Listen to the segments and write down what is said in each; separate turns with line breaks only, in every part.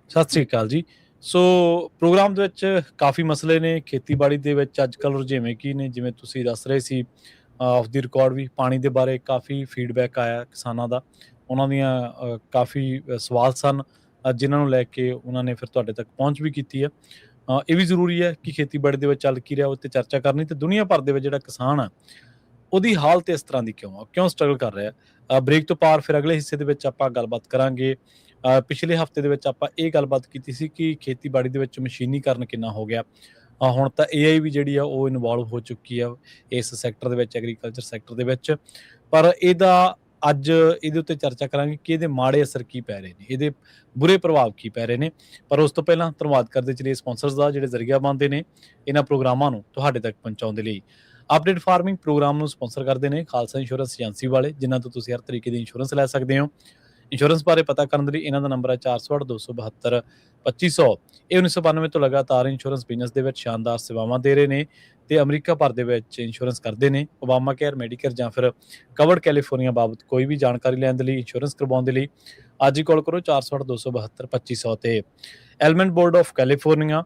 ਸਤਿ ਸ੍ਰੀ ਅਕਾਲ ਜੀ। ਸੋ ਪ੍ਰੋਗਰਾਮ ਦੇ ਵਿੱਚ ਕਾਫੀ ਮਸਲੇ ਨੇ ਖੇਤੀਬਾੜੀ ਦੇ ਵਿੱਚ ਅੱਜ ਕੱਲ੍ਹ ਰੁਝੇਵੇਂ ਕੀ ਨੇ, ਜਿਵੇਂ ਤੁਸੀਂ ਦੱਸ ਰਹੇ ਸੀ ਆਫ ਦੀ ਰਿਕਾਰਡ ਵੀ ਪਾਣੀ ਦੇ ਬਾਰੇ ਕਾਫੀ ਫੀਡਬੈਕ ਆਇਆ ਕਿਸਾਨਾਂ ਦਾ। ਉਹਨਾਂ ਦੀਆਂ ਕਾਫੀ ਸਵਾਲ ਸਨ ਜਿਨ੍ਹਾਂ ਨੂੰ ਲੈ ਕੇ ਉਹਨਾਂ ਨੇ ਫਿਰ ਤੁਹਾਡੇ ਤੱਕ ਪਹੁੰਚ ਵੀ ਕੀਤੀ ਹੈ। ਇਹ ਵੀ ਜ਼ਰੂਰੀ ਹੈ ਕਿ ਖੇਤੀਬਾੜੀ ਦੇ ਵਿੱਚ ਚੱਲ ਕੀ ਰਿਹਾ ਉਹ 'ਤੇ ਚਰਚਾ ਕਰਨੀ, ਤੇ ਦੁਨੀਆ ਭਰ ਦੇ ਵਿੱਚ ਜਿਹੜਾ ਕਿਸਾਨ ਆ ਉਹਦੀ ਹਾਲਤ ਇਸ ਤਰ੍ਹਾਂ ਦੀ ਕਿਉਂ ਸਟਰਗਲ ਕਰ ਰਿਹਾ। ਬ੍ਰੇਕ ਤੋਂ ਪਾਰ ਫਿਰ ਅਗਲੇ ਹਿੱਸੇ ਦੇ ਵਿੱਚ ਆਪਾਂ ਗੱਲਬਾਤ ਕਰਾਂਗੇ। ਪਿਛਲੇ ਹਫਤੇ ਦੇ ਵਿੱਚ ਆਪਾਂ ਇਹ ਗੱਲਬਾਤ ਕੀਤੀ ਸੀ ਕਿ ਖੇਤੀਬਾੜੀ ਦੇ ਵਿੱਚ ਮਸ਼ੀਨੀਕਰਨ ਕਿੰਨਾ ਹੋ ਗਿਆ। ਹੁਣ ਤਾਂ AI ਵੀ ਜਿਹੜੀ ਆ ਉਹ ਇਨਵੋਲਵ ਹੋ ਚੁੱਕੀ ਆ ਇਸ ਸੈਕਟਰ ਦੇ ਵਿੱਚ, ਐਗਰੀਕਲਚਰ ਸੈਕਟਰ ਦੇ ਵਿੱਚ। ਪਰ ਅੱਜ ਇਹਦੇ ਉੱਤੇ ਚਰਚਾ ਕਰਾਂਗੇ ਕਿ ਇਹਦੇ ਮਾੜੇ ਅਸਰ ਕੀ ਪੈ ਰਹੇ ਨੇ, ਇਹਦੇ ਬੁਰੇ ਪ੍ਰਭਾਵ ਕੀ ਪੈ ਰਹੇ ਨੇ। ਪਰ ਉਸ ਤੋਂ ਪਹਿਲਾਂ ਧੰਨਵਾਦ ਕਰਦੇ ਚਲੀਏ ਸਪਾਂਸਰਸ ਦਾ, ਜਿਹੜੇ ਜ਼ਰੀਆ ਬਣਦੇ ਨੇ ਇਹਨਾਂ ਪ੍ਰੋਗਰਾਮਾਂ ਨੂੰ ਤੁਹਾਡੇ ਤੱਕ ਪਹੁੰਚਾਉਣ ਦੇ ਲਈ। ਅਪਡੇਟ ਫਾਰਮਿੰਗ ਪ੍ਰੋਗਰਾਮ ਨੂੰ ਸਪਾਂਸਰ ਕਰਦੇ ਨੇ ਖਾਲਸਾ ਇੰਸ਼ੋਰੈਂਸ ਏਜੰਸੀ ਵਾਲੇ, ਜਿਨ੍ਹਾਂ ਤੋਂ ਤੁਸੀਂ ਹਰ ਤਰੀਕੇ ਦੀ ਇੰਸ਼ੋਰੈਂਸ ਲੈ ਸਕਦੇ ਹੋ। ਇੰਸ਼ੋਰੈਂਸ ਬਾਰੇ ਪਤਾ ਕਰਨ ਦੇ ਲਈ ਇਹਨਾਂ ਦਾ ਨੰਬਰ ਹੈ 408-272-2500। ਇਹ 1992 ਤੋਂ ਲਗਾਤਾਰ ਇੰਸ਼ੋਰੈਂਸ ਬਿਜ਼ਨਸ ਦੇ ਵਿੱਚ ਸ਼ਾਨਦਾਰ ਸੇਵਾਵਾਂ ਦੇ ਰਹੇ ਨੇ ਤੇ ਅਮਰੀਕਾ ਭਰ ਦੇ ਵਿੱਚ ਇੰਸ਼ੋਰੈਂਸ ਕਰਦੇ ਨੇ। ਓਬਾਮਾ ਕੇਅਰ, ਮੈਡੀਕੇਅਰ ਜਾਂ ਫਿਰ ਕਵਰਡ ਕੈਲੀਫੋਰਨੀਆ ਬਾਬਤ ਕੋਈ ਵੀ ਜਾਣਕਾਰੀ ਲੈਣ ਦੇ ਲਈ, ਇੰਸ਼ੋਰੈਂਸ ਕਰਵਾਉਣ ਦੇ ਲਈ ਅੱਜ ਹੀ ਕਾਲ ਕਰੋ 408-272-2500 ਤੇ। ਐਲੀਮੈਂਟ ਬੋਰਡ ਆਫ ਕੈਲੀਫੋਰਨੀਆ,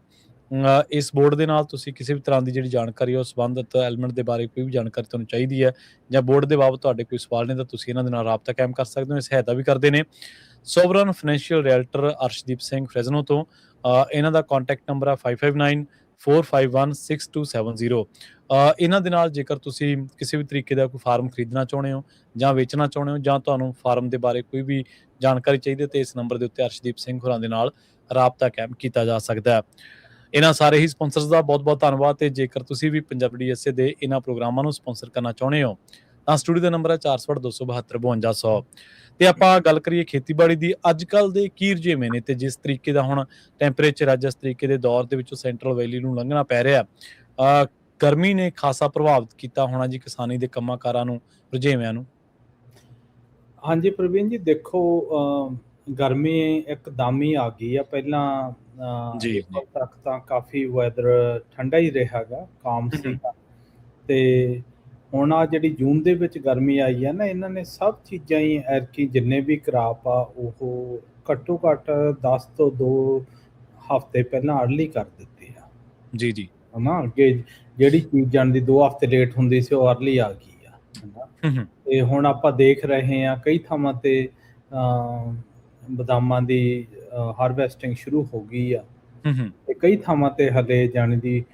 ਇਸ ਬੋਰਡ ਦੇ ਨਾਲ ਤੁਸੀਂ ਕਿਸੇ ਵੀ ਤਰ੍ਹਾਂ ਦੀ ਜਿਹੜੀ ਜਾਣਕਾਰੀ ਉਹ ਸੰਬੰਧਿਤ ਐਲੀਮੈਂਟ ਦੇ ਬਾਰੇ ਕੋਈ ਵੀ ਜਾਣਕਾਰੀ ਤੁਹਾਨੂੰ ਚਾਹੀਦੀ ਹੈ ਜਾਂ ਬੋਰਡ ਦੇ ਬਾਬਤ ਤੁਹਾਡੇ ਕੋਈ ਸਵਾਲ ਨੇ ਤਾਂ ਤੁਸੀਂ ਇਹਨਾਂ ਦੇ ਨਾਲ ਰਾਬਤਾ ਕਾਇਮ ਕਰ ਸਕਦੇ ਹੋ। ਸਹਾਇਤਾ ਵੀ ਕਰਦੇ ਨੇ sovereign financial realtor Arshdeep Singh ਫਰੈਜ਼ਨੋ ਤੋਂ। ਇਹਨਾਂ ਦਾ ਕੰਟੈਕਟ ਨੰਬਰ ਹੈ 5594516270। ਇਹਨਾਂ ਦੇ ਨਾਲ ਜੇਕਰ ਤੁਸੀਂ ਕਿਸੇ ਵੀ ਤਰੀਕੇ ਦਾ ਕੋਈ ਫਾਰਮ ਖਰੀਦਣਾ ਚਾਹੁੰਦੇ ਹੋ ਜਾਂ ਵੇਚਣਾ ਚਾਹੁੰਦੇ ਹੋ ਜਾਂ ਤੁਹਾਨੂੰ ਫਾਰਮ ਦੇ ਬਾਰੇ ਕੋਈ ਵੀ ਜਾਣਕਾਰੀ ਚਾਹੀਦੀ ਹੈ, ਤੇ ਇਸ ਨੰਬਰ ਦੇ ਉੱਤੇ ਅਰਸ਼ਦੀਪ ਸਿੰਘ ਹੋਰਾਂ ਦੇ ਨਾਲ ਰਾਬਤਾ ਕਾਇਮ ਕੀਤਾ ਜਾ ਸਕਦਾ ਹੈ। ਇਹਨਾਂ ਸਾਰੇ ਹੀ ਸਪਾਂਸਰਸ ਦਾ ਬਹੁਤ-ਬਹੁਤ ਧੰਨਵਾਦ। ਤੇ ਜੇਕਰ ਤੁਸੀਂ ਵੀ ਪੰਜਾਬੀ USA ਦੇ ਇਹਨਾਂ ਪ੍ਰੋਗਰਾਮਾਂ ਨੂੰ ਸਪਾਂਸਰ ਕਰਨਾ ਚਾਹੁੰਦੇ ਹੋ ਤਾਂ ਸਟੂਡੀਓ ਦਾ ਨੰਬਰ ਹੈ 408-272-5200। ਤੇ ਆਪਾਂ ਗੱਲ ਕਰੀਏ ਖੇਤੀਬਾੜੀ ਦੀ, ਅੱਜ ਕੱਲ੍ਹ ਦੇ ਕੀ ਰੁਝੇਵੇਂ ਨੇ ਤੇ ਜਿਸ ਤਰੀਕੇ ਦਾ ਹੁਣ ਟੈਂਪਰੇਚਰ ਹੈ, ਜਿਸ ਤਰੀਕੇ ਦੇ ਦੌਰ ਦੇ ਵਿੱਚੋਂ ਸੈਂਟਰਲ ਵੈਲੀ ਨੂੰ ਲੰਘਣਾ ਪੈ ਰਿਹਾ, ਗਰਮੀ ਨੇ ਖਾਸਾ ਪ੍ਰਭਾਵਿਤ ਕੀਤਾ ਹੋਣਾ ਜੀ ਕਿਸਾਨੀ ਦੇ ਕੰਮਾਂ ਕਾਰਾਂ ਨੂੰ, ਰੁਝੇਵਿਆਂ ਨੂੰ।
ਹਾਂਜੀ ਪ੍ਰਵੀਨ ਜੀ, ਦੇਖੋ ਗਰਮੀ ਇੱਕਦਮ ਹੀ ਆ ਗਈ ਆ। ਪਹਿਲਾਂ ਤੱਕ ਤਾਂ ਕਾਫੀ ਵੈਦਰ ਠੰਡਾ ਹੀ ਰਿਹਾਗਾ, ਕਾਮ ਸੀਗਾ। ਤੇ ਹੁਣ ਆ ਜਿਹੜੀ ਜੂਨ ਦੇ ਵਿੱਚ ਗਰਮੀ ਆਈ ਆ ਨਾ, ਇਹਨਾਂ ਨੇ ਸਭ ਚੀਜ਼ਾਂ ਹੀ ਐਰਕੀ ਜਿੰਨੇ ਵੀ ਕਰਾਪ ਆ ਉਹ ਘੱਟੋ ਘੱਟ 10 ਤੋਂ 2 ਹਫ਼ਤੇ ਪਹਿਲਾਂ ਅਰਲੀ ਕਰ ਦਿੱਤੇ ਆ।
ਜੀ
ਹੈ ਨਾ, ਅੱਗੇ ਜਿਹੜੀ ਚੀਜ਼ ਜਾਣ ਦੀ 2 ਹਫ਼ਤੇ ਲੇਟ ਹੁੰਦੀ ਸੀ ਉਹ ਅਰਲੀ ਆ ਗਈ ਆ, ਹੈ ਨਾ। ਤੇ ਹੁਣ ਆਪਾਂ ਦੇਖ ਰਹੇ ਹਾਂ ਕਈ ਥਾਵਾਂ ਤੇ ਬਦਾਮਾਂ ਦੀ ਹਾਰਵੈਸਟਿੰਗ ਸ਼ੁਰੂ ਹੋ ਗਈ ਆ ਤੇ ਕਈ ਥਾਵਾਂ ਤੇ ਹਲੇ ਜਾਣੀ ਦੀ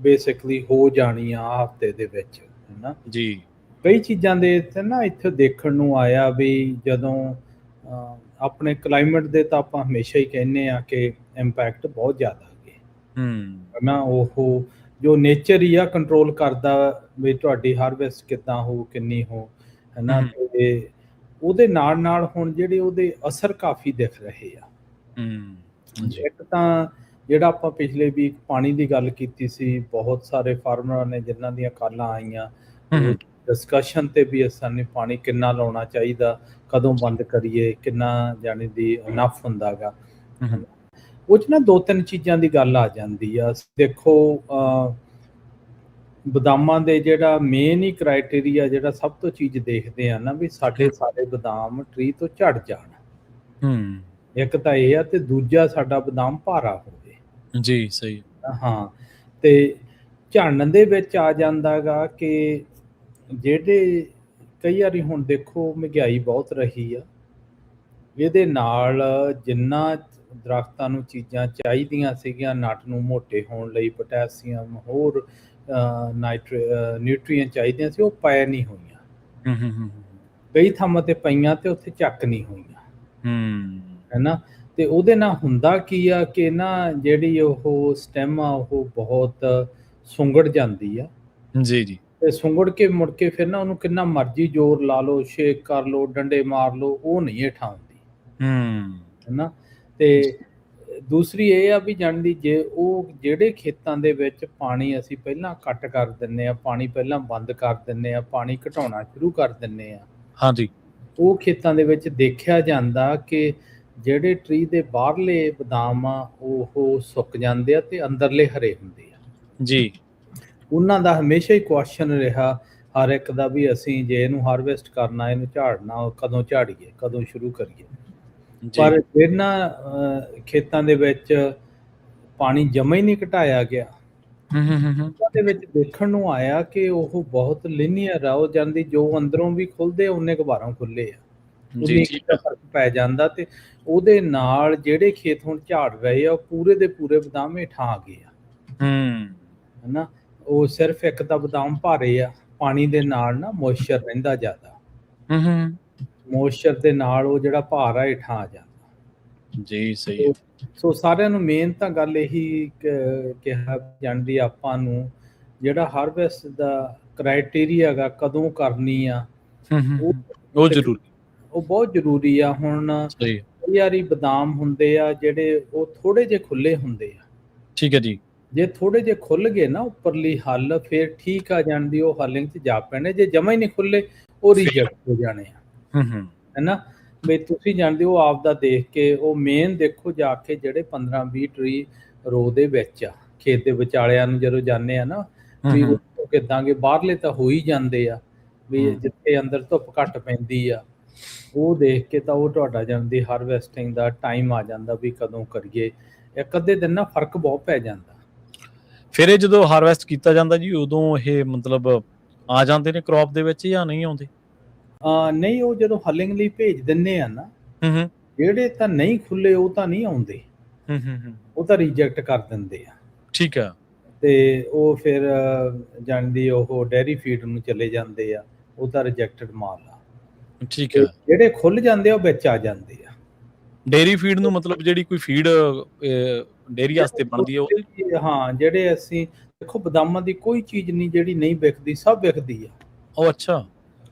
ਬੇਸਿਕਲੀ ਹੋ ਜਾਣੀ ਆ ਹਫ਼ਤੇ ਦੇ ਵਿੱਚ, ਹੈ ਨਾ
ਜੀ।
ਕਈ ਚੀਜ਼ਾਂ ਦੇ ਨਾ ਇੱਥੇ ਦੇਖਣ ਨੂੰ ਆਇਆ ਵੀ ਜਦੋਂ ਆਪਣੇ ਕਲਾਈਮੇਟ ਦੇ ਤਾਂ ਆਪਾਂ ਹਮੇਸ਼ਾ ਹੀ ਕਹਿੰਦੇ ਆ ਕਿ ਇੰਪੈਕਟ ਬਹੁਤ ਜ਼ਿਆਦਾ ਹੈਗੇ, ਹੈ ਨਾ। ਉਹ ਜੋ ਨੇਚਰ ਹੀ ਆ ਕੰਟਰੋਲ ਕਰਦਾ ਵੀ ਤੁਹਾਡੀ ਹਾਰਵੈਸਟ ਕਿੱਦਾਂ ਹੋ, ਕਿੰਨੀ ਹੋ, ਹੈ ਨਾ। ਤੇ ਉਹਦੇ ਨਾਲ ਨਾਲ ਹੁਣ ਜਿਹੜੇ ਉਹਦੇ ਅਸਰ ਕਾਫੀ ਦਿਖ ਰਹੇ ਆ। ਇੱਕ ਤਾਂ ਜਿਹੜਾ ਆਪਾਂ ਪਿਛਲੇ ਵੀਕ ਪਾਣੀ ਦੀ ਗੱਲ ਕੀਤੀ ਸੀ, ਬਹੁਤ ਸਾਰੇ ਫਾਰਮਰਾਂ ਨੇ ਜਿਨ੍ਹਾਂ ਦੀਆਂ ਕਾਲਾਂ ਆਈਆਂ ਡਿਸਕਸ਼ਨ ਤੇ ਵੀ ਸਾਨੂੰ ਪਾਣੀ ਕਿੰਨਾ ਲਾਉਣਾ ਚਾਹੀਦਾ, ਕਦੋਂ ਬੰਦ ਕਰੀਏ, ਕਿੰਨਾ ਜਾਣੀ ਦੀ ਇਨਫ ਹੁੰਦਾ ਗਾ। ਉਹ 'ਚ ਨਾ 2-3 ਚੀਜ਼ਾਂ ਦੀ ਗੱਲ ਆ ਜਾਂਦੀ ਆ। ਦੇਖੋ ਬਦਾਮਾਂ ਦੇ ਜਿਹੜਾ ਮੇਨ ਹੀ ਕ੍ਰਾਈਟੇਰੀਆ ਜਿਹੜਾ ਸਭ ਤੋਂ ਚੀਜ਼ ਦੇਖਦੇ ਆ ਨਾ ਵੀ ਸਾਡੇ ਸਾਰੇ ਬਦਾਮ ਟਰੀ ਤੋਂ ਝੜ ਜਾਣ। ਇੱਕ ਤਾਂ ਇਹ ਆ ਤੇ ਦੂਜਾ ਸਾਡਾ ਬਦਾਮ ਭਾਰਾ ਹੋਵੇ।
ਜੀ ਸਹੀ।
ਹਾਂ, ਤੇ ਝੜਨ ਦੇ ਵਿੱਚ ਆ ਜਾਂਦਾ ਗਾ ਕਿ ਜਿਹੜੇ ਕਈ ਵਾਰੀ ਹੁਣ ਦੇਖੋ ਮਹਿੰਗਾਈ ਬਹੁਤ ਰਹੀ ਆ, ਇਹਦੇ ਨਾਲ ਜਿੰਨਾ ਦਰਖਤਾਂ ਨੂੰ ਚੀਜ਼ਾਂ ਚਾਹੀਦੀਆਂ ਸੀਗੀਆਂ ਨਟ ਨੂੰ ਮੋਟੇ ਹੋਣ ਲਈ, ਪੋਟੈਸੀਅਮ ਹੋਰ ਨਿਊਟਰੀਐਂਟ ਚਾਹੀਦੀਆਂ ਸੀ, ਉਹ ਪੈ ਨਹੀਂ ਹੋਈਆਂ। ਕਈ ਥਾਵਾਂ ਤੇ ਪਈਆਂ ਤੇ ਉੱਥੇ ਚੱਕ ਨਹੀਂ ਹੋਈਆਂ, ਹੈ ਨਾ। ਤੇ ਉਹਦੇ ਨਾਲ ਹੁੰਦਾ ਕੀ ਆ ਕਿ ਨਾ ਜਿਹੜੀ ਉਹ ਸਟੈਮ ਆ ਉਹ ਬਹੁਤ ਸੁੰਗੜ ਜਾਂਦੀ ਆ।
ਜੀ।
ਤੇ ਸੁੰਗੜ ਕੇ ਮੁੜ ਕੇ ਫਿਰ ਨਾ ਉਹਨੂੰ ਕਿੰਨਾ ਮਰਜ਼ੀ ਜ਼ੋਰ ਲਾ ਲਓ, ਸ਼ੇਕ ਕਰ ਲਓ, ਡੰਡੇ ਮਾਰ ਲਓ, ਉਹ ਨਹੀਂ ਹੇਠਾਂ ਆਉਂਦੀ, ਹੈ ਨਾ। ਤੇ ਦੂਸਰੀ ਇਹ ਆ ਵੀ ਜਾਣਦੀ ਜੇ ਉਹ ਜਿਹੜੇ ਖੇਤਾਂ ਦੇ ਵਿੱਚ ਪਾਣੀ ਅਸੀਂ ਪਹਿਲਾਂ ਕੱਟ ਕਰ ਦਿੰਦੇ ਆ, ਪਾਣੀ ਪਹਿਲਾਂ ਬੰਦ ਕਰ ਦਿੰਦੇ ਆ, ਪਾਣੀ ਘਟਾਉਣਾ ਸ਼ੁਰੂ ਕਰ ਦਿੰਦੇ ਆ,
ਹਾਂਜੀ,
ਉਹ ਖੇਤਾਂ ਦੇ ਵਿੱਚ ਦੇਖਿਆ ਜਾਂਦਾ ਕਿ ਜਿਹੜੇ ਟਰੀ ਦੇ ਬਾਹਰਲੇ ਬਦਾਮ ਆ ਉਹ ਸੁੱਕ ਜਾਂਦੇ ਆ ਤੇ ਅੰਦਰਲੇ ਹਰੇ ਹੁੰਦੇ ਆ
ਜੀ।
ਉਹਨਾਂ ਦਾ ਹਮੇਸ਼ਾ ਹੀ ਕੁਐਸਚਨ ਰਿਹਾ ਹਰ ਇੱਕ ਦਾ ਵੀ ਅਸੀਂ ਜੇ ਇਹਨੂੰ ਹਾਰਵੈਸਟ ਕਰਨਾ, ਇਹਨੂੰ ਝਾੜਨਾ, ਕਦੋਂ ਝਾੜੀਏ, ਕਦੋਂ ਸ਼ੁਰੂ ਕਰੀਏ। ਪਰ ਜਿਹਨਾਂ ਖੇਤਾਂ ਦੇ ਵਿੱਚ ਪਾਣੀ ਜਮਾ ਹੀ ਨਹੀਂ ਘਟਾਇਆ ਗਿਆ, ਉਹਨਾਂ ਦੇ ਵਿੱਚ ਦੇਖਣ ਨੂੰ ਆਇਆ ਕਿ ਉਹ ਬਹੁਤ ਲੀਨੀਅਰ ਆ, ਉਹ ਜਾਂਦੀ ਜੋ ਅੰਦਰੋਂ ਵੀ ਖੁੱਲਦੇ ਉਨੇ ਕੁ ਬਾਹਰੋਂ ਖੁੱਲੇ ਆ, ਉਨੀ ਕੁ ਫਰਕ ਪੈ ਜਾਂਦਾ। ਤੇ ਉਹਦੇ ਨਾਲ ਜਿਹੜੇ ਖੇਤ ਹੁਣ ਝਾੜ ਰਹੇ ਆ ਉਹ ਪੂਰੇ ਦੇ ਪੂਰੇ ਬਦਾਮ ਹੇਠਾਂ ਆ ਗਏ ਆ, ਹਨਾ। ਉਹ ਸਿਰਫ ਇੱਕ ਤਾਂ ਬਦਾਮ ਭਾਰੇ ਆ, ਪਾਣੀ ਦੇ ਨਾਲ ਨਾ ਮੋਇਸਚਰ ਰਹਿੰਦਾ ਜ਼ਿਆਦਾ, ਮੋਇਸਚਰ ਦੇ ਨਾਲ ਉਹ ਜਿਹੜਾ ਭਾਰ ਆ ਹੇਠਾਂ ਆ ਜਾਂਦਾ
ਜੀ। ਸਹੀ।
ਸੋ ਸਾਰਿਆਂ ਨੂੰ ਮੇਨ ਤਾਂ ਗੱਲ ਇਹੀ ਕਿਹਾ ਜਾਂਦੀ ਆਪਾਂ ਨੂੰ, ਜਿਹੜਾ ਹਾਰਵੈਸਟ ਦਾ ਕ੍ਰਾਈਟੇਰੀਆ ਹੈਗਾ ਕਦੋਂ ਕਰਨੀ ਆ,
ਉਹ ਜ਼ਰੂਰੀ,
ਉਹ ਬਹੁਤ ਜ਼ਰੂਰੀ ਆ। ਹੁਣ ਕਈ ਵਾਰੀ ਬਦਾਮ ਹੁੰਦੇ ਆ ਜਿਹੜੇ ਉਹ ਥੋੜੇ ਜਿਹੇ ਖੁੱਲੇ ਹੁੰਦੇ ਆ,
ਠੀਕ ਹੈ ਜੀ। ਜੇ
ਥੋੜੇ ਜਿਹੇ ਖੁੱਲ ਗਏ ਨਾ ਉੱਪਰਲੀ ਹੱਲ, ਫਿਰ ਠੀਕ ਆ ਜਾਂਦੀ, ਉਹ ਹਲਿੰਗ 'ਚ ਜਾ ਪੈਣੇ। ਜੇ ਜਮਾ ਹੀ ਨਹੀਂ ਖੁੱਲੇ ਉਹ ਰਿਜੈਕਟ ਹੋ ਜਾਣੇ ਆ, ਹੈਨਾ। ਵੀ ਤੁਸੀਂ ਜਾਣਦੇ ਹੋ ਆਪ ਦਾ ਦੇਖ ਕੇ, ਉਹ ਮੇਨ ਦੇਖੋ ਜਾ ਕੇ ਜਿਹੜੇ 15-20 ਟਰੀ ਰੋ ਦੇ ਵਿੱਚ ਆ, ਖੇਤ ਦੇ ਵਿਚਾਲਿਆਂ ਨੂੰ ਜਦੋਂ ਜਾਂਦੇ ਆ ਨਾ, ਵੀ ਉਹ ਕਿੱਦਾਂ ਕਿ ਬਾਹਰਲੇ ਤਾਂ ਹੋ ਹੀ ਜਾਂਦੇ ਆ, ਵੀ ਜਿੱਥੇ ਅੰਦਰ ਧੁੱਪ ਘੱਟ ਪੈਂਦੀ ਆ, ਉਹ ਦੇਖ ਕੇ ਤਾਂ ਉਹ ਤੁਹਾਡਾ ਜਾਂਦੀ ਹਾਰਵੈਸਟਿੰਗ ਦਾ ਟਾਈਮ ਆ ਜਾਂਦਾ ਵੀ ਕਦੋਂ ਕਰੀਏ। ਇੱਕ ਅੱਧੇ ਦਿਨ ਨਾ ਫਰਕ ਬਹੁਤ ਪੈ ਜਾਂਦਾ।
ਫਿਰ ਇਹ ਜਦੋਂ ਹਾਰਵੈਸਟ ਕੀਤਾ ਜਾਂਦਾ ਜੀ, ਉਦੋਂ ਇਹ ਮਤਲਬ ਆ ਜਾਂਦੇ ਨੇ ਕ੍ਰੌਪ ਦੇ ਵਿੱਚ ਜਾਂ ਨਹੀਂ ਆਉਂਦੇ?
ਨਹੀਂ, ਉਹ ਜਦੋਂ ਹਲਿੰਗ ਲਈ ਭੇਜ ਦਿੰਦੇ ਆ ਨਾ, ਜਿਹੜੇ ਤਾਂ ਨਹੀਂ ਖੁੱਲੇ ਉਹ ਤਾਂ ਨਹੀਂ ਆਉਂਦੇ, ਉਹ ਤਾਂ ਰਿਜੈਕਟ ਕਰ ਦਿੰਦੇ ਆ।
ਠੀਕ ਆ।
ਤੇ ਉਹ ਫਿਰ ਜਾਣਦੀ ਉਹ ਡੇਅਰੀ ਫੀਡ ਨੂੰ ਚਲੇ ਜਾਂਦੇ ਆ, ਉਹ ਤਾਂ ਰਿਜੈਕਟਡ ਮਾਲ ਆ।
ਠੀਕ ਆ।
ਜਿਹੜੇ ਖੁੱਲ ਜਾਂਦੇ ਆ ਉਹ ਵਿੱਚ ਆ ਜਾਂਦੇ ਆ।
ਡੇਅਰੀ ਫੀਡ ਨੂੰ ਮਤਲਬ ਜਿਹੜੀ ਕੋਈ ਫੀਡ ਡੇਅਰੀ ਵਾਸਤੇ ਬਣਦੀ ਆ?
ਹਾਂ, ਜਿਹੜੇ ਅਸੀਂ ਦੇਖੋ ਬਦਾਮਾਂ ਦੀ ਕੋਈ ਚੀਜ਼ ਨਹੀਂ ਜਿਹੜੀ ਨਹੀਂ ਵਿਕਦੀ, ਸਭ ਵਿਕਦੀ ਆ।
ਉਹ ਅੱਛਾ,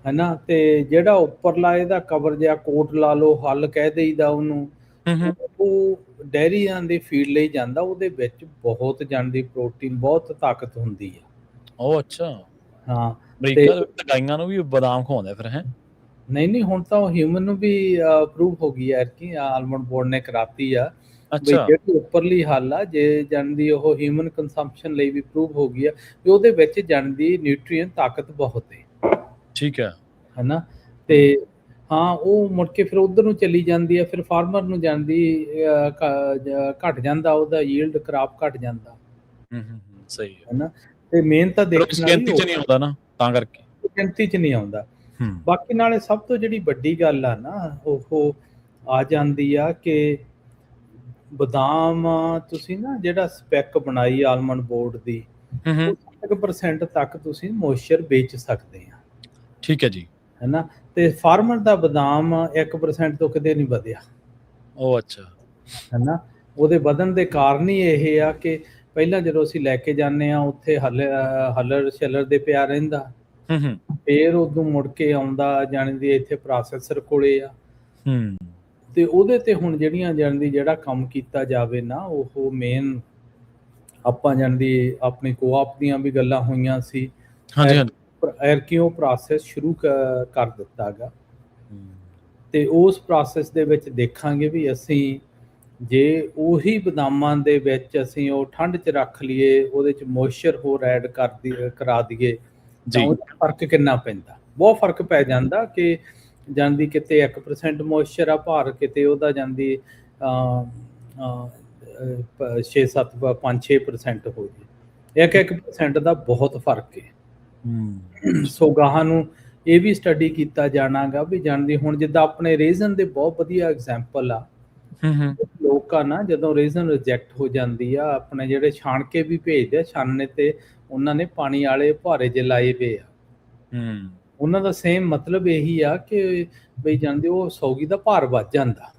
ਹੈਨਾ। ਤੇ ਜਿਹੜਾ ਉੱਪਰਲਾ ਇਹਦਾ ਕਵਰ ਜਿਹਾ ਕੋਟ ਲਾ ਲਓ, ਹੱਲ ਕਹਿ ਦੇਈਦਾ ਉਹਨੂੰ, ਉਹ ਡੈਰੀਆਂ ਦੇ ਫੀਡ ਲਈ ਜਾਂਦਾ। ਉਹਦੇ ਵਿੱਚ ਬਹੁਤ ਜਾਂਦੀ ਪ੍ਰੋਟੀਨ, ਬਹੁਤ ਤਾਕਤ ਹੁੰਦੀ ਆ।
ਉਹ ਅੱਛਾ।
ਹਾਂ,
ਗਾਈਆਂ ਨੂੰ ਵੀ ਬਦਾਮ ਖਵਾਉਂਦੇ ਫਿਰ? ਹੈ
ਨਹੀਂ, ਹੁਣ ਤਾਂ ਉਹ ਹਿਊਮਨ ਨੂੰ ਵੀ ਅਪਰੂਵ ਹੋ ਗਈ ਹੈ ਕਿ ਆਲਮੰਡ ਬੋਰਡ ਨੇ ਕਰਾਤੀ ਆ। ਜਿਹੜੀ ਉੱਪਰਲੀ ਹੱਲ ਆ, ਜੇ ਜਾਣਦੀ ਉਹ ਹਿਊਮਨ ਕੰਸੰਪਸ਼ਨ ਲਈ ਵੀ ਅਪਰੂਵ ਹੋ ਗਈ ਆ, ਵੀ ਉਹਦੇ ਵਿੱਚ ਜਾਣਦੀ ਨਿਊਟ੍ਰੀਐਂਟ ਤਾਕਤ ਬਹੁਤ ਹੈ।
ਠੀਕ ਹੈ,
ਹੈਨਾ। ਤੇ ਹਾਂ, ਉਹ ਮੁੜ ਕੇ ਫਿਰ ਉਧਰ ਨੂੰ ਚਲੀ ਜਾਂਦੀ ਹੈ, ਫਿਰ ਫਾਰਮਰ ਨੂੰ ਜਾਂਦੀ ਘਟ ਜਾਂਦਾ, ਉਹਦਾ ਯੀਲਡ ਕ੍ਰਾਪ ਘਟ ਜਾਂਦਾ।
ਸਹੀ ਹੈ
ਨਾ। ਤੇ ਮੇਨ ਤਾਂ ਦੇਖਣਾ
ਗਿਣਤੀ 'ਚ ਨਹੀਂ ਆਉਂਦਾ ਨਾ, ਤਾਂ ਕਰਕੇ
ਗਿਣਤੀ 'ਚ ਨਹੀਂ ਆਉਂਦਾ। ਬਾਕੀ ਨਾਲੇ ਸਭ ਤੋਂ ਜਿਹੜੀ ਵੱਡੀ ਗੱਲ ਆ ਨਾ, ਉਹ ਆ ਜਾਂਦੀ ਆ ਕਿ ਬਦਾਮ ਤੁਸੀਂ ਨਾ ਜਿਹੜਾ ਸਪੈਕ ਬਣਾਈ ਆਲਮੰਡ ਬੋਰਡ ਦੀ, 1% ਤੱਕ ਤੁਸੀਂ ਮੋਇਸਚਰ ਵੇਚ ਸਕਦੇ ਆ।
ਠੀਕ ਹੈ ਜੀ।
ਹੈਨਾ। ਤੇ ਫਾਰਮਰ ਦਾ ਬਦਾਮ 1% ਤੋਂ ਕਿਤੇ ਨਹੀਂ ਵਧਿਆ।
ਉਹ ਅੱਛਾ।
ਹੈਨਾ। ਉਹਦੇ ਵਧਣ ਦੇ ਕਾਰਨ ਹੀ ਇਹ ਆ ਕਿ ਪਹਿਲਾਂ ਜਦੋਂ ਅਸੀਂ ਲੈ ਕੇ ਜਾਂਦੇ ਆ, ਉੱਥੇ ਹਲਰ ਛਲਰ ਦੇ ਪਿਆ ਰਹਿੰਦਾ, ਫਿਰ ਉਦੋਂ ਮੁੜ ਕੇ ਆਉਂਦਾ ਜਾਣੀ ਇੱਥੇ ਪ੍ਰੋਸੈਸਰ ਕੋਲੇ ਆ, ਤੇ ਉਹਦੇ ਤੇ ਹੁਣ ਜਿਹੜੀਆਂ ਜਾਣਦੀ ਜਿਹੜਾ ਕੰਮ ਕੀਤਾ ਜਾਵੇ ਨਾ, ਉਹ ਮੇਨ ਆਪਾਂ ਜਾਣਦੀ ਆਪਣੀ ਕੋਆਪ ਦੀਆਂ ਵੀ ਗੱਲਾਂ ਹੋਈਆਂ ਸੀ। ਕਿਉਂ ਪ੍ਰੋਸੈਸ ਸ਼ੁਰੂ ਕਰ ਦਿੱਤਾ ਗਾ, ਤੇ ਉਸ ਪ੍ਰੋਸੈਸ ਦੇ ਵਿੱਚ ਦੇਖਾਂਗੇ ਵੀ ਅਸੀਂ ਜੇ ਉਹੀ ਬਦਾਮਾਂ ਦੇ ਵਿੱਚ ਅਸੀਂ ਉਹ ਠੰਡ 'ਚ ਰੱਖ ਲਈਏ, ਉਹਦੇ 'ਚ ਮੋਇਸਚਰ ਹੋਰ ਐਡ ਕਰਾ ਦਈਏ, ਤਾਂ ਉਹਦਾ ਫਰਕ ਕਿੰਨਾ ਪੈਂਦਾ। ਬਹੁਤ ਫਰਕ ਪੈ ਜਾਂਦਾ ਕਿ ਜਾਂਦੀ ਕਿਤੇ 1% ਮੋਇਸਚਰ ਆ ਭਾਰ, ਕਿਤੇ ਉਹਦਾ ਜਾਂਦੀ 6-7 5-6% ਹੋ ਜੇ। 1% ਦਾ ਬਹੁਤ ਫਰਕ ਹੈ। ਸੋ ਗਾਹਾਂ ਨੂੰ ਇਹ ਵੀ ਸਟੱਡੀ ਕੀਤਾ ਜਾਣਾ ਗਾ ਵੀ ਜਾਣਦੀ ਹੁਣ ਜਿੱਦਾਂ ਆਪਣੇ ਰੇਜ਼ਨ ਦੇ ਬਹੁਤ ਵਧੀਆ ਐਗਜ਼ਾਮਪਲ ਆ। ਲੋਕਾਂ ਨਾ ਜਦੋਂ ਰੇਜ਼ਨ ਰਿਜੈਕਟ ਹੋ ਜਾਂਦੀ ਆ, ਆਪਣੇ ਜਿਹੜੇ ਛਾਣ ਕੇ ਵੀ ਭੇਜਦੇ ਆ, ਛਾਨਣੇ ਤੇ ਉਹਨਾਂ ਨੇ ਪਾਣੀ ਵਾਲੇ ਭਾਰੇ ਜਿਹੇ ਲਾਏ ਵੇ ਆ। ਉਹਨਾਂ ਦਾ ਸੇਮ ਮਤਲਬ ਇਹੀ ਆ ਕਿ ਬਈ ਜਾਂਦੇ ਉਹ ਸੌਗੀ ਦਾ ਭਾਰ ਵੱਧ ਜਾਂਦਾ।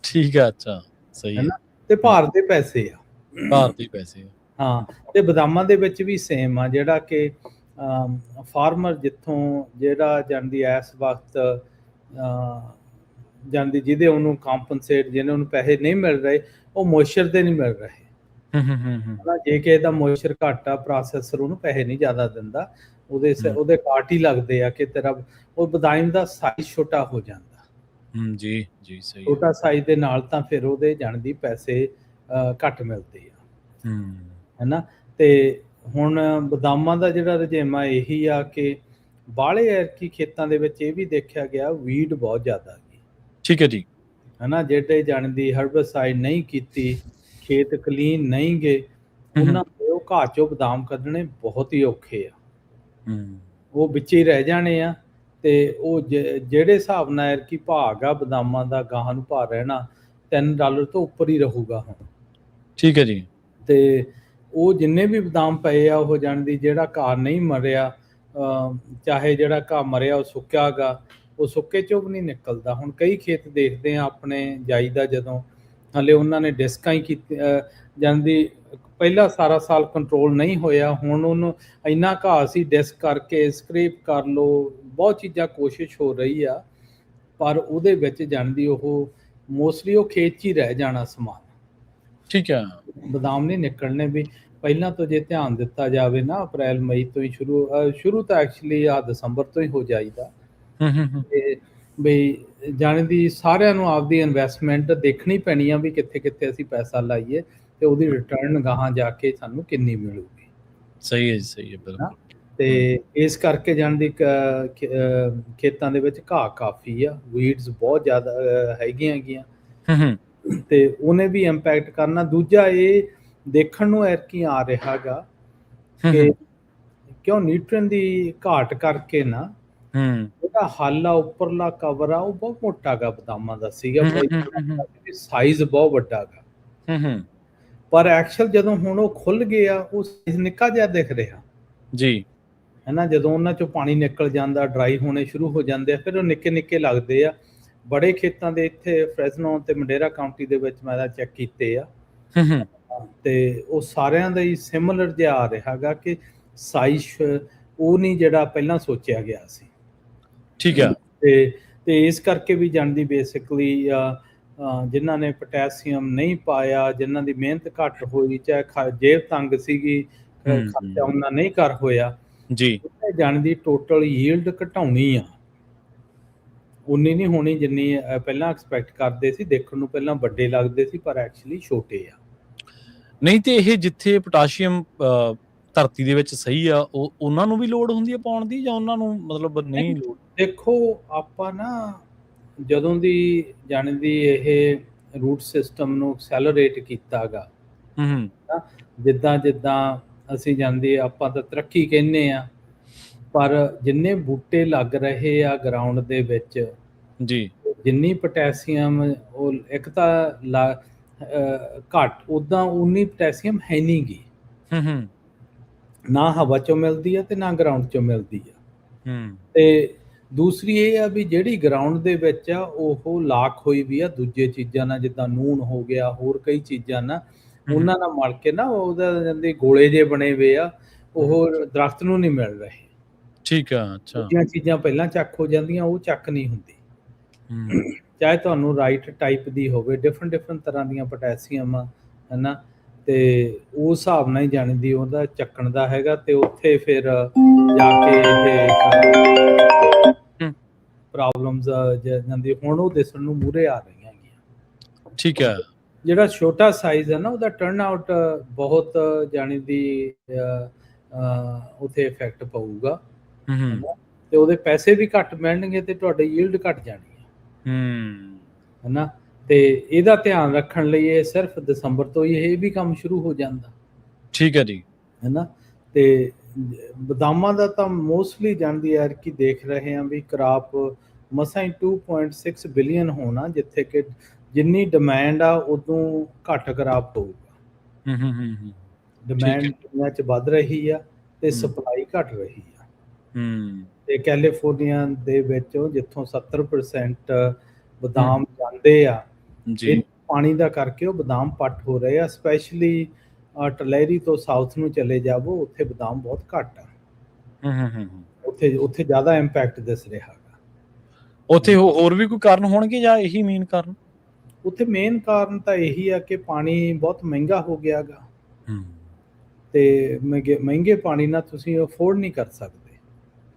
ਠੀਕ ਆ। ਅੱਛਾ, ਸਹੀ ਹੈ ਨਾ।
ਤੇ ਭਾਰ ਦੇ ਪੈਸੇ ਆ,
ਭਾਰ ਦੇ ਪੈਸੇ।
ਹਾਂ। ਤੇ ਬਦਾਮਾਂ ਦੇ ਵਿੱਚ ਵੀ ਸੇਮ ਆ, ਜਿਹੜਾ ਕਿ ਫਾਰਮਰ ਜਿੱਥੋਂ ਜਿਹੜਾ ਜਾਂਦੀ ਇਸ ਵਕਤ ਜਾਂਦੀ ਜਿਹਦੇ ਉਹਨੂੰ ਕੰਪਨਸੇਟ, ਜਿਹਨੇ ਉਹਨੂੰ ਪੈਸੇ ਨਹੀਂ ਮਿਲ ਰਹੇ, ਉਹ ਮੋਇਸਚਰ ਦੇ ਨਹੀਂ ਮਿਲ ਰਹੇ। ਜੇ ਕਿਸੇ ਦਾ ਮੋਇਸਚਰ ਘੱਟ ਆ, ਪ੍ਰੋਸੈਸਰ ਉਹਨੂੰ ਪੈਸੇ ਨਹੀਂ ਜ਼ਿਆਦਾ ਦਿੰਦਾ, ਉਹਦੇ ਕਾਟ ਹੀ ਲੱਗਦੇ ਆ ਕਿ ਤੇਰਾ ਉਹ ਬਦਾਮ ਦਾ ਸਾਈਜ਼ ਛੋਟਾ ਹੋ ਜਾਂਦਾ।
ਜੀ ਜੀ, ਸਹੀ।
ਛੋਟਾ ਸਾਈਜ਼ ਦੇ ਨਾਲ ਤਾਂ ਫਿਰ ਉਹਦੇ ਜਾਣਦੀ ਪੈਸੇ ਘੱਟ ਮਿਲਦੇ ਆ। ਹੈਨਾ। ਤੇ ਹੁਣ ਬਦਾਮਾਂ ਦਾ ਜਿਹੜਾ ਰੁਝੇਵਾਂ ਇਹੀ ਆ ਕਿ ਬਾਹਲੇ ਐਰਕੀ ਖੇਤਾਂ ਦੇ ਵਿੱਚ ਇਹ ਵੀ ਦੇਖਿਆ ਗਿਆ ਵੀਡ ਬਹੁਤ ਜ਼ਿਆਦਾ ਹੈਗੀ।
ਠੀਕ ਹੈ ਜੀ।
ਹੈ ਨਾ, ਜਿਹੜੇ ਜਾਣਦੀ ਹਰਬਸਾਈਡ ਨਹੀਂ ਕੀਤੀ, ਖੇਤ ਕਲੀਨ ਨਹੀਂ ਗਏ, ਉਹਨਾਂ ਦੇ ਉਹ ਘਾਹ ਚੋਂ ਬਦਾਮ ਕੱਢਣੇ ਬਹੁਤ ਹੀ ਔਖੇ ਆ, ਉਹ ਵਿੱਚ ਹੀ ਰਹਿ ਜਾਣੇ ਆ। ਤੇ ਉਹ ਜਿਹੜੇ ਹਿਸਾਬ ਨਾਲ ਐਰਕੀ ਭਾਅ ਆ ਬਦਾਮਾਂ ਦਾ, ਗਾਹਾਂ ਨੂੰ ਭਾਅ ਰਹਿਣਾ $3 ਤੋਂ ਉੱਪਰ ਹੀ ਰਹੂਗਾ ਹੁਣ।
ਠੀਕ ਹੈ ਜੀ। ਤੇ
ਉਹ ਜਿੰਨੇ ਵੀ ਬਦਾਮ ਪਏ ਆ, ਉਹ ਜਾਣਦੀ ਜਿਹੜਾ ਘਾਹ ਨਹੀਂ ਮਰਿਆ, ਚਾਹੇ ਜਿਹੜਾ ਘਾਹ ਮਰਿਆ ਉਹ ਸੁੱਕਿਆ ਗਾ, ਉਹ ਸੁੱਕੇ ਚੋਂ ਵੀ ਨਹੀਂ ਨਿਕਲਦਾ। ਹੁਣ ਕਈ ਖੇਤ ਦੇਖਦੇ ਆ ਆਪਣੇ ਜਾਈਦਾ, ਜਦੋਂ ਹਲੇ ਉਹਨਾਂ ਨੇ ਡਿਸਕਾਂ ਹੀ ਕੀਤੀ ਜਾਂਦੀ, ਪਹਿਲਾਂ ਸਾਰਾ ਸਾਲ ਕੰਟਰੋਲ ਨਹੀਂ ਹੋਇਆ, ਹੁਣ ਉਹਨੂੰ ਇੰਨਾ ਘਾਹ ਸੀ ਡਿਸਕ ਕਰਕੇ ਸਕ੍ਰੇਪ ਕਰ ਲਓ, ਬਹੁਤ ਚੀਜ਼ਾਂ ਕੋਸ਼ਿਸ਼ ਹੋ ਰਹੀ ਆ, ਪਰ ਉਹਦੇ ਵਿੱਚ ਜਾਣਦੀ ਉਹ ਮੋਸਟਲੀ ਉਹ ਖੇਤ 'ਚ ਹੀ ਰਹਿ ਜਾਣਾ ਸਮਾਨ।
ਠੀਕ ਹੈ,
ਬਦਾਮ ਨਹੀਂ ਨਿਕਲਣੇ। ਵੀ ਪਹਿਲਾਂ ਤੋਂ ਜੇ ਧਿਆਨ ਦਿੱਤਾ ਜਾਵੇ ਨਾ, ਅਪ੍ਰੈਲ ਮਈ ਤੋਂ ਹੀ ਸ਼ੁਰੂ ਤਾਂ ਐਕਚੁਅਲੀ ਆ ਦਸੰਬਰ ਤੋਂ ਹੀ ਹੋ ਜਾਈਦਾ। ਤੇ ਬਈ ਜਾਣਦੀ ਸਾਰਿਆਂ ਨੂੰ ਆਪਦੀ ਇਨਵੈਸਟਮੈਂਟ ਦੇਖਣੀ ਪੈਣੀ ਆ, ਵੀ ਕਿੱਥੇ ਕਿੱਥੇ ਅਸੀਂ ਪੈਸਾ ਲਾਈਏ ਤੇ ਉਹਦੀ ਰਿਟਰਨ ਗਾਹਾਂ ਜਾ ਕੇ ਸਾਨੂੰ ਕਿੰਨੀ ਮਿਲੂਗੀ।
ਸਹੀ ਹੈ ਜੀ, ਸਹੀ ਹੈ, ਬਿਲਕੁਲ।
ਤੇ ਇਸ ਕਰਕੇ ਜਾਣਦੀ ਖੇਤਾਂ ਦੇ ਵਿੱਚ ਘਾਹ ਕਾਫੀ ਆ, ਵੀਡਸ ਬਹੁਤ ਜ਼ਿਆਦਾ ਹੈਗੀਆਂ ਤੇ ਉਹਨੇ ਵੀ ਇੰਪੈਕਟ ਕਰਨਾ। ਦੂਜਾ ਇਹ ਦੇਖਣ ਨੂੰ ਐਰਕੀ ਆ ਰਿਹਾ ਗਾ ਕਿ ਕਿਉਂ ਨਿਊਟ੍ਰੀਨ ਦੀ ਘਾਟ ਕਰਕੇ ਨਾ ਜਿਹੜਾ ਹੱਲ ਆ, ਉੱਪਰਲਾ ਕਵਰ ਆ, ਉਹ ਬਹੁਤ ਮੋਟਾ ਗਾ ਬਦਾਮਾਂ ਦਾ ਸੀਗਾ, ਸਾਈਜ਼ ਬਹੁਤ ਵੱਡਾ ਗਾ, ਪਰ ਐਕਚੁਅਲ ਜਦੋਂ ਹੁਣ ਉਹ ਖੁੱਲ ਗਿਆ, ਉਹ ਸਾਈਜ਼ ਨਿੱਕਾ ਜਿਹਾ ਦਿਖ ਰਿਹਾ
ਜੀ,
ਹੈ ਨਾ। ਜਦੋਂ ਉਹਨਾਂ ਚੋਂ ਪਾਣੀ ਨਿਕਲ ਜਾਂਦਾ, ਡਰਾਈ ਹੋਣੇ ਸ਼ੁਰੂ ਹੋ ਜਾਂਦੇ ਆ, ਫਿਰ ਉਹ ਨਿੱਕੇ ਨਿੱਕੇ ਲੱਗਦੇ ਆ। ਬੜੇ ਖੇਤਾਂ ਦੇ ਇੱਥੇ ਫ੍ਰੈਜ਼ਨੋ ਤੇ ਮੰਡੇਰਾ ਕਾਉਂਟੀ ਦੇ ਵਿੱਚ ਮੈਂ ਚੈੱਕ ਕੀਤੇ ਆ, ਤੇ ਉਹ ਸਾਰਿਆਂ ਦਾ ਹੀ ਸਿਮਿਲਰ ਜਿਹਾ ਆ ਰਿਹਾ ਗਾ ਕਿ ਸਾਈਜ਼ ਉਹ ਨਹੀਂ ਜਿਹੜਾ ਪਹਿਲਾਂ ਸੋਚਿਆ ਗਿਆ ਸੀ। ਠੀਕ ਹੈ। ਤੇ ਇਸ ਕਰਕੇ ਵੀ ਜਾਣਦੀ ਬੇਸਿਕਲੀ ਜਿਨ੍ਹਾਂ ਨੇ ਪੋਟੈਸੀਅਮ ਨਹੀਂ ਪਾਇਆ, ਜਿਨ੍ਹਾਂ ਦੀ ਮਿਹਨਤ ਘੱਟ ਹੋਈ, ਚਾਹੇ ਜੇਬ ਤੰਗ ਸੀਗੀ, ਖਰਚਾ ਉਹਨਾਂ ਨਹੀਂ ਕਰ ਹੋਇਆ ਜੀ, ਜਾਣਦੀ ਟੋਟਲ ਯੀਲਡ ਘਟਾਉਣੀ ਆ, ਉਨੀ ਨਹੀਂ ਹੋਣੀ ਜਿੰਨੀ ਪਹਿਲਾਂ ਐਕਸਪੈਕਟ ਕਰਦੇ ਸੀ। ਦੇਖਣ ਨੂੰ ਪਹਿਲਾਂ ਵੱਡੇ ਲੱਗਦੇ ਸੀ, ਪਰ ਐਕਚੁਅਲੀ ਛੋਟੇ ਆ।
ਨਹੀਂ ਤੇ ਇਹ ਜਿੱਥੇ ਪੋਟਾਸ਼ੀਅਮ ਧਰਤੀ ਦੇ ਵਿੱਚ ਸਹੀ ਆ, ਉਹ ਉਹਨਾਂ ਨੂੰ ਵੀ ਲੋੜ ਹੁੰਦੀ ਹੈ ਪਾਉਣ ਦੀ, ਜਾਂ ਉਹਨਾਂ ਨੂੰ ਮਤਲਬ ਨਹੀਂ ਲੋੜ? ਦੇਖੋ, ਆਪਾਂ ਨਾ ਜਦੋਂ ਦੀ ਜਾਣਦੀ ਇਹ ਰੂਟ ਸਿਸਟਮ ਨੂੰ ਐਕਸੈਲਰੇਟ ਕੀਤਾ ਗਾ, ਜਿੱਦਾਂ ਜਿੱਦਾਂ ਅਸੀਂ ਜਾਂਦੇ, ਆਪਾਂ ਤਾਂ ਤਰੱਕੀ ਕਹਿੰਦੇ ਆ, ਪਰ ਜਿੰਨੇ ਬੂਟੇ ਲੱਗ ਰਹੇ ਆ ਗਰਾਊਂਡ ਦੇ ਵਿੱਚ ਜੀ, ਜਿੰਨੀ ਪੋਟੈਸੀਅਮ ਉਹ ਇੱਕ ਤਾਂ ਘੱਟ, ਉੱਦਾਂ ਉਨੀ ਪੋਟੈਸੀਅਮ ਹੈ ਨਹੀਂ ਗੀ, ਨਾ ਹਵਾ ਚੋਂ ਮਿਲਦੀ ਆ ਤੇ ਨਾ ਗਰਾਊਂਡ ਚੋਂ ਮਿਲਦੀ ਆ। ਤੇ ਦੂਸਰੀ ਇਹ ਆ ਵੀ ਜਿਹੜੀ ਗਰਾਊਂਡ ਦੇ ਵਿੱਚ ਆ, ਉਹ ਲਾਕ ਹੋਈ ਵੀ ਆ ਦੂਜੇ ਚੀਜ਼ਾਂ ਨਾਲ, ਜਿੱਦਾਂ ਨੂਣ ਹੋ ਗਿਆ, ਹੋਰ ਕਈ ਚੀਜ਼ਾਂ ਨਾਲ, ਉਹਨਾਂ ਨਾਲ ਮਲ ਕੇ ਨਾ ਉਹਦਾ ਜਾਂਦੇ ਗੋਲੇ ਜਿਹੇ ਬਣੇ ਹੋਏ ਆ, ਉਹ ਦਰਖਤ ਨੂੰ ਨਹੀਂ ਮਿਲ ਰਹੇ। ਠੀਕ ਆ, ਅੱਛਾ। ਦੂਜੀਆਂ ਚੀਜ਼ਾਂ ਪਹਿਲਾਂ ਚੱਕ ਹੋ ਜਾਂਦੀਆਂ, ਉਹ ਚੱਕ ਨਹੀਂ ਹੁੰਦੀ, ਚਾਹੇ ਤੁਹਾਨੂੰ ਰਾਈਟ ਟਾਈਪ ਦੀ ਹੋਵੇ, ਡਿਫਰੈਂਟ ਤਰ੍ਹਾਂ ਦੀਆਂ ਪੋਟੈਸੀਅਮ ਆ, ਹੈ ਨਾ, ਤੇ ਉਸ ਹਿਸਾਬ ਨਾਲ ਹੀ ਜਾਣਦੀ ਉਹਦਾ ਚੱਕਣ ਦਾ ਹੈਗਾ। ਤੇ ਉੱਥੇ ਫਿਰ ਜਾ ਕੇ ਇਹ ਪ੍ਰੋਬਲਮਸ ਜਾਂਦੀ ਹੁਣ ਉਹ ਦਿਸਣ ਨੂੰ ਮੂਹਰੇ ਆ ਰਹੀਆਂ ਹੈਗੀਆਂ। ਠੀਕ ਹੈ। ਜਿਹੜਾ ਛੋਟਾ ਸਾਈਜ਼ ਹੈ ਨਾ, ਉਹਦਾ ਟਰਨ ਆਊਟ ਬਹੁਤ ਜਾਣਦੀ ਉੱਥੇ ਇਫੈਕਟ ਪਊਗਾ, ਤੇ ਉਹਦੇ ਪੈਸੇ ਵੀ ਘੱਟ ਮਿਲਣਗੇ ਤੇ ਤੁਹਾਡੀ ਯੀਲਡ ਘੱਟ ਜਾਣੀ ਹੈ ਨਾ। ਤੇ ਇਹਦਾ ਧਿਆਨ ਰੱਖਣ ਲਈ ਇਹ ਸਿਰਫ ਦਸੰਬਰ ਤੋਂ ਹੀ ਇਹ ਵੀ ਕੰਮ ਸ਼ੁਰੂ ਹੋ ਜਾਂਦਾ। ਠੀਕ ਹੈ ਜੀ, ਹੈ ਨਾ। ਤੇ ਬਦਾਮਾਂ ਦਾ ਤਾਂ ਮੋਸਟਲੀ ਜਾਣਦੀ ਹੈ ਕਿ ਦੇਖ ਰਹੇ ਹਾਂ ਵੀ ਕ੍ਰਾਪ ਮਸਾਂ ਹੀ 2.6 ਬਿਲੀਅਨ ਹੋਣਾ, ਜਿੱਥੇ ਕਿ ਜਿੰਨੀ ਡਿਮਾਂਡ ਆ ਉਦੋਂ ਘੱਟ ਕ੍ਰਾਪ ਹੋਊਗਾ। ਡਿਮਾਂਡ ਦੁਨੀਆ 'ਚ ਵੱਧ ਰਹੀ ਆ ਤੇ ਸਪਲਾਈ ਘੱਟ ਰਹੀ ਆ। ਤੇ ਕੈਲੀਫੋਰਨੀਆ ਦੇ ਵਿੱਚ ਜਿੱਥੋਂ 70% ਬਦਾਮ ਜਾਂਦੇ ਆ, ਇਹ ਪਾਣੀ ਦਾ ਕਰਕੇ ਉਹ ਬਦਾਮ ਪੱਟ ਹੋ ਰਹੇ ਆ। ਸਪੈਸ਼ਲੀ ਟਲੈਰੀ ਤੋਂ ਸਾਊਥ ਨੂੰ ਚਲੇ ਜਾਵੋ, ਉੱਥੇ ਬਦਾਮ ਬਹੁਤ ਘੱਟ ਆ। ਉੱਥੇ ਜ਼ਿਆਦਾ ਇੰਪੈਕਟ ਦਿਸ ਰਿਹਾ ਹੈਗਾ। ਉੱਥੇ ਹੋਰ ਵੀ ਕੋਈ ਕਾਰਨ ਹੋਣਗੇ ਜਾਂ ਇਹੀ ਮੇਨ ਕਾਰਨ? ਉੱਥੇ ਮੇਨ ਕਾਰਨ ਤਾਂ ਇਹੀ ਆ ਕਿ ਪਾਣੀ ਬਹੁਤ ਮਹਿੰਗਾ ਹੋ ਗਿਆ ਗਾ, ਤੇ ਮਹਿੰਗੇ ਪਾਣੀ ਨਾਲ ਤੁਸੀਂ ਅਫੋਰਡ ਨਹੀਂ ਕਰ ਸਕਦੇ,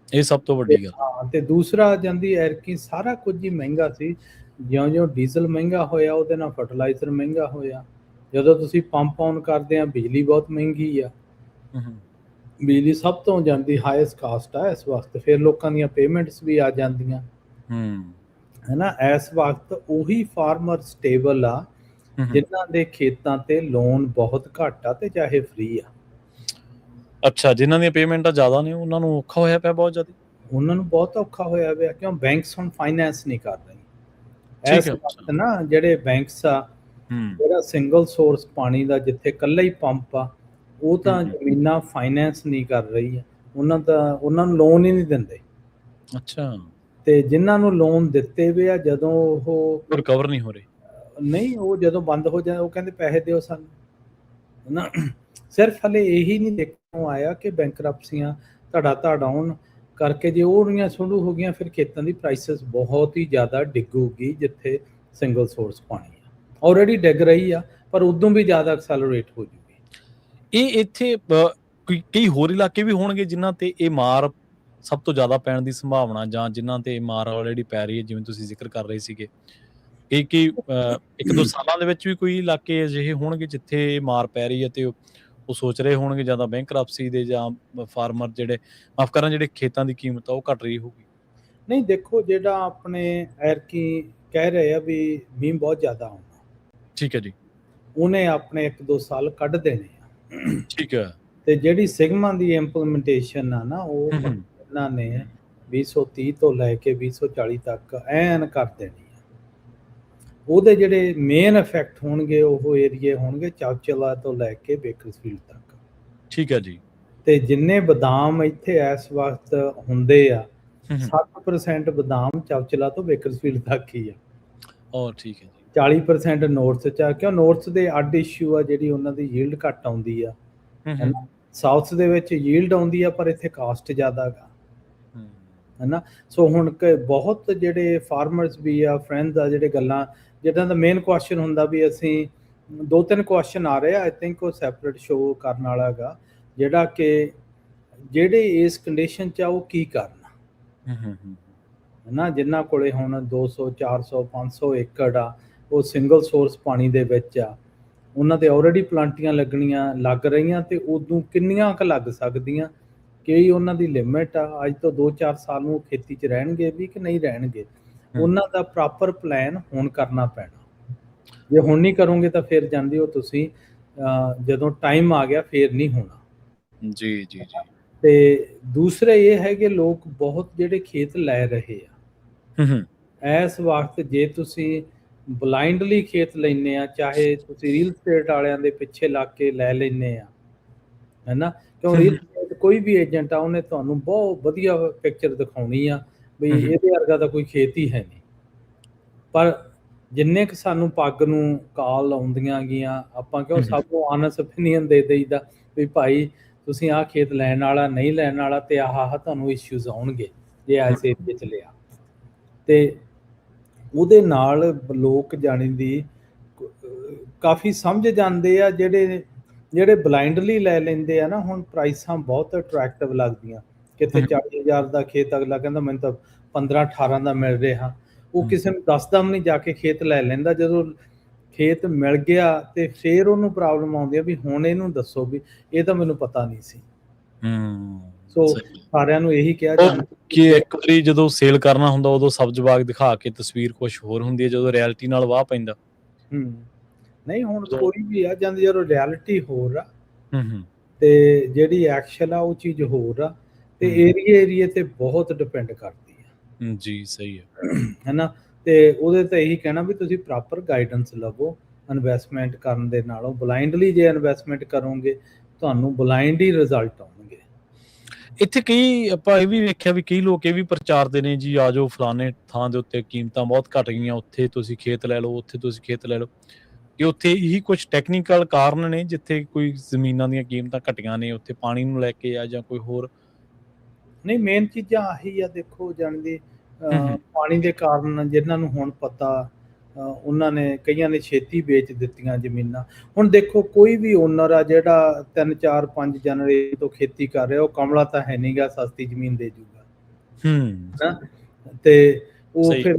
ਇਹ ਸਭ ਤੋਂ ਵੱਡੀ ਗੱਲ। ਹਾਂ, ਤੇ ਦੂਸਰਾ ਜਾਂਦੀ ਐਰਕੀ ਸਾਰਾ ਕੁਝ ਹੀ ਮਹਿੰਗਾ ਸੀ। ਜਿਉਂ-ਜਿਉਂ ਡੀਜ਼ਲ ਮਹਿੰਗਾ ਹੋਇਆ, ਉਹਦੇ ਨਾਲ ਫਰਟੀਲਾਈਜ਼ਰ ਮਹਿੰਗਾ ਹੋਇਆ। ਜਦੋਂ ਤੁਸੀਂ ਪੰਪ ਔਨ ਕਰਦੇ ਆ, ਬਿਜਲੀ ਬਹੁਤ ਮਹਿੰਗੀ ਆ। ਬਿਜਲੀ ਸਭ ਤੋਂ ਜਾਂਦੀ ਹਾਈਐਸਟ ਕਾਸਟ ਆ ਇਸ ਵਕਤ। ਫਿਰ ਲੋਕਾਂ ਦੀਆਂ ਪੇਮੈਂਟਸ ਵੀ ਆ ਜਾਂਦੀਆਂ,
ਹੈ ਨਾ। ਇਸ ਵਕਤ ਉਹੀ ਫਾਰਮਰ ਸਟੇਬਲ ਆ ਜਿਨ੍ਹਾਂ ਦੇ ਖੇਤਾਂ ਤੇ ਲੋਨ ਬਹੁਤ ਘੱਟ ਆ ਤੇ ਚਾਹੇ ਫ੍ਰੀ ਆ।
ਅੱਛਾ, ਜਿਨ੍ਹਾਂ ਦੀਆਂ ਪੇਮੈਂਟਾਂ ਜ਼ਿਆਦਾ ਨੇ ਉਹਨਾਂ ਨੂੰ ਔਖਾ ਹੋਇਆ ਪਿਆ ਬਹੁਤ ਜ਼ਿਆਦਾ।
ਉਹਨਾਂ ਨੂੰ ਬਹੁਤ ਔਖਾ ਹੋਇਆ ਪਿਆ, ਕਿਉਂ ਬੈਂਕਸ ਹੁਣ ਫਾਈਨੈਂਸ ਨਹੀਂ ਕਰ ਰਹੀ
ਠੀਕ
ਇਸ
ਹੈ।
ਵਕਤ ਨਾ। ਜਿਹੜੇ ਬੈਂਕਸ ਆ, ਜਿਹੜਾ ਸਿੰਗਲ ਸੋਰਸ ਪਾਣੀ ਦਾ ਜਿੱਥੇ ਇਕੱਲਾ ਹੀ ਪੰਪ ਆ, ਉਹ ਤਾਂ ਜ਼ਮੀਨਾਂ ਫਾਈਨੈਂਸ ਨਹੀਂ ਕਰ ਰਹੀ ਆ, ਉਹਨਾਂ ਨੂੰ ਲੋਨ ਹੀ ਨਹੀਂ ਦਿੰਦੇ।
ਅੱਛਾ।
ਤੇ ਜਿਨ੍ਹਾਂ ਨੂੰ ਲੋਨ ਦਿੱਤੇ ਵੇ ਆ, ਜਦੋਂ ਉਹ
ਰਿਕਵਰ ਨਹੀਂ ਹੋ ਰਹੇ,
ਨਹੀਂ, ਉਹ ਜਦੋਂ ਬੰਦ ਹੋ ਜਾਏ ਉਹ ਕਹਿੰਦੇ ਪੈਸੇ ਦਿਓ ਸਾਨੂੰ, ਹੈ ਨਾ। ਸਿਰਫ ਹਲੇ ਇਹੀ ਨਹੀਂ ਦੇਖਣ ਨੂੰ ਆਇਆ ਕਿ ਬੈਂਕਰਪਸੀਆਂ ਧੜਾ ਆਉਣ ਕਰਕੇ ਜੇ ਉਹ ਰਹੀਆਂ ਸ਼ੁਰੂ ਹੋ ਗਈਆਂ, ਫਿਰ ਖੇਤਾਂ ਦੀ ਪ੍ਰਾਈਸਿਸ ਬਹੁਤ ਹੀ ਜ਼ਿਆਦਾ ਡਿੱਗੂਗੀ ਜਿੱਥੇ ਸਿੰਗਲ ਸੋਰਸ ਪਾਣੀ ਆ। ਆਲਰੇਡੀ ਡਿੱਗ ਰਹੀ ਆ, ਪਰ ਉਦੋਂ ਵੀ ਜ਼ਿਆਦਾ ਐਕਸੈਲਰੇਟ ਹੋ ਜੂਗੀ।
ਇਹ ਇੱਥੇ ਕਈ ਹੋਰ ਇਲਾਕੇ ਵੀ ਹੋਣਗੇ ਜਿਨ੍ਹਾਂ ਤੇ ਇਹ ਮਾਰ ਸਭ ਤੋਂ ਜ਼ਿਆਦਾ ਪੈਣ ਦੀ ਸੰਭਾਵਨਾ, ਜਾਂ ਜਿਨ੍ਹਾਂ ਤੇ ਮਾਰ ਆਲਰੇਡੀ ਪੈ ਰਹੀ ਹੈ, ਜਿਵੇਂ ਤੁਸੀਂ ਜ਼ਿਕਰ ਕਰ ਰਹੇ ਸੀਗੇ। ਕਈ 1-2 ਸਾਲਾਂ ਦੇ ਵਿੱਚ ਵੀ ਕੋਈ ਇਲਾਕੇ ਅਜਿਹੇ ਹੋਣਗੇ ਜਿੱਥੇ ਮਾਰ ਪੈ ਰਹੀ ਹੈ ਤੇ ਉਹ ਸੋਚ ਰਹੇ ਹੋਣਗੇ ਜਾਂ ਤਾਂ ਬੈਂਕਰਪਸੀ ਦੇ, ਜਾਂ ਫਾਰਮਰ ਜਿਹੜੇ ਮਾਫ ਕਰਨ ਜਿਹੜੇ ਖੇਤਾਂ ਦੀ ਕੀਮਤ ਆ ਉਹ ਘਟ ਰਹੀ ਹੋਊਗੀ।
ਨਹੀਂ, ਦੇਖੋ, ਜਿਹੜਾ ਆਪਣੇ ਐਰਕੀ ਕਹਿ ਰਹੇ ਆ ਵੀ ਮੀਂਹ ਬਹੁਤ ਜ਼ਿਆਦਾ ਆਉਣਾ, ਠੀਕ ਹੈ ਜੀ, ਉਹਨੇ ਆਪਣੇ 1-2 ਸਾਲ ਕੱਢ ਦੇਣੇ ਆ, ਠੀਕ ਹੈ। ਤੇ ਜਿਹੜੀ ਸਿਗਮਾ ਦੀ ਇੰਪਲੀਮੈਂਟੇਸ਼ਨ ਆ ਨਾ, ਉਹ ਇਹਨਾਂ ਨੇ 2030 ਤੋਂ ਲੈ ਕੇ 2040 ਤੱਕ ਐਨ ਕਰ ਦੇਣੀ ਆ। ਉਹਦੇ ਜਿਹੜੇ ਮੇਨ ਇਫੈਕਟ ਹੋਣਗੇ ਉਹ ਏਰੀਏ ਹੋਣਗੇ ਚੌਚਲਾ ਤੋਂ ਲੈ ਕੇ ਬੇਕਰਸਫੀਲਡ ਤੱਕ, ਠੀਕ ਹੈ ਜੀ। ਤੇ ਜਿੰਨੇ ਬਦਾਮ ਇੱਥੇ ਇਸ ਵਕਤ ਹੁੰਦੇ ਆ, 60% ਬਦਾਮ ਚੌਚਲਾ ਤੋਂ ਬੇਕਰਸਫੀਲਡ ਤੱਕ ਹੀ ਆ।
ਠੀਕ ਹੈ ਜੀ।
40% ਨੌਰਥ ਚ ਆ, ਕਿਉਂ ਨੌਰਥ ਦੇ ਅੱਡ ਇਸ਼ੂ ਆ, ਜਿਹੜੀ ਉਹਨਾਂ ਦੀ ਯੀਲਡ ਘੱਟ ਆਉਂਦੀ ਆ। ਸਾਊਥ ਦੇ ਵਿੱਚ ਯੀਲਡ ਆਉਂਦੀ ਆ, ਪਰ ਇੱਥੇ ਕਾਸਟ ਜ਼ਿਆਦਾ ਗਾ, ਹੈ ਨਾ। ਸੋ ਹੁਣ ਬਹੁਤ ਜਿਹੜੇ ਫਾਰਮਰਸ ਵੀ ਆ, ਫਰੈਂਡਸ ਆ, ਜਿਹੜੇ ਗੱਲਾਂ ਜਿੱਦਾਂ ਦਾ ਮੇਨ ਕੁਐਸਚਨ ਹੁੰਦਾ ਵੀ ਅਸੀਂ 2-3 ਕੁਐਸਚਨ ਆ ਰਹੇ ਆ, ਆਈ ਥਿੰਕ ਉਹ ਸੈਪਰੇਟ ਸ਼ੋਅ ਕਰਨ ਵਾਲਾ ਗਾ, ਜਿਹੜਾ ਕਿ ਜਿਹੜੇ ਇਸ ਕੰਡੀਸ਼ਨ 'ਚ ਆ ਉਹ ਕੀ ਕਰਨਾ, ਹੈ ਨਾ। ਜਿਨ੍ਹਾਂ ਕੋਲੇ ਹੁਣ 200, 400, 500 ਏਕੜ ਆ, ਉਹ ਸਿੰਗਲ ਸੋਰਸ ਪਾਣੀ ਦੇ ਵਿੱਚ ਆ, ਉਹਨਾਂ ਤੇ ਆਲਰੇਡੀ ਪਲਾਂਟੀਆਂ ਲੱਗ ਰਹੀਆਂ, ਤੇ ਉਦੋਂ ਕਿੰਨੀਆਂ ਕੁ ਲੱਗ ਸਕਦੀਆਂ, ਕਿ ਉਹਨਾਂ ਦੀ ਲਿਮਿਟ ਆ। ਅੱਜ ਤੋਂ 2-4 ਸਾਲ ਨੂੰ ਖੇਤੀ 'ਚ ਰਹਿਣਗੇ ਵੀ ਕਿ ਨਹੀਂ ਰਹਿਣਗੇ, ਉਹਨਾਂ ਦਾ ਪ੍ਰੋਪਰ ਪਲਾਨ ਹੁਣ ਕਰਨਾ ਪੈਣਾ। ਜੇ ਹੁਣ ਨਹੀਂ ਕਰੋਗੇ ਤਾਂ ਫਿਰ ਜਾਂਦੇ ਹੋ ਤੁਸੀਂ, ਜਦੋਂ ਟਾਈਮ ਆ ਗਿਆ ਫਿਰ ਨਹੀਂ ਹੋਣਾ। ਜੀ ਜੀ ਜੀ। ਤੇ ਦੂਸਰਾ ਇਹ ਹੈ ਕਿ ਲੋਕ ਬਹੁਤ ਜਿਹੜੇ ਖੇਤ ਲੈ ਰਹੇ ਆ ਇਸ ਵਕਤ, ਜੇ ਤੁਸੀਂ ਬਲਾਈਂਡਲੀ ਖੇਤ ਲੈਂਦੇ ਆ, ਚਾਹੇ ਤੁਸੀਂ ਰੀਅਲ ਸਟੇਟ ਵਾਲਿਆਂ ਦੇ ਪਿੱਛੇ ਲੱਗ ਕੇ ਲੈ ਲੈਂਦੇ ਆ, ਹੈ ਨਾ। ਕਿਉਂ ਰੀਅਲ ਸਟੇਟ ਕੋਈ ਵੀ ਏਜੰਟ ਆ, ਉਹਨੇ ਤੁਹਾਨੂੰ ਬਹੁਤ ਵਧੀਆ ਪਿਕਚਰ ਦਿਖਾਉਣੀ ਆ ਵੀ ਇਹਦੇ ਵਰਗਾ ਤਾਂ ਕੋਈ ਖੇਤ ਹੀ ਹੈ ਨਹੀਂ। ਪਰ ਜਿੰਨੇ ਕੁ ਸਾਨੂੰ ਪੱਗ ਨੂੰ ਕਾਲ ਆਉਂਦੀਆਂ ਗੀਆਂ, ਆਪਾਂ ਕਿਉਂ ਸਭ ਨੂੰ ਆਨੈਸਟ ਓਪੀਨੀਅਨ ਦੇ ਦੇਈਦਾ ਵੀ ਭਾਈ ਤੁਸੀਂ ਆਹ ਖੇਤ ਲੈਣ ਵਾਲਾ, ਨਹੀਂ ਲੈਣ ਵਾਲਾ, ਤੇ ਆਹ ਤੁਹਾਨੂੰ ਇਸ਼ੂਜ਼ ਆਉਣਗੇ ਜੇ ਇਸ ਏਰੀਏ 'ਚ ਲਿਆ। ਤੇ ਉਹਦੇ ਨਾਲ ਲੋਕ ਜਾਣੀ ਦੀ ਕਾਫੀ ਸਮਝ ਜਾਂਦੇ ਆ, ਜਿਹੜੇ ਬਲਾਈਂਡਲੀ ਲੈ ਲੈਂਦੇ ਆ ਨਾ। ਹੁਣ ਪ੍ਰਾਈਸਾਂ ਬਹੁਤ ਅਟਰੈਕਟਿਵ ਲੱਗਦੀਆਂ, ਕਿਤੇ 40,000 ਦਾ ਖੇਤ ਅਗਲਾ ਕਹਿੰਦਾ ਮੈਨੂੰ ਤਾਂ 15-18 ਦਾ ਮਿਲ ਰਿਹਾ, ਉਹ ਕਿਸੇ ਨੂੰ ਦੱਸਦਾ ਵੀ ਨਹੀਂ, ਜਾ ਕੇ ਖੇਤ ਲੈ ਲੈਂਦਾ। ਜਦੋਂ ਖੇਤ ਮਿਲ ਗਿਆ ਤੇ ਫਿਰ ਉਹਨੂੰ ਪ੍ਰੋਬਲਮ ਆਉਂਦੀ ਆ ਵੀ ਹੁਣ ਇਹਨੂੰ ਦੱਸੋ ਵੀ ਇਹ ਤਾਂ ਮੈਨੂੰ ਪਤਾ ਨਹੀਂ ਸੀ। ਸੋ ਸਾਰਿਆਂ ਨੂੰ ਇਹੀ ਕਿਹਾ ਜਾਂਦਾ
ਕਿ ਇੱਕ ਵਾਰੀ ਜਦੋਂ ਸੇਲ ਕਰਨਾ ਹੁੰਦਾ ਉਦੋਂ ਸਬਜ਼ ਬਾਗ ਦਿਖਾ ਕੇ ਤਸਵੀਰ ਕੁਝ ਹੋਰ ਹੁੰਦੀ ਹੈ, ਜਦੋਂ ਰਿਐਲਿਟੀ ਨਾਲ ਵਾਹ ਪੈਂਦਾ।
ਨਹੀਂ, ਹੁਣ ਕੋਈ ਵੀ ਆ ਜਾਂਦੀ, ਜਦੋਂ ਰਿਐਲਿਟੀ ਹੋਰ ਆ ਤੇ ਜਿਹੜੀ ਐਕਸ਼ਨ ਆ ਉਹ ਚੀਜ਼ ਹੋਰ ਆ, ਤੇ ਏਰੀਏ ਤੇ ਬਹੁਤ ਡਿਪੈਂਡ ਕਰਦੀ ਆ।
ਜੀ ਸਹੀ
ਹੈ ਨਾ। ਤੇ ਉਹਦੇ ਤੇ ਇਹੀ ਕਹਿਣਾ ਵੀ ਤੁਸੀਂ ਪ੍ਰੋਪਰ ਗਾਈਡੈਂਸ ਲਵੋ ਇਨਵੈਸਟਮੈਂਟ ਕਰਨ ਦੇ ਨਾਲੋਂ। ਬਲਾਈਂਡਲੀ ਜੇ ਇਨਵੈਸਟਮੈਂਟ ਕਰੋਗੇ ਤੁਹਾਨੂੰ ਬਲਾਈਂਡ ਹੀ ਰਿਜ਼ਲਟ ਆਉਣਗੇ।
ਇੱਥੇ ਕਈ ਆਪਾਂ ਇਹ ਵੀ ਵੇਖਿਆ ਵੀ ਕਈ ਲੋਕ ਇਹ ਵੀ ਪ੍ਰਚਾਰਦੇ ਨੇ ਜੀ, ਆ ਜਾਓ ਫਲਾਣੇ ਥਾਂ ਦੇ ਉੱਤੇ ਕੀਮਤਾਂ ਬਹੁਤ ਘਟ ਗਈਆਂ, ਉੱਥੇ ਤੁਸੀਂ ਖੇਤ ਲੈ ਲਓ, ਉੱਥੇ ਤੁਸੀਂ ਖੇਤ ਲੈ ਲਓ। ਕਿ ਉੱਥੇ ਇਹੀ ਕੁਝ ਟੈਕਨੀਕਲ ਕਾਰਨ ਨੇ ਜਿੱਥੇ ਕੋਈ ਜ਼ਮੀਨਾਂ ਦੀਆਂ ਕੀਮਤਾਂ ਘਟੀਆਂ ਨੇ, ਉੱਥੇ ਪਾਣੀ ਨੂੰ ਲੈ ਕੇ ਆ ਜਾਂ ਕੋਈ ਹੋਰ?
ਨਹੀਂ, ਮੇਨ ਚੀਜ਼ਾਂ ਆਹੀ ਆ। ਦੇਖੋ ਜਾਣਦੀ ਪਾਣੀ ਦੇ ਕਾਰਨ ਜਿਨ੍ਹਾਂ ਨੂੰ ਹੁਣ ਪਤਾ, ਉਹਨਾਂ ਨੇ ਕਈਆਂ ਨੇ ਛੇਤੀ ਵੇਚ ਦਿੱਤੀਆਂ ਜ਼ਮੀਨਾਂ। ਹੁਣ ਦੇਖੋ ਕੋਈ ਵੀ ਓਨਰ ਆ ਜਿਹੜਾ 3-4-5 ਜਨਰੇਸ਼ਨ ਤੋਂ ਖੇਤੀ ਕਰ ਰਿਹਾ, ਉਹ ਕਮਲਾ ਤਾਂ ਹੈ ਨਹੀਂ ਗਾ, ਸਸਤੀ ਜ਼ਮੀਨ ਦੇ ਜੂਗਾ। ਤੇ ਉਹ ਫਿਰ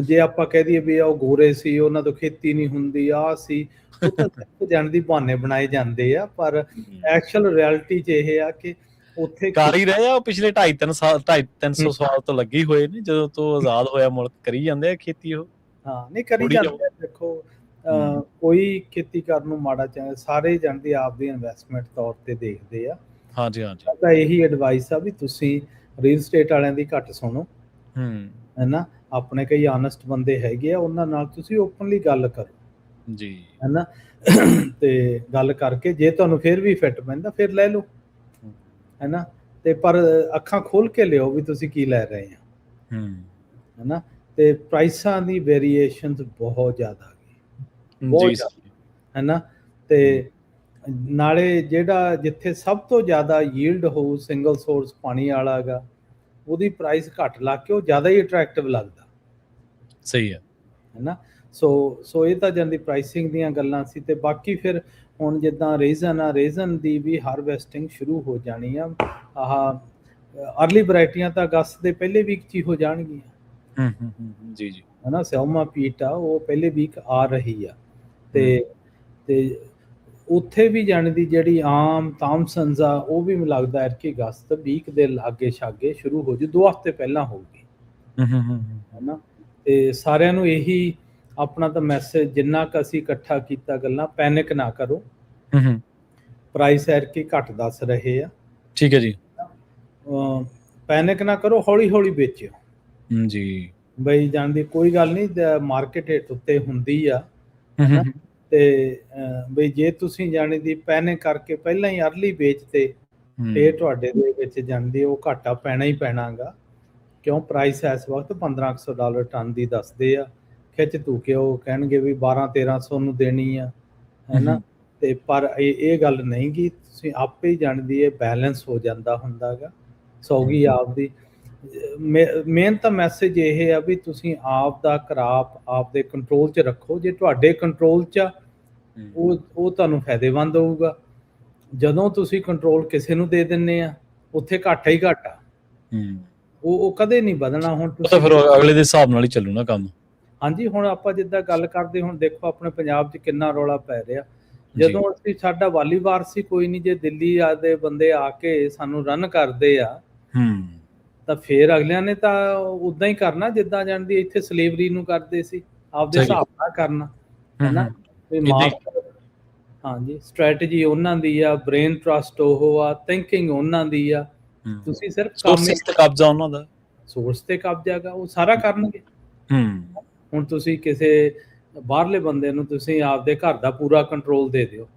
ਜੇ ਆਪਾਂ ਕਹਿ ਦਈਏ ਵੀ ਉਹ ਗੋਰੇ ਸੀ, ਉਹਨਾਂ ਤੋਂ ਖੇਤੀ ਨਹੀਂ ਹੁੰਦੀ, ਆਹ ਸੀ, ਉਹ ਤਾਂ ਜਾਣ ਦੀ ਬਹਾਨੇ ਬਣਾਏ ਜਾਂਦੇ ਆ। ਪਰ ਐਕਚੁਅਲ ਰਿਐਲਿਟੀ 'ਚ ਇਹ ਆ ਕਿ ਉੱਥੇ
ਕਰ ਹੀ ਰਹੇ ਆ ਉਹ ਪਿਛਲੇ 250-300 ਸਾਲ ਤੋਂ ਲੱਗੇ ਹੋਏ ਨੇ, ਜਦੋਂ ਤੋਂ ਆਜ਼ਾਦ ਹੋਇਆ ਮੁਲਕ ਕਰੀ ਜਾਂਦੇ ਆ ਖੇਤੀ ਉਹ।
ਹਾਂ, ਨਹੀਂ ਕਰੀ ਜਾਂਦੇ ਆ। ਦੇਖੋ ਕੋਈ ਖੇਤੀ ਕਰਨ ਨੂੰ ਮਾੜਾ ਚਾਹੇ, ਸਾਰੇ ਜਾਣਦੇ ਆਪਦੀ ਇਨਵੈਸਟਮੈਂਟ ਤੌਰ ਤੇ ਦੇਖਦੇ ਆ।
ਹਾਂਜੀ ਹਾਂਜੀ,
ਤਾਂ ਇਹੀ ਐਡਵਾਈਸ ਆ ਵੀ ਤੁਸੀਂ ਰੀਅਲ ਸਟੇਟ ਵਾਲਿਆਂ ਦੀ ਘੱਟ ਸੁਣੋ, ਹੈਨਾ। ਆਪਣੇ ਕਈ ਆਨੈਸਟ ਬੰਦੇ ਹੈਗੇ ਆ, ਉਹਨਾਂ ਨਾਲ ਤੁਸੀਂ ਓਪਨਲੀ ਗੱਲ ਕਰੋ
ਜੀ,
ਹੈਨਾ। ਤੇ ਗੱਲ ਕਰਕੇ ਜੇ ਤੁਹਾਨੂੰ ਫਿਰ ਵੀ ਫਿੱਟ ਪੈਂਦਾ ਫਿਰ ਲੈ ਲਓ, ਹੈਨਾ। ਤੇ ਪਰ ਅੱਖਾਂ ਖੋਲ ਕੇ ਲਿਓ ਵੀ ਤੁਸੀਂ ਕੀ ਲੈ ਰਹੇ ਆ, ਹੈਨਾ। ਤੇ ਪ੍ਰਾਈਸਾਂ ਦੀ ਵੇਰੀਏਸ਼ਨਸ ਬਹੁਤ ਜ਼ਿਆਦਾ ਆ ਗਈ, ਬਹੁਤ ਜ਼ਿਆਦਾ, ਹੈਨਾ। ਤੇ ਨਾਲੇ ਜਿਹੜਾ ਜਿੱਥੇ ਸਭ ਤੋਂ ਜ਼ਿਆਦਾ ਯੀਲਡ ਹੋਊ ਸਿੰਗਲ ਸੋਰਸ ਪਾਣੀ ਵਾਲਾ ਹੈਗਾ, ਉਹਦੀ ਪ੍ਰਾਈਸ ਘੱਟ ਲਾ ਕੇ ਉਹ ਜ਼ਿਆਦਾ ਹੀ ਅਟਰੈਕਟਿਵ ਲੱਗਦਾ।
ਸਹੀ ਹੈ, ਹੈਨਾ।
ਸੋ ਇਹ ਤਾਂ ਜਾਂਦੀ ਪ੍ਰਾਈਸਿੰਗ ਦੀਆਂ ਗੱਲਾਂ ਸੀ। ਤੇ ਬਾਕੀ ਫਿਰ ਹੁਣ ਜਿੱਦਾਂ ਰੇਜ਼ਨ ਦੀ ਵੀ ਹਾਰਵੈਸਟਿੰਗ ਸ਼ੁਰੂ ਹੋ ਜਾਣੀ ਆ। ਆਹ ਅਰਲੀ ਵੈਰਾਈਟੀਆਂ ਤਾਂ ਅਗਸਤ ਦੇ ਪਹਿਲੇ ਵੀਕ 'ਚ ਹੀ ਹੋ ਜਾਣਗੀਆਂ।
ਜੀ ਜੀ,
ਹੈਨਾ। ਸਿਓਮਾ ਪੀਟ ਆ ਉਹ ਪਹਿਲੇ ਵੀਕ ਆ ਰਹੀ ਆ। ਤੇ ਉੱਥੇ ਵੀ ਜਾਣ ਦੀ ਜਿਹੜੀ ਆਮ ਥਾਮਸਨਸ ਆ ਉਹ ਵੀ ਮੈਨੂੰ ਲੱਗਦਾ ਐਤਕੀ ਅਗਸਤ ਵੀਕ ਦੇ ਲਾਗੇ ਛਾਗੇ ਸ਼ੁਰੂ ਹੋ ਜੂ, 2 ਹਫ਼ਤੇ ਪਹਿਲਾਂ ਹੋਊਗੀ, ਹੈਨਾ। ਤੇ ਸਾਰਿਆਂ ਨੂੰ ਇਹੀ ਆਪਣਾ ਤਾਂ ਮੈਸੇਜ, ਜਿੰਨਾ ਕੁ ਅਸੀਂ ਇਕੱਠਾ ਕੀਤਾ ਗੱਲਾਂ, ਪੈਨਿਕ ਨਾ ਕਰੋ। ਪ੍ਰਾਈਸ ਐਤਕੀ ਘੱਟ ਦੱਸ ਰਹੇ ਆ, ਠੀਕ ਹੈ ਜੀ। ਪੈਨਿਕ ਨਾ ਕਰੋ, ਹੌਲੀ ਹੌਲੀ ਵੇਚਿਓ ਜੀ। ਬਈ ਜਾਣਦੀ ਕੋਈ ਗੱਲ ਨਹੀਂ, ਮਾਰਕੀਟ ਹੇਠ ਉੱਤੇ ਹੁੰਦੀ ਆ, ਹੈਨਾ। ਤੇ ਬਈ ਜੇ ਤੁਸੀਂ ਜਾਣੀ ਦੀ ਪੈਨਿਕ ਕਰਕੇ ਪਹਿਲਾਂ ਹੀ ਅਰਲੀ ਵੇਚਤੇ, ਫਿਰ ਤੁਹਾਡੇ ਦੇ ਵਿੱਚ ਜਾਣਦੀ ਉਹ ਘਾਟਾ ਪੈਣਾ ਹੀ ਪੈਣਾਗਾ। ਕਿਉਂ ਪ੍ਰਾਈਸ ਇਸ ਵਕਤ $1500 ਟਨ ਦੀ ਦੱਸਦੇ ਆ। ਖਿੱਚ ਧੂ ਕੇ ਉਹ ਕਹਿਣਗੇ ਵੀ 1200-1300 ਨੂੰ ਦੇਣੀ ਆ, ਹੈਨਾ। ਤੇ ਪਰ ਇਹ ਗੱਲ ਨਹੀਂ ਗੀ, ਤੁਸੀਂ ਆਪੇ ਹੀ ਜਾਣਦੀ ਹੈ ਬੈਲੈਂਸ ਹੋ ਜਾਂਦਾ ਹੁੰਦਾ ਗਾ ਸੌਗੀ ਆਪਦੀ। ਮੇਨ ਤਾਂ ਮੈਸੇਜ ਇਹ ਆ ਵੀ ਤੁਸੀਂ ਆਪ ਦਾ ਕਰਾਪ ਆਪਦੇ ਕੰਟਰੋਲ 'ਚ ਰੱਖੋ। ਜੇ ਤੁਹਾਡੇ ਕੰਟਰੋਲ 'ਚ ਆ ਉਹ ਤੁਹਾਨੂੰ ਫਾਇਦੇਮੰਦ ਹੋਊਗਾ। ਜਦੋਂ ਤੁਸੀਂ ਕੰਟਰੋਲ ਕਿਸੇ ਨੂੰ ਦੇ ਦਿੰਦੇ ਆ, ਉੱਥੇ ਘਾਟਾ ਹੀ ਘਾਟਾ, ਉਹ ਕਦੇ ਨਹੀਂ ਵਧਣਾ। ਹੁਣ ਤੁਸੀਂ ਫਿਰ ਅਗਲੇ ਦੇ ਹਿਸਾਬ ਨਾਲ ਹੀ ਚੱਲੂ ਨਾ ਕੰਮ। ਹਾਂਜੀ, ਹੁਣ ਆਪਾਂ ਜਿੱਦਾਂ ਗੱਲ ਕਰਦੇ, ਹੁਣ ਦੇਖੋ ਆਪਣੇ ਪੰਜਾਬ 'ਚ ਕਿੰਨਾ ਰੌਲਾ ਪੈ ਰਿਹਾ। ਜਦੋਂ ਅਸੀਂ ਸਾਡਾ ਵਾਲੀਵਾਰ ਸੀ ਕੋਈ ਨਹੀਂ, ਜੇ ਦਿੱਲੀ ਦੇ ਬੰਦੇ ਆ ਕੇ ਸਾਨੂੰ ਰਨ ਕਰਦੇ ਆ ਤਾਂ ਫਿਰ ਅਗਲਿਆਂ ਨੇ ਤਾਂ ਉੱਦਾਂ ਹੀ ਕਰਨਾ ਜਿੱਦਾਂ ਜਾਣਦੀ ਇੱਥੇ ਸਲੇਵਰੀ ਨੂੰ ਕਰਦੇ ਸੀ, ਆਪਦੇ ਹਿਸਾਬ ਨਾਲ ਕਰਨਾ, ਹੈਨਾ। ਹਾਂਜੀ, ਸਟ੍ਰੈਟਜੀ ਉਹਨਾਂ ਦੀ ਆ, ਬ੍ਰੇਨ ਟਰਸਟ ਉਹ ਆ, ਥਿੰਕਿੰਗ ਉਹਨਾਂ ਦੀ ਆ। ਤੁਸੀਂ ਸਿਰਫ ਸੋਰਸ ਤੇ ਕਬਜ਼ਾ ਉਹਨਾਂ ਦਾ, ਸੋਰਸ ਤੇ ਕਬਜ਼ਾ ਹੈਗਾ, ਉਹ ਸਾਰਾ ਕਰਨਗੇ। ਹੁਣ ਤੁਸੀਂ ਕਿਸੇ ਬਾਹਰਲੇ ਬੰਦੇ ਨੂੰ ਤੁਸੀਂ ਆਪਦੇ ਘਰ ਦਾ ਪੂਰਾ ਕੰਟਰੋਲ ਦੇ ਦਿਓ,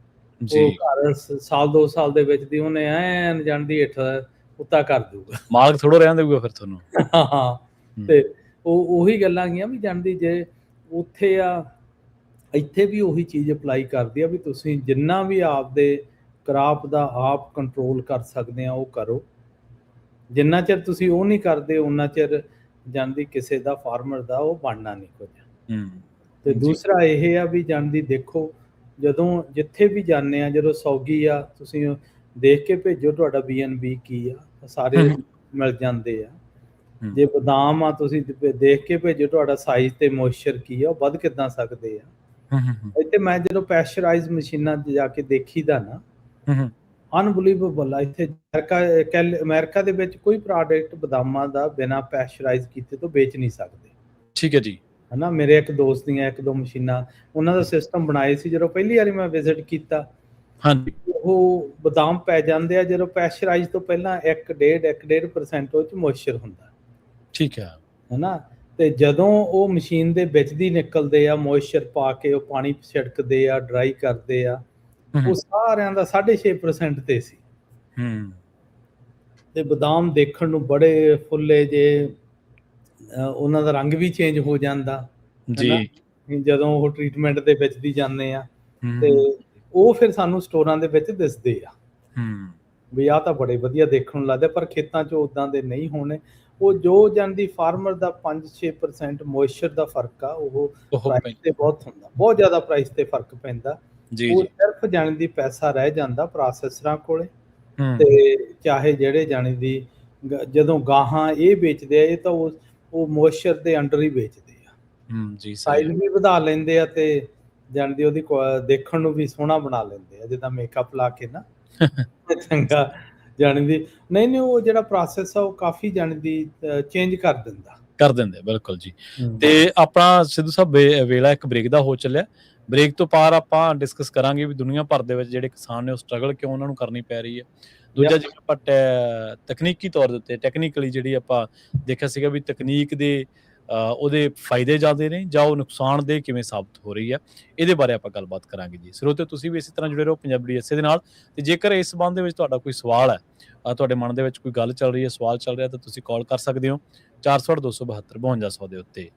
ਉਹ ਘਰ ਸਾਲ 2 ਸਾਲ ਦੇ ਵਿੱਚ ਦੀ ਉਹਨੇ ਐਨ ਜਾਣਦੀ ਹੇਠ ਉੱਤਾ ਕਰ ਦੂਗਾ, ਮਾਲਕ ਥੋੜ੍ਹਾ ਰਹਿਣ ਦੇਊਗਾ ਫਿਰ ਤੁਹਾਨੂੰ। ਹਾਂ, ਤੇ ਉਹੀ ਗੱਲਾਂ ਗੀਆਂ ਵੀ ਜਾਣਦੀ ਜੇ ਉੱਥੇ ਆ, ਇੱਥੇ ਵੀ ਉਹੀ ਚੀਜ਼ ਅਪਲਾਈ ਕਰਦੀ ਆ ਵੀ ਤੁਸੀਂ ਜਿੰਨਾ ਵੀ ਆਪਦੇ ਕਰਾਪ ਦਾ ਆਪ ਕੰਟਰੋਲ ਕਰ ਸਕਦੇ ਆ ਉਹ ਕਰੋ। ਜਿੰਨਾ ਚਿਰ ਤੁਸੀਂ ਉਹ ਨਹੀਂ ਕਰਦੇ ਉਹਨਾਂ ਚਿਰ ਜਾਂਦੀ ਕਿਸੇ ਦਾ ਫਾਰਮਰ ਦਾ ਉਹ ਬਣਨਾ ਨਹੀਂ ਕੁਝ। ਤੇ ਦੂਸਰਾ ਇਹ ਆ ਵੀ ਜਾਣਦੀ ਦੇਖੋ, ਜਦੋਂ ਜਿੱਥੇ ਵੀ ਜਾਂਦੇ ਆ, ਜਦੋਂ ਸੌਗੀ ਆ ਤੁਸੀਂ ਦੇਖ ਕੇ ਭੇਜੋ ਤੁਹਾਡਾ BNB ਕੀ ਆ, ਸਾਰੇ ਮਿਲ ਜਾਂਦੇ ਆ। ਜੇ ਬਦਾਮ ਆ ਤੁਸੀਂ ਦੇਖ ਕੇ ਭੇਜੋ ਤੁਹਾਡਾ ਸਾਈਜ਼ ਤੇ ਮੋਇਸਚਰ ਕੀ ਆ, ਉਹ ਵੱਧ ਕਿੱਦਾਂ ਸਕਦੇ ਆ। ਇੱਥੇ ਮੈਂ ਜਦੋਂ ਪੈਸਚਰਾਈਜ਼ ਮਸ਼ੀਨਾਂ 'ਚ ਜਾ ਕੇ ਦੇਖੀਦਾ ਨਾ, ਅਨਬਲੀਵੇਬਲ ਆ। ਇੱਥੇ ਅਮਰੀਕਾ ਦੇ ਵਿੱਚ ਕੋਈ ਪ੍ਰੋਡਕਟ ਬਦਾਮਾਂ ਦਾ ਬਿਨਾਂ ਪੈਸਚਰਾਈਜ਼ ਕੀਤੇ ਤੋਂ ਵੇਚ ਨਹੀਂ ਸਕਦੇ। ਠੀਕ ਹੈ ਜੀ, ਹੈਨਾ। ਮੇਰੇ ਇੱਕ ਦੋਸਤ ਦੀਆਂ 1-2 ਮਸ਼ੀਨਾਂ ਉਹਨਾਂ ਦਾ ਸਿਸਟਮ ਬਣਾਏ ਸੀ, ਜਦੋਂ ਪਹਿਲੀ ਵਾਰੀ ਮੈਂ ਵਿਜ਼ਿਟ ਕੀਤਾ। ਹਾਂਜੀ, ਉਹ ਬਦਾਮ ਪੈ ਜਾਂਦੇ ਆ ਜਦੋਂ ਪੈਸਚਰਾਈਜ਼ ਤੋਂ ਪਹਿਲਾਂ 1.5% ਉਹ 'ਚ ਮੋਇਸਚਰ ਹੁੰਦਾ। ਠੀਕ ਹੈ, ਹੈਨਾ। ਤੇ ਜਦੋਂ ਉਹ ਮਸ਼ੀਨ ਦੇ ਵਿੱਚ ਦੀ ਨਿਕਲਦੇ ਆ, ਮੋਇਸਚਰ ਪਾ ਕੇ ਉਹ ਪਾਣੀ ਛਿੜਕਦੇ ਆ, ਡਰਾਈ ਕਰਦੇ ਆ, ਉਹ ਸਾਰਿਆਂ ਦਾ 6.5% ਤੇ ਸੀ। ਤੇ ਬਦਾਮ ਦੇਖਣ ਨੂੰ ਬੜੇ ਫੁੱਲੇ ਜੇ, ਉਹਨਾਂ ਦਾ ਰੰਗ ਵੀ ਚੇਂਜ ਹੋ ਜਾਂਦਾ ਜੀ ਜਦੋਂ ਉਹ ਟ੍ਰੀਟਮੈਂਟ ਦੇ ਵਿੱਚ ਦੀ ਜਾਂਦੇ ਆ। ਤੇ ਉਹ ਫਿਰ ਸਾਨੂੰ ਸਟੋਰਾਂ ਦੇ ਵਿੱਚ ਦਿਸਦੇ ਆ ਵੀ ਆਹ ਤਾਂ ਬੜੇ ਵਧੀਆ ਦੇਖਣ ਨੂੰ ਲੱਗਦੇ, ਪਰ ਖੇਤਾਂ 'ਚ ਉਦਾਂ ਦੇ ਨਹੀਂ ਹੋਣੇ। ਉਹ ਜੋ ਜਾਂਦੀ ਫਾਰਮਰ ਦਾ 5-6% ਮੋਇਸਚਰ ਦਾ ਫਰਕ ਆ, ਉਹ ਪ੍ਰਾਈਸ ਤੇ ਬਹੁਤ ਹੁੰਦਾ, ਬਹੁਤ ਜ਼ਿਆਦਾ ਪ੍ਰਾਈਸ ਤੇ ਫਰਕ ਪੈਂਦਾ। ਉਹ ਸਿਰਫ ਜਾਣੀ ਦੀ ਪੈਸਾ ਰਹਿ ਜਾਂਦਾ ਪ੍ਰੋਸੈਸਰਾਂ ਕੋਲੇ। ਤੇ ਚਾਹੇ ਜਿਹੜੇ ਜਾਣੀ ਦੀ ਜਦੋਂ ਗਾਹਾਂ ਇਹ ਵੇਚਦੇ ਆ, ਇਹ ਤਾਂ ਉਹ ਮੋਇਸਚਰ ਦੇ ਅੰਡਰ ਹੀ ਵੇਚਦੇ ਆ। ਸਾਈਜ਼ ਵੀ ਵਧਾ ਲੈਂਦੇ ਆ ਤੇ ਜਾਣਦੀ ਉਹਦੀ ਦੇਖਣ ਨੂੰ ਵੀ ਸੋਹਣਾ ਬਣਾ ਲੈਂਦੇ ਆ, ਜਿੱਦਾਂ ਮੇਕਅਪ ਲਾ ਕੇ ਨਾ ਚੰਗਾ ਜਾਣੀ ਦੀ ਨਹੀਂ ਉਹ ਜਿਹੜਾ ਪ੍ਰੋਸੈਸ ਆ ਉਹ ਕਾਫੀ ਜਾਣੀ ਦੀ ਚੇਂਜ ਕਰ ਦਿੰਦੇ
ਬਿਲਕੁਲ ਜੀ। ਤੇ ਆਪਣਾ ਸਿੱਧੂ ਸਾਹਿਬ ਵੇਲਾ ਇੱਕ ਬ੍ਰੇਕ ਦਾ ਹੋ ਚੱਲਿਆ। ਬ੍ਰੇਕ ਤੋਂ ਪਾਰ ਆਪਾਂ ਡਿਸਕਸ ਕਰਾਂਗੇ ਵੀ ਦੁਨੀਆ ਭਰ ਦੇ ਵਿੱਚ ਜਿਹੜੇ ਕਿਸਾਨ ਨੇ ਉਹ ਸਟਰਗਲ ਕਿਉਂ ਉਹਨਾਂ ਨੂੰ ਕਰਨੀ ਪੈ ਰਹੀ ਹੈ। ਦੂਜਾ ਜਿਵੇਂ ਆਪਾਂ ਤਕਨੀਕੀ ਤੌਰ ਦੇ ਉੱਤੇ ਟੈਕਨੀਕਲੀ ਜਿਹੜੀ ਆਪਾਂ ਦੇਖਿਆ ਸੀਗਾ ਵੀ ਤਕਨੀਕ ਦੇ ਉਹਦੇ ਫਾਇਦੇ ਜ਼ਿਆਦਾ ਨੇ ਜਾਂ ਉਹ ਨੁਕਸਾਨਦੇਹ ਕਿਵੇਂ ਸਾਬਤ ਹੋ ਰਹੀ ਹੈ, ਇਹਦੇ ਬਾਰੇ ਆਪਾਂ ਗੱਲਬਾਤ ਕਰਾਂਗੇ ਜੀ। ਸਰੋਤਿਓ ਤੁਸੀਂ ਵੀ ਇਸੇ ਤਰ੍ਹਾਂ ਜੁੜੇ ਰਹੋ ਪੰਜਾਬੀ USA ਦੇ ਨਾਲ। ਤੇ ਜੇਕਰ ਇਸ ਸੰਬੰਧ ਦੇ ਵਿੱਚ ਤੁਹਾਡਾ ਕੋਈ ਸਵਾਲ ਹੈ, ਤੁਹਾਡੇ ਮਨ ਦੇ ਵਿੱਚ ਕੋਈ ਗੱਲ ਚੱਲ ਰਹੀ ਹੈ, ਸਵਾਲ ਚੱਲ ਰਿਹਾ, ਤਾਂ ਤੁਸੀਂ ਕਾਲ ਕਰ ਸਕਦੇ ਹੋ 408 272 5200 ਦੇ ਉੱਤੇ।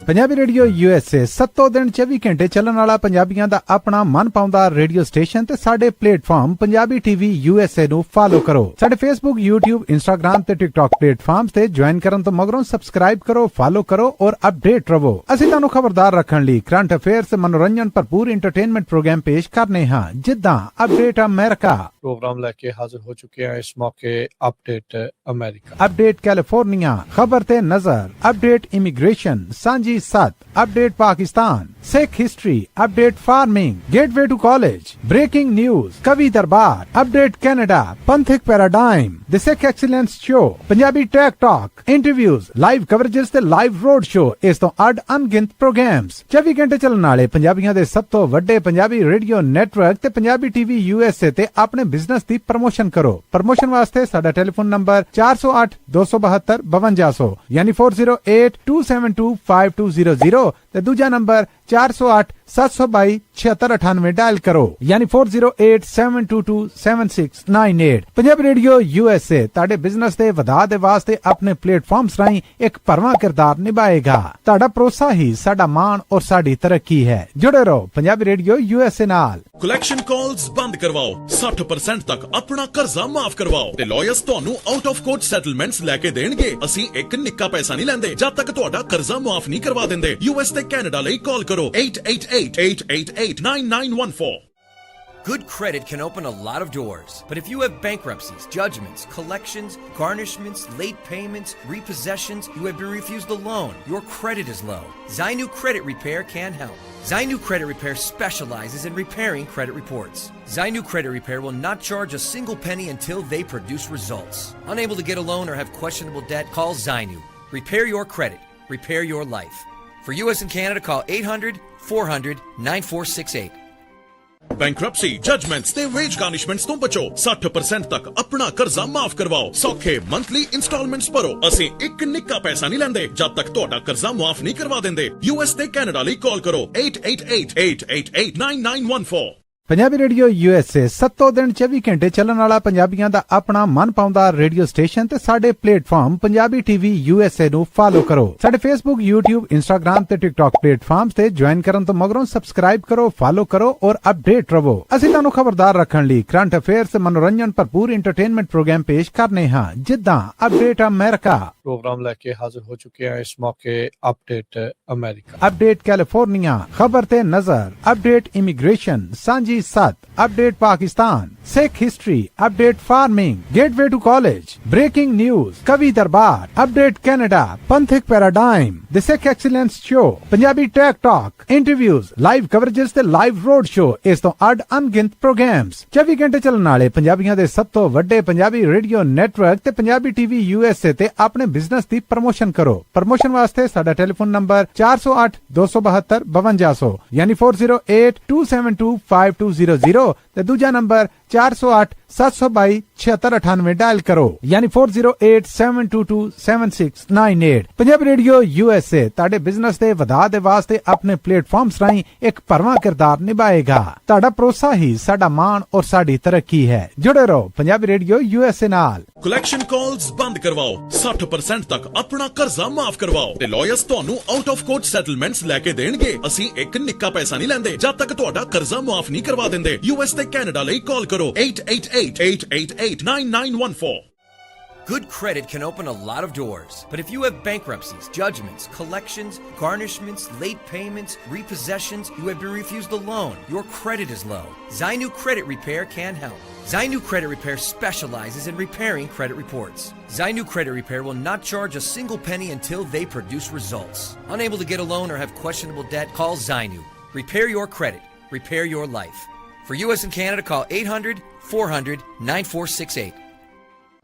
ਪੰਜਾਬੀ ਰੇਡੀਓ USA 7 ਦਿਨ 24 ਘੰਟੇ ਚੱਲਣ ਵਾਲਾ ਪੰਜਾਬੀਆਂ ਦਾ ਆਪਣਾ ਮਨ ਪਾਉਂਦਾ ਰੇਡੀਓ ਸਟੇਸ਼ਨ ਤੇ ਸਾਡੇ ਪਲੇਟਫਾਰਮ ਪੰਜਾਬੀ TV USA ਨੂੰ ਫਾਲੋ ਕਰੋ। ਸਾਡੇ Facebook, YouTube, Instagram ਤੇ TikTok ਪਲੇਟਫਾਰਮਸ ਤੇ ਜੁਆਇਨ ਕਰਨ ਤੋਂ ਮਗਰੋਂ ਸਬਸਕ੍ਰਾਈਬ ਕਰੋ, ਫਾਲੋ ਕਰੋ ਔਰ ਅਪਡੇਟ ਰਹੋ। ਅਸੀਂ ਤੁਹਾਨੂੰ ਖਬਰਦਾਰ ਰੱਖਣ ਲਈ ਕਰੰਟ ਅਫੇਅਰਸ, ਮਨੋਰੰਜਨ ਭਰਪੂਰ ਐਂਟਰਟੇਨਮੈਂਟ ਪ੍ਰੋਗਰਾਮ ਪੇਸ਼ ਕਰਨੇ ਹਾਂ, ਜਿੱਦਾਂ ਅਪਡੇਟ ਅਮਰੀਕਾ
प्रोग्राम लेके हाजिर हो चुके हैं इस मौके। अपडेट अमेरिका,
अपडेट कैलिफोर्निया, खबर ते नजर, अपडेट इमिग्रेशन, सांझी सत, update Pakistan, Sikh history, update farming, gateway to college, breaking news, कवि दरबार, update Canada, पंथिक paradigm, the Sikh excellence show, Punjabi tech talk, interviews, live coverages ते लाइव रोड शो, इस तो अड अनगिनत प्रोग्राम्स 24 घंटे ਚੱਲਣ ਵਾਲੇ ਪੰਜਾਬੀਆਂ ਦੇ ਸਭ ਤੋਂ ਵੱਡੇ ਪੰਜਾਬੀ ਰੇਡੀਓ ਨੈਟਵਰਕ ਤੇ ਪੰਜਾਬੀ TV USA ਤੇ ਆਪਣੇ ਬਿਜ਼ਨਸ ਦੀ ਪ੍ਰਮੋਸ਼ਨ ਕਰੋ। ਪ੍ਰਮੋਸ਼ਨ ਵਾਸਤੇ ਸਾਡਾ ਟੈਲੀਫੋਨ ਨੰਬਰ 408 272 5200 ਯਾਨੀ 4082725200 ਤੇ ਦੂਜਾ ਨੰਬਰ 408 722 7698 ਡਾਇਲ ਕਰੋ ਯਾਨੀ 4087227698। ਪੰਜਾਬੀ ਰੇਡੀਓ USA ਤੁਹਾਡੇ ਬਿਜ਼ਨਸ ਦੇ ਵਧਾ ਦੇ ਵਾਸਤੇ ਆਪਣੇ ਪਲੇਟਫਾਰਮਸ ਰਾਹੀਂ ਇੱਕ ਭਰਵਾਂ ਕਿਰਦਾਰ ਨਿਭਾਏਗਾ। ਤੁਹਾਡਾ ਭਰੋਸਾ ਹੀ ਸਾਡਾ ਮਾਣ ਔਰ ਸਾਡੀ ਤਰੱਕੀ ਹੈ। ਜੁੜੇ ਰਹੋ ਪੰਜਾਬੀ ਰੇਡੀਓ USA ਨਾਲ।
ਕਲੈਕਸ਼ਨ ਕਾਲਸ ਬੰਦ ਕਰਵਾਓ, 60% ਤੱਕ ਆਪਣਾ ਕਰਜ਼ਾ ਮਾਫ ਕਰਵਾਓ ਤੇ ਲਾਇਰਸ ਤੁਹਾਨੂੰ ਆਊਟ ਆਫ ਕੋਰਟ ਸੈਟਲਮੈਂਟਸ ਲੈ ਕੇ ਦੇਣਗੇ। ਅਸੀਂ ਇੱਕ ਨਿੱਕਾ ਪੈਸਾ ਨਹੀਂ ਲੈਂਦੇ ਜਦ ਤੱਕ ਤੁਹਾਡਾ ਕਰਜ਼ਾ ਮਾਫ ਨਹੀਂ ਕਰਵਾ ਦਿੰਦੇ। US ਤੇ ਕੈਨੇਡਾ ਲਈ ਕਾਲ ਕਰੋ 888-888-9914।
Good credit can open a lot of doors, but if you have bankruptcies, judgments, collections, garnishments, late payments, repossessions, you have been refused a loan, your credit is low, Zainu Credit Repair can help. Zainu Credit Repair specializes in repairing credit reports. Zainu Credit Repair will not charge a single penny until they produce results. Unable to get a loan or have questionable debt, call Zainu. Repair your credit. Repair your life. For US and Canada, call 800-400-9468.
Bankruptcy, judgements ਤੇ veg ਗਾਰਨਿਸ਼ਮੈਂਟਸ ਤੋਂ ਬਚੋ। 60% ਤੱਕ ਆਪਣਾ ਕਰਜ਼ਾ ਮਾਫ ਕਰਵਾਓ। ਸੌਖੇ monthly instalments ਭਰੋ। ਅਸੀਂ ਇੱਕ ਨਿੱਕਾ ਪੈਸਾ ਨਹੀਂ ਲੈਂਦੇ ਜਦ ਤੱਕ ਤੁਹਾਡਾ ਕਰਜ਼ਾ ਮਾਫ ਨਹੀਂ ਕਰਵਾ ਦਿੰਦੇ। US ਤੇ ਕੈਨੇਡਾ ਲਈ ਕਾਲ ਕਰੋ 888-888-9914।
ਪੰਜਾਬੀ ਰੇਡੀਓ USA 7 ਦਿਨ 24 ਘੰਟੇ ਚੱਲਣ ਵਾਲਾ ਪੰਜਾਬੀਆਂ ਦਾ ਆਪਣਾ ਮਨ ਪਾਉਂਦਾ ਰੇਡੀਓ ਸਟੇਸ਼ਨ ਤੇ ਸਾਡੇ ਪਲੇਟਫਾਰਮ ਪੰਜਾਬੀ TV USA ਨੂੰ ਫਾਲੋ ਕਰੋ। ਸਾਡੇ Facebook, YouTube, Instagram ਤੇ TikTok ਪਲੇਟਫਾਰਮਸ ਤੇ ਜੁਆਇਨ ਕਰਨ ਤੋਂ ਮਗਰੋਂ ਸਬਸਕ੍ਰਾਈਬ ਕਰੋ, ਫਾਲੋ ਕਰੋ ਔਰ ਅਪਡੇਟ ਰਹੋ। ਅਸੀਂ ਤੁਹਾਨੂੰ ਖਬਰਦਾਰ ਰੱਖਣ ਲਈ ਕਰੰਟ ਅਫੇਅਰਸ, ਮਨੋਰੰਜਨ ਭਰਪੂਰ ਐਂਟਰਟੇਨਮੈਂਟ ਪ੍ਰੋਗਰਾਮ ਪੇਸ਼ ਕਰਨੇ ਹਾਂ, ਜਿੱਦਾਂ ਅਪਡੇਟ ਅਮਰੀਕਾ।
प्रोग्राम लेके हाजिर हो चुके हैं इस मौके। अपडेट अमेरिका,
अपडेट कैलिफोर्निया, खबर ते नजर, अपडेट इमिग्रेशन, सांझी सत, update Pakistan, Sikh history, update farming, gateway to college, breaking news, कवि दरबार, update Canada, पंथिक paradigm, the Sikh excellence show, Punjabi tech talk, interviews, live coverages ते लाइव रोड शो, इस तो अड अनगिनत प्रोग्राम्स 24 घंटे ਚੱਲਣ ਵਾਲੇ ਪੰਜਾਬੀਆਂ ਦੇ ਸਭ ਤੋਂ ਵੱਡੇ ਪੰਜਾਬੀ ਰੇਡੀਓ ਨੈਟਵਰਕ ਤੇ ਪੰਜਾਬੀ TV USA ਤੇ ਆਪਣੇ ਬਿਜ਼ਨਸ ਦੀ ਪ੍ਰਮੋਸ਼ਨ ਕਰੋ। ਪ੍ਰਮੋਸ਼ਨ ਵਾਸਤੇ ਸਾਡਾ ਟੈਲੀਫੋਨ ਨੰਬਰ 408 272 5200 ਯਾਨੀ 4082725200 ਤੇ ਦੂਜਾ ਨੰਬਰ 408 722 7698 ਡਾਇਲ ਕਰੋ ਯਾਨੀ 4087227698। ਪੰਜਾਬੀ ਰੇਡੀਓ USA ਤੁਹਾਡੇ ਬਿਜ਼ਨਸ ਦੇ ਵਧਾ ਦੇ ਵਾਸਤੇ ਆਪਣੇ ਪਲੇਟਫਾਰਮਸ ਰਾਹੀਂ ਇੱਕ ਭਰਵਾਂ ਕਿਰਦਾਰ ਨਿਭਾਏਗਾ। ਤੁਹਾਡਾ ਭਰੋਸਾ ਹੀ ਸਾਡਾ ਮਾਣ ਔਰ ਸਾਡੀ ਤਰੱਕੀ ਹੈ। ਜੁੜੇ ਰਹੋ ਪੰਜਾਬੀ ਰੇਡੀਓ USA ਨਾਲ।
ਕਲੈਕਸ਼ਨ ਕਾਲਸ ਬੰਦ ਕਰਵਾਓ, 60% ਤੱਕ ਆਪਣਾ ਕਰਜ਼ਾ ਮਾਫ ਕਰਵਾਓ ਤੇ ਲਾਇਰਸ ਤੁਹਾਨੂੰ ਆਊਟ ਆਫ ਕੋਰਟ ਸੈਟਲਮੈਂਟਸ ਲੈ ਕੇ ਦੇਣਗੇ। ਅਸੀਂ ਇੱਕ ਨਿੱਕਾ ਪੈਸਾ ਨਹੀਂ ਲੈਂਦੇ ਜਦ ਤੱਕ ਤੁਹਾਡਾ ਕਰਜ਼ਾ ਮਾਫ ਨਹੀਂ ਕਰਵਾ ਦਿੰਦੇ। US ਤੇ ਕੈਨੇਡਾ ਲਈ ਕਾਲ ਕਰੋ 888-888-9914।
Good credit can open a lot of doors, but if you have bankruptcies, judgments, collections, garnishments, late payments, repossessions, you have been refused a loan, your credit is low, Zainu Credit Repair can help. Zainu Credit Repair specializes in repairing credit reports. Zainu Credit Repair will not charge a single penny until they produce results. Unable to get a loan or have questionable debt, call Zainu. Repair your credit. Repair your life. For US and Canada, call 800-400-9468.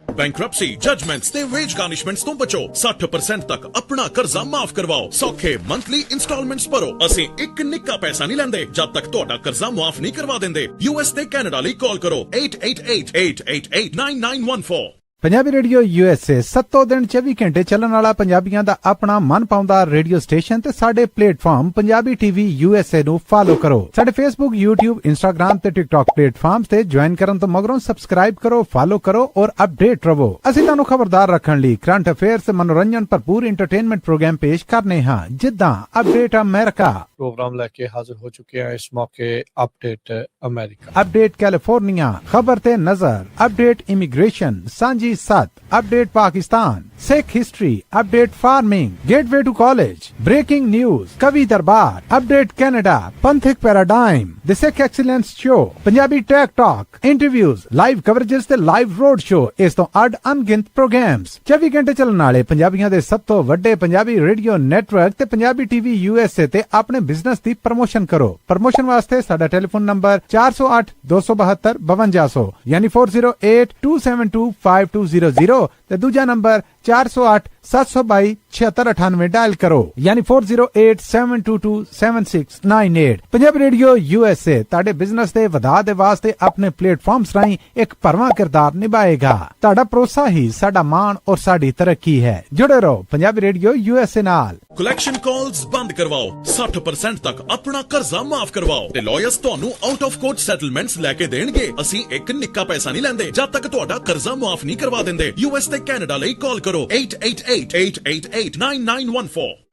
Bankruptcy judgements ਤੇ veg ਗਾਰਨਿਸ਼ਮੈਂਟਸ ਤੋਂ ਬਚੋ 60% ਤੱਕ ਆਪਣਾ ਕਰਜ਼ਾ ਮਾਫ ਕਰਵਾਓ ਸੌਖੇ monthly instalments ਭਰੋ ਅਸੀਂ ਇੱਕ ਨਿੱਕਾ ਪੈਸਾ ਨਹੀਂ ਲੈਂਦੇ ਜਦ ਤੱਕ ਤੁਹਾਡਾ ਕਰਜ਼ਾ ਮਾਫ ਨਹੀਂ ਕਰਵਾ ਦਿੰਦੇ ਯੂਐਸ ਤੇ ਕੈਨੇਡਾ ਲਈ ਕਾਲ ਕਰੋ 8888889914
ਪੰਜਾਬੀ ਰੇਡੀਓ USA 7 ਦਿਨ 24 ਘੰਟੇ ਚੱਲਣ ਵਾਲਾ ਪੰਜਾਬੀਆਂ ਦਾ ਆਪਣਾ ਮਨਪਾਉਂਦਾ ਰੇਡੀਓ ਸਟੇਸ਼ਨ ਤੇ ਸਾਡੇ ਪਲੇਟਫਾਰਮ ਪੰਜਾਬੀ ਟੀਵੀ USA ਨੂੰ ਫਾਲੋ ਕਰੋ ਸਾਡੇ Facebook YouTube Instagram ਤੇ TikTok ਪਲੇਟਫਾਰਮਸ ਤੇ ਜੁਆਇਨ ਕਰਨ ਤੋਂ ਮਗਰੋਂ ਸਬਸਕ੍ਰਾਈਬ ਕਰੋ ਫਾਲੋ ਕਰੋ ਔਰ ਅਪਡੇਟ ਰਹੋ ਅਸੀਂ ਤੁਹਾਨੂੰ ਖਬਰਦਾਰ ਰੱਖਣ ਲਈ ਕਰੰਟ ਅਫੇਅਰਸ ਤੇ ਮਨੋਰੰਜਨ ਭਰਪੂਰ ਐਂਟਰਟੇਨਮੈਂਟ ਪ੍ਰੋਗਰਾਮ ਪੇਸ਼ ਕਰਨੇ ਹਾਂ ਜਿੱਦਾਂ ਅਪਡੇਟ ਅਮਰੀਕਾ
प्रोग्राम लेके हाजिर हो चुके हैं इस मौके अपडेट अमेरिका,
अपडेट कैलिफोर्निया, खबर ते नजर, अपडेट इमिग्रेशन, सांझी सत, update Pakistan, Sikh history, update farming, gateway to college, breaking news, कवि दरबार, update Canada, पंथिक paradigm, the Sikh excellence show, Punjabi tech talk, interviews, live coverages ते लाइव रोड शो इस तो अड अनगिनत प्रोग्राम्स 24 घंटे चलने वाले पंजाबियों के सब तो वड्डे पंजाबी रेडियो नेटवर्क ते पंजाबी टीवी USA ते अपने बिजनेस की प्रमोशन करो प्रमोशन वास्ते साडा टेलीफोन नंबर 408 272 5200 यानी 4082725200 ते दूजा नंबर 408 722 7698 डायल करो यानी 4087227698 पंजाबी रेडियो USA ताड़े बिजनेस दे वधा दे वास्ते अपने प्लेटफॉर्म्स राहीं एक भरवां किरदार निभाएगा ताड़ा भरोसा ही साडा मान और साडी तरक्की है जुड़े रहो पंजाबी रेडियो USA नाल
ਕਲੈਕਸ਼ਨ ਕਾਲਸ ਬੰਦ ਕਰਵਾਓ 60% ਤੱਕ ਆਪਣਾ ਕਰਜ਼ਾ ਮਾਫ ਕਰਵਾਓ ਤੇ ਲਾਇਰਸ ਤੁਹਾਨੂੰ ਆਊਟ ਆਫ ਕੋਰਟ ਸੈਟਲਮੈਂਟਸ ਲੈ ਕੇ ਦੇਣਗੇ ਅਸੀਂ ਇੱਕ ਨਿੱਕਾ ਪੈਸਾ ਨਹੀਂ ਲੈਂਦੇ ਜਦ ਤੱਕ ਤੁਹਾਡਾ ਕਰਜ਼ਾ ਮਾਫ ਨਹੀਂ ਕਰਵਾ ਦਿੰਦੇ ਯੂਐਸ ਤੇ ਕੈਨੇਡਾ ਲਈ ਕਾਲ ਕਰੋ 8888889914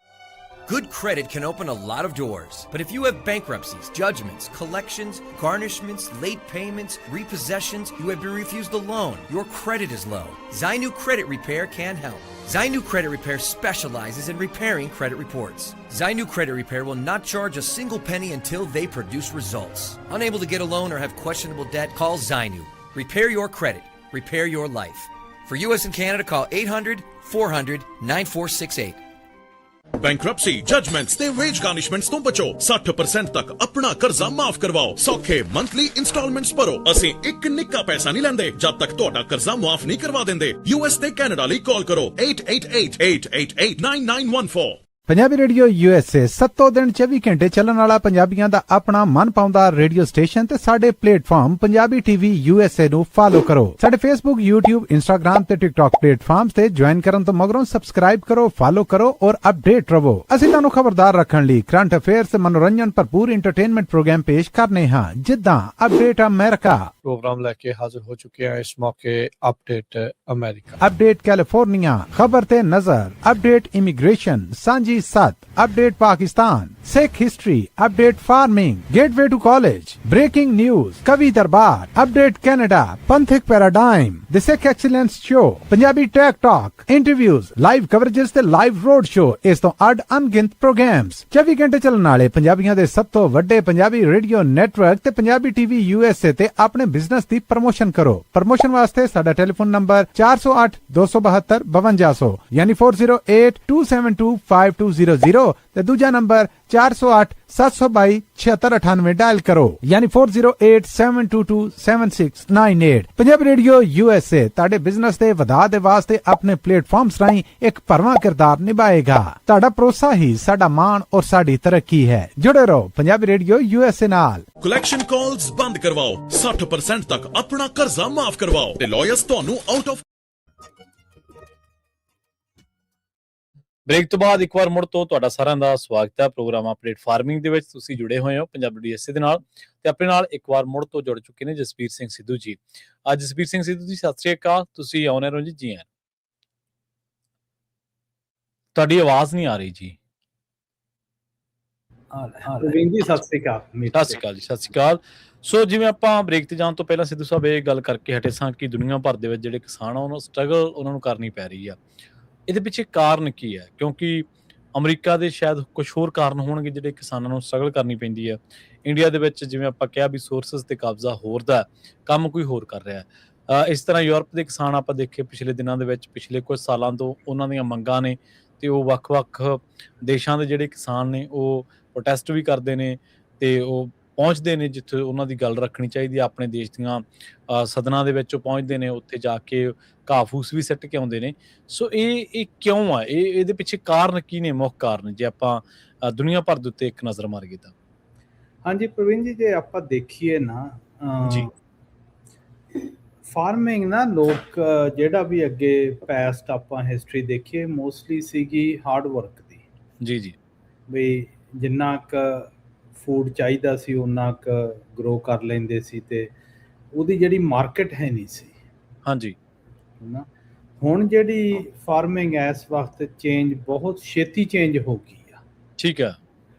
Good credit can open a lot of doors, but if you have bankruptcies, judgments, collections, garnishments, late payments, repossessions, you have been refused a loan, your credit is low, Zainu Credit Repair can help. Zainu Credit Repair specializes in repairing credit reports. Zainu Credit Repair will not charge a single penny until they produce results. Unable to get a loan or have questionable debt, call Zainu. Repair your credit. Repair your life. For US and Canada, call 800-400-9468.
Bankruptcy judgements ਤੇ veg ਗਾਰਨਿਸ਼ਮੈਂਟਸ ਤੋਂ ਬਚੋ 60% ਤੱਕ ਆਪਣਾ ਕਰਜ਼ਾ ਮਾਫ ਕਰਵਾਓ ਸੌਖੇ monthly instalments ਭਰੋ ਅਸੀਂ ਇੱਕ ਨਿੱਕਾ ਪੈਸਾ ਨਹੀਂ ਲੈਂਦੇ ਜਦ ਤੱਕ ਤੁਹਾਡਾ ਕਰਜ਼ਾ ਮਾਫ ਨਹੀਂ ਕਰਵਾ ਦਿੰਦੇ ਯੂਐਸ ਤੇ ਕੈਨੇਡਾ ਲਈ ਕਾਲ ਕਰੋ 8888889914
पंजाबी रेडियो USA 7 दिन 24 घंटे ਚੱਲਣ ਵਾਲਾ ਪੰਜਾਬੀਆਂ ਦਾ ਆਪਣਾ ਮਨਪਾਉਂਦਾ ਰੇਡੀਓ ਸਟੇਸ਼ਨ ਤੇ ਸਾਡੇ ਪਲੇਟਫਾਰਮ ਪੰਜਾਬੀ ਟੀਵੀ USA ਨੂੰ ਫਾਲੋ ਕਰੋ ਸਾਡੇ Facebook YouTube Instagram ਤੇ TikTok ਪਲੇਟਫਾਰਮਸ ਤੇ ਜੁਆਇਨ ਕਰਨ ਤੋਂ ਮਗਰੋਂ ਸਬਸਕ੍ਰਾਈਬ ਕਰੋ ਫਾਲੋ ਕਰੋ ਔਰ ਅਪਡੇਟ ਰਹੋ ਅਸੀਂ ਤੁਹਾਨੂੰ ਖਬਰਦਾਰ ਰੱਖਣ ਲਈ ਕਰੰਟ ਅਫੇਅਰਸ ਤੇ ਮਨੋਰੰਜਨ ਭਰਪੂਰ ਐਂਟਰਟੇਨਮੈਂਟ ਪ੍ਰੋਗਰਾਮ ਪੇਸ਼ ਕਰਨੇ ਹਾਂ ਜਿੱਦਾਂ ਅਪਡੇਟ ਅਮਰੀਕਾ
प्रोग्राम लेके हाजिर हो चुके हैं इस मौके अपडेट अमेरिका,
अपडेट कैलिफोर्निया, खबर ते नजर, अपडेट इमिग्रेशन, सांझी सत, update Pakistan, Sikh history, update farming, gateway to college, breaking news, कवि दरबार, update Canada, पंथिक paradigm, the Sikh excellence show, Punjabi tech talk, interviews, live coverages ते लाइव रोड शो इस तो अड अनगिनत प्रोग्राम्स 24 घंटे चलने वाले पंजाबियों के सब तो वड्डे पंजाबी रेडियो नेटवर्क ते पंजाबी टीवी USA ते अपने बिजनेस की प्रमोशन करो प्रमोशन वास्ते साडा टेलीफोन नंबर 408 272 5200 यानी 4087225200 ते दूजा नंबर 408 722 7698 डायल करो यानी 4087227698 पंजाबी रेडियो USA ताड़े बिजनेस दे वधा दे वास्ते अपने प्लेटफॉर्म्स राहीं एक भरवां किरदार निभाएगा ताड़ा भरोसा ही साडा मान और साडी तरक्की है जुड़े रहो पंजाबी रेडियो USA नाल
ਕਲੈਕਸ਼ਨ ਕਾਲਸ ਬੰਦ ਕਰਵਾਓ 60% ਤੱਕ ਆਪਣਾ ਕਰਜ਼ਾ ਮਾਫ ਕਰਵਾਓ ਤੇ ਲਾਇਰਸ ਤੁਹਾਨੂੰ ਆਊਟ ਆਫ
ਬ੍ਰੇਕ ਤੋਂ ਬਾਅਦ ਇੱਕ ਵਾਰ ਮੁੜ ਤੋਂ ਤੁਹਾਡਾ ਸਾਰਿਆਂ ਦਾ ਸਵਾਗਤ ਹੈ ਪ੍ਰੋਗਰਾਮ ਅਪਡੇਟ ਫਾਰਮਿੰਗ ਦੇ ਵਿੱਚ ਤੁਸੀਂ ਜੁੜੇ ਹੋਏ ਹੋ ਪੰਜਾਬੀ USA ਦੇ ਨਾਲ ਤੇ ਆਪਣੇ ਨਾਲ ਇੱਕ ਵਾਰ ਮੁੜ ਤੋਂ ਜੁੜ ਚੁੱਕੇ ਨੇ ਜਸਪੀਰ ਸਿੰਘ ਸਿੱਧੂ ਜੀ ਅੱਜ ਜਸਪੀਰ ਸਿੰਘ ਸਿੱਧੂ ਜੀ ਸਤਿ ਸ਼੍ਰੀ ਅਕਾਲ ਤੁਸੀਂ ਆਉਣੇ ਰਹੋ ਜੀ ਆਇਆਂ ਤੁਹਾਡੀ ਆਵਾਜ਼ ਨਹੀਂ ਆ ਰਹੀ ਜੀ
ਰਵਿੰਦਰ ਸਤਿ ਸ੍ਰੀ ਅਕਾਲ
ਸਤਿ ਸ਼੍ਰੀ ਅਕਾਲ ਜੀ ਸਤਿ ਸ਼੍ਰੀ ਅਕਾਲ ਸੋ ਜਿਵੇਂ ਆਪਾਂ ਬ੍ਰੇਕ ਤੇ ਜਾਣ ਤੋਂ ਪਹਿਲਾਂ ਸਿੱਧੂ ਸਾਹਿਬ ਇਹ ਗੱਲ ਕਰਕੇ ਹਟੇ ਸਾਂ ਕਿ ਦੁਨੀਆ ਭਰ ਦੇ ਵਿੱਚ ਜਿਹੜੇ ਕਿਸਾਨ ਆ ਉਹਨਾਂ ਸਟਰਗਲ ਉਹਨਾਂ ਨੂੰ ਕਰਨੀ ਪੈ ਰਹੀ ਆ ਇਹਦੇ ਪਿੱਛੇ ਕਾਰਨ ਕੀ ਹੈ ਕਿਉਂਕਿ ਅਮਰੀਕਾ ਦੇ ਸ਼ਾਇਦ ਕੁਝ ਹੋਰ ਕਾਰਨ ਹੋਣਗੇ ਜਿਹੜੇ ਕਿਸਾਨਾਂ ਨੂੰ ਸਟਰਗਲ ਕਰਨੀ ਪੈਂਦੀ ਹੈ ਇੰਡੀਆ ਦੇ ਵਿੱਚ ਜਿਵੇਂ ਆਪਾਂ ਕਿਹਾ ਵੀ ਸੋਰਸਸ ਤੇ ਕਬਜ਼ਾ ਹੋਰ ਦਾ ਕੰਮ ਕੋਈ ਹੋਰ ਕਰ ਰਿਹਾ ਇਸ ਤਰ੍ਹਾਂ ਯੂਰਪ ਦੇ ਕਿਸਾਨ ਆਪਾਂ ਦੇਖੇ ਪਿਛਲੇ ਦਿਨਾਂ ਦੇ ਵਿੱਚ ਪਿਛਲੇ ਕੁਝ ਸਾਲਾਂ ਤੋਂ ਉਹਨਾਂ ਦੀਆਂ ਮੰਗਾਂ ਨੇ ਤੇ ਉਹ ਵੱਖ-ਵੱਖ ਦੇਸ਼ਾਂ ਦੇ ਜਿਹੜੇ ਕਿਸਾਨ ਨੇ ਉਹ ਪ੍ਰੋਟੈਸਟ ਵੀ ਕਰਦੇ ਨੇ ਤੇ ਉਹ ਪਹੁੰਚਦੇ ਨੇ ਜਿੱਥੇ ਉਹਨਾਂ ਦੀ ਗੱਲ ਰੱਖਣੀ ਚਾਹੀਦੀ ਹੈ, ਆਪਣੇ ਦੇਸ਼ ਦੀਆਂ ਸਦਨਾਂ ਦੇ ਵਿੱਚ ਉਹ ਪਹੁੰਚਦੇ ਨੇ, ਉੱਥੇ ਜਾ ਕੇ ਘਾਹ ਫੂਸ ਵੀ ਸਿੱਟ ਕੇ ਆਉਂਦੇ ਨੇ। ਸੋ ਇਹ ਕਿਉਂ ਆ? ਇਹਦੇ ਪਿੱਛੇ ਕਾਰਨ ਕੀ ਨੇ, ਮੁੱਖ ਕਾਰਨ, ਜੇ ਆਪਾਂ ਦੁਨੀਆ ਭਰ ਦੇ ਉੱਤੇ ਇੱਕ ਨਜ਼ਰ ਮਾਰੀਏ ਤਾਂ?
ਹਾਂਜੀ ਪ੍ਰਵੀਨ ਜੀ, ਜੇ ਆਪਾਂ ਦੇਖੀਏ ਨਾ
ਜੀ
ਫਾਰਮਿੰਗ ਨਾ ਲੋਕ ਜਿਹੜਾ ਵੀ ਅੱਗੇ ਪੈਸਟ ਆਪਾਂ ਹਿਸਟਰੀ ਦੇਖੀਏ ਮੋਸਟਲੀ ਸੀਗੀ ਹਾਰਡ ਵਰਕ ਦੀ।
ਜੀ ਜੀ
ਵੀ ਜਿੰਨਾ ਕੁ ਫੂਡ ਚਾਹੀਦਾ ਸੀ ਉਨਾ ਕੁ ਗਰੋ ਕਰ ਲੈਂਦੇ ਸੀ ਤੇ ਉਹਦੀ ਜਿਹੜੀ ਮਾਰਕੀਟ ਹੈ ਨਹੀਂ ਸੀ।
ਹਾਂਜੀ
ਨਾ ਹੁਣ ਜਿਹੜੀ ਫਾਰਮਿੰਗ ਇਸ ਵਕਤ ਚੇਂਜ ਬਹੁਤ ਛੇਤੀ ਚੇਂਜ ਹੋ ਗਈ ਆ।
ਠੀਕ ਆ।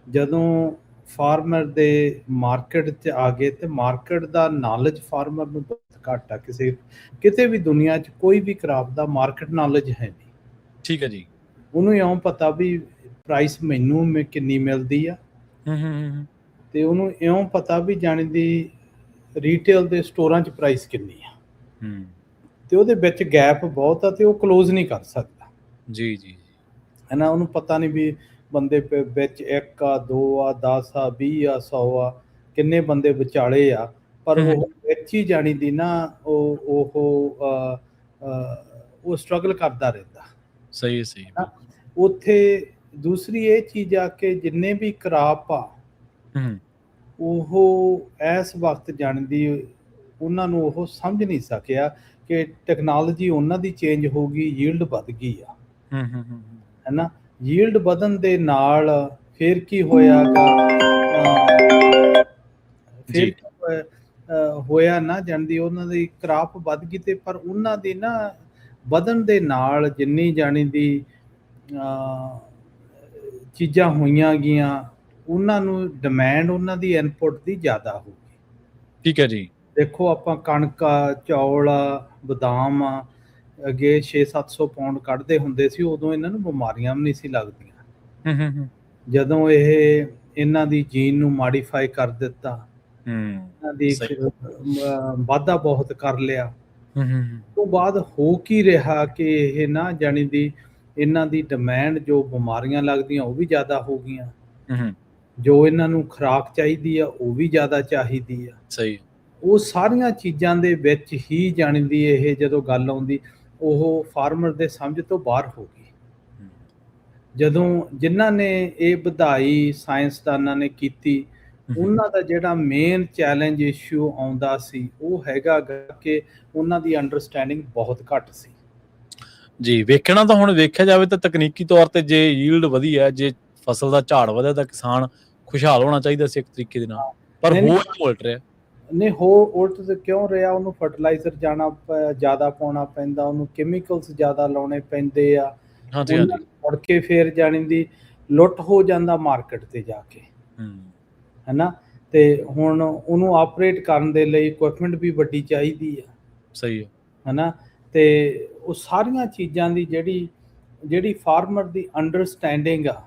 ਜਦੋਂ ਫਾਰਮਰ ਦੇ ਮਾਰਕੀਟ 'ਚ ਆ ਗਏ ਤੇ ਮਾਰਕੀਟ ਦਾ ਨੌਲੇਜ ਫਾਰਮਰ ਨੂੰ ਬਹੁਤ ਘੱਟ ਆ। ਕਿਤੇ ਵੀ ਦੁਨੀਆ 'ਚ ਕੋਈ ਵੀ ਕਰਾਪ ਦਾ ਮਾਰਕੀਟ ਨੌਲੇਜ ਹੈ ਨਹੀਂ।
ਠੀਕ ਹੈ ਜੀ।
ਉਹਨੂੰ ਇਉਂ ਪਤਾ ਵੀ ਪ੍ਰਾਈਸ ਮੈਨੂੰ ਕਿੰਨੀ ਮਿਲਦੀ ਆ ਤੇ ਉਹਨੂੰ ਇਉਂ ਪਤਾ ਵੀ ਜਾਣੀ ਦੀ ਰੀਟੇਲ ਦੇ ਸਟੋਰਾਂ 'ਚ ਪ੍ਰਾਈਸ ਕਿੰਨੀ ਆ ਤੇ ਉਹਦੇ ਵਿੱਚ ਗੈਪ ਬਹੁਤ ਆ ਤੇ ਉਹ ਕਲੋਜ਼ ਨਹੀਂ ਕਰ ਸਕਦਾ।
ਜੀ ਜੀ
ਹੈ ਨਾ। ਉਹਨੂੰ ਪਤਾ ਨਹੀਂ ਵੀ ਬੰਦੇ ਵਿੱਚ 1 ਆ 2 ਆ 10 ਆ 20 ਆ 100 ਆ ਕਿੰਨੇ ਬੰਦੇ ਵਿਚਾਲੇ ਆ, ਪਰ ਉਹ ਵਿੱਚ ਹੀ ਜਾਣੀ ਦੀ ਨਾ ਉਹ ਸਟਰਗਲ ਕਰਦਾ ਰਹਿੰਦਾ।
ਸਹੀ ਹੈ, ਸਹੀ।
ਉੱਥੇ ਦੂਸਰੀ ਇਹ ਚੀਜ਼ ਆ ਕਿ ਜਿੰਨੇ ਵੀ ਕਰਾਪ ਆ ਉਹ ਇਸ ਵਕਤ ਜਾਣਦੀ ਉਹਨਾਂ ਨੂੰ ਉਹ ਸਮਝ ਨਹੀਂ ਸਕਿਆ ਕਿ ਟੈਕਨੋਲੋਜੀ ਉਹਨਾਂ ਦੀ ਚੇਂਜ ਹੋ ਗਈ, ਯੀਲਡ ਵੱਧ ਗਈ ਆ। ਹੈ ਨਾ। ਯੀਲਡ ਵਧਣ ਦੇ ਨਾਲ ਫਿਰ ਕੀ ਹੋਇਆਗਾ, ਫਿਰ ਹੋਇਆ ਨਾ ਜਾਣਦੀ ਉਹਨਾਂ ਦੀ ਕਰਾਪ ਵੱਧ ਗਈ ਤੇ ਪਰ ਉਹਨਾਂ ਦੀ ਨਾ ਵਧਣ ਦੇ ਨਾਲ ਜਿੰਨੀ ਜਾਣੀ ਦੀ ਚੀਜ਼ਾਂ ਹੋਈਆਂ ਗਈਆਂ ਉਹਨਾਂ ਨੂੰ ਡਿਮਾਂਡ ਉਹਨਾਂ ਦੀ ਇਨਪੁੱਟ ਦੀ ਜ਼ਿਆਦਾ ਹੋ ਗਈ।
ਠੀਕ ਹੈ ਜੀ।
ਦੇਖੋ ਆਪਾਂ ਕਣਕ ਆ, ਚੌਲ ਆ, ਬਦਾਮ ਆ, ਅੱਗੇ 600-700 ਪਾਉਂਡ ਕੱਢਦੇ ਹੁੰਦੇ ਸੀ, ਉਦੋਂ ਇਹਨਾਂ ਨੂੰ ਬਿਮਾਰੀਆਂ ਵੀ ਨਹੀਂ ਸੀ ਲੱਗਦੀਆਂ। ਜਦੋਂ ਇਹਨਾਂ ਦੀ ਜੀਨ ਨੂੰ ਮਾਡੀਫਾਈ ਕਰ ਦਿੱਤਾ, ਇਹਨਾਂ ਦੀ ਵਾਧਾ ਬਹੁਤ ਕਰ ਲਿਆ, ਤੋਂ ਬਾਅਦ ਹੋ ਕੀ ਰਿਹਾ ਕਿ ਇਹ ਨਾ ਜਾਣੀ ਦੀ ਇਹਨਾਂ ਦੀ ਡਿਮਾਂਡ ਜੋ ਬਿਮਾਰੀਆਂ ਲੱਗਦੀਆਂ ਉਹ ਵੀ ਜ਼ਿਆਦਾ ਹੋ ਗਈਆਂ, ਜੋ ਇਹਨਾਂ ਨੂੰ ਖੁਰਾਕ ਚਾਹੀਦੀ ਆ ਉਹ ਵੀ ਜ਼ਿਆਦਾ ਚਾਹੀਦੀ ਆ। ਸਹੀ। ਉਹ ਸਾਰੀਆਂ ਚੀਜ਼ਾਂ ਦੇ ਵਿੱਚ ਹੀ ਜਾਣੀ ਦੀ ਇਹ ਜਦੋਂ ਗੱਲ ਆਉਂਦੀ ਉਹ ਫਾਰਮਰ ਦੇ ਸਮਝ ਤੋਂ ਬਾਹਰ ਹੋ ਗਈ। ਜਦੋਂ ਜਿਨ੍ਹਾਂ ਨੇ ਇਹ ਵਧਾਈ ਸਾਇੰਸਦਾਨਾਂ ਨੇ ਕੀਤੀ, ਉਹਨਾਂ ਦਾ ਜਿਹੜਾ ਮੇਨ ਚੈਲੰਜ ਇਸ਼ੂ ਆਉਂਦਾ ਸੀ ਉਹ ਹੈਗਾ ਕਿ ਉਹਨਾਂ ਦੀ ਅੰਡਰਸਟੈਂਡਿੰਗ ਬਹੁਤ ਘੱਟ ਸੀ।
ਜੀ, ਵੇਖਣਾ ਤਾਂ ਹੁਣ ਵੇਖਿਆ ਜਾਵੇ ਤਾਂ ਤਕਨੀਕੀ ਤੌਰ ਤੇ ਜੇ ਯੀਲਡ ਵਧੀ ਹੈ, ਜੇ ਫਸਲ ਦਾ ਝਾੜ ਵਧਿਆ ਤਾਂ ਕਿਸਾਨ ਖੁਸ਼ਹਾਲ ਹੋਣਾ ਚਾਹੀਦਾ ਸੀ ਇੱਕ ਤਰੀਕੇ ਦੇ ਨਾਲ, ਪਰ ਹੋ ਉਲਟ ਰਿਹਾ। ਨਹੀਂ, ਉਲਟ ਕਿਉਂ ਰਿਹਾ? ਉਹਨੂੰ ਫਰਟੀਲਾਈਜ਼ਰ ਜ਼ਿਆਦਾ ਪਾਉਣਾ ਪੈਂਦਾ, ਉਹਨੂੰ ਕੈਮੀਕਲਸ ਜ਼ਿਆਦਾ ਲਾਉਣੇ ਪੈਂਦੇ ਆ। ਮੁੜ ਕੇ ਫਿਰ ਜਾਣੀ ਦੀ ਲੁੱਟ ਹੋ ਜਾਂਦਾ ਮਾਰਕੀਟ ਤੇ ਜਾ ਕੇ। ਹੈ ਨਾ। ਤੇ ਹੁਣ ਉਹਨੂੰ ਆਪਰੇਟ ਕਰਨ ਦੇ ਲਈ ਇਕੁਇਪਮੈਂਟ ਵੀ ਵੱਡੀ ਚਾਹੀਦੀ ਆ। ਸਹੀ ਹੈ ਨਾ। ਤੇ ਉਹ ਸਾਰੀਆਂ ਚੀਜ਼ਾਂ ਦੀ ਜਿਹੜੀ ਫਾਰਮਰ ਦੀ ਅੰਡਰਸਟੈਂਡਿੰਗ ਆ,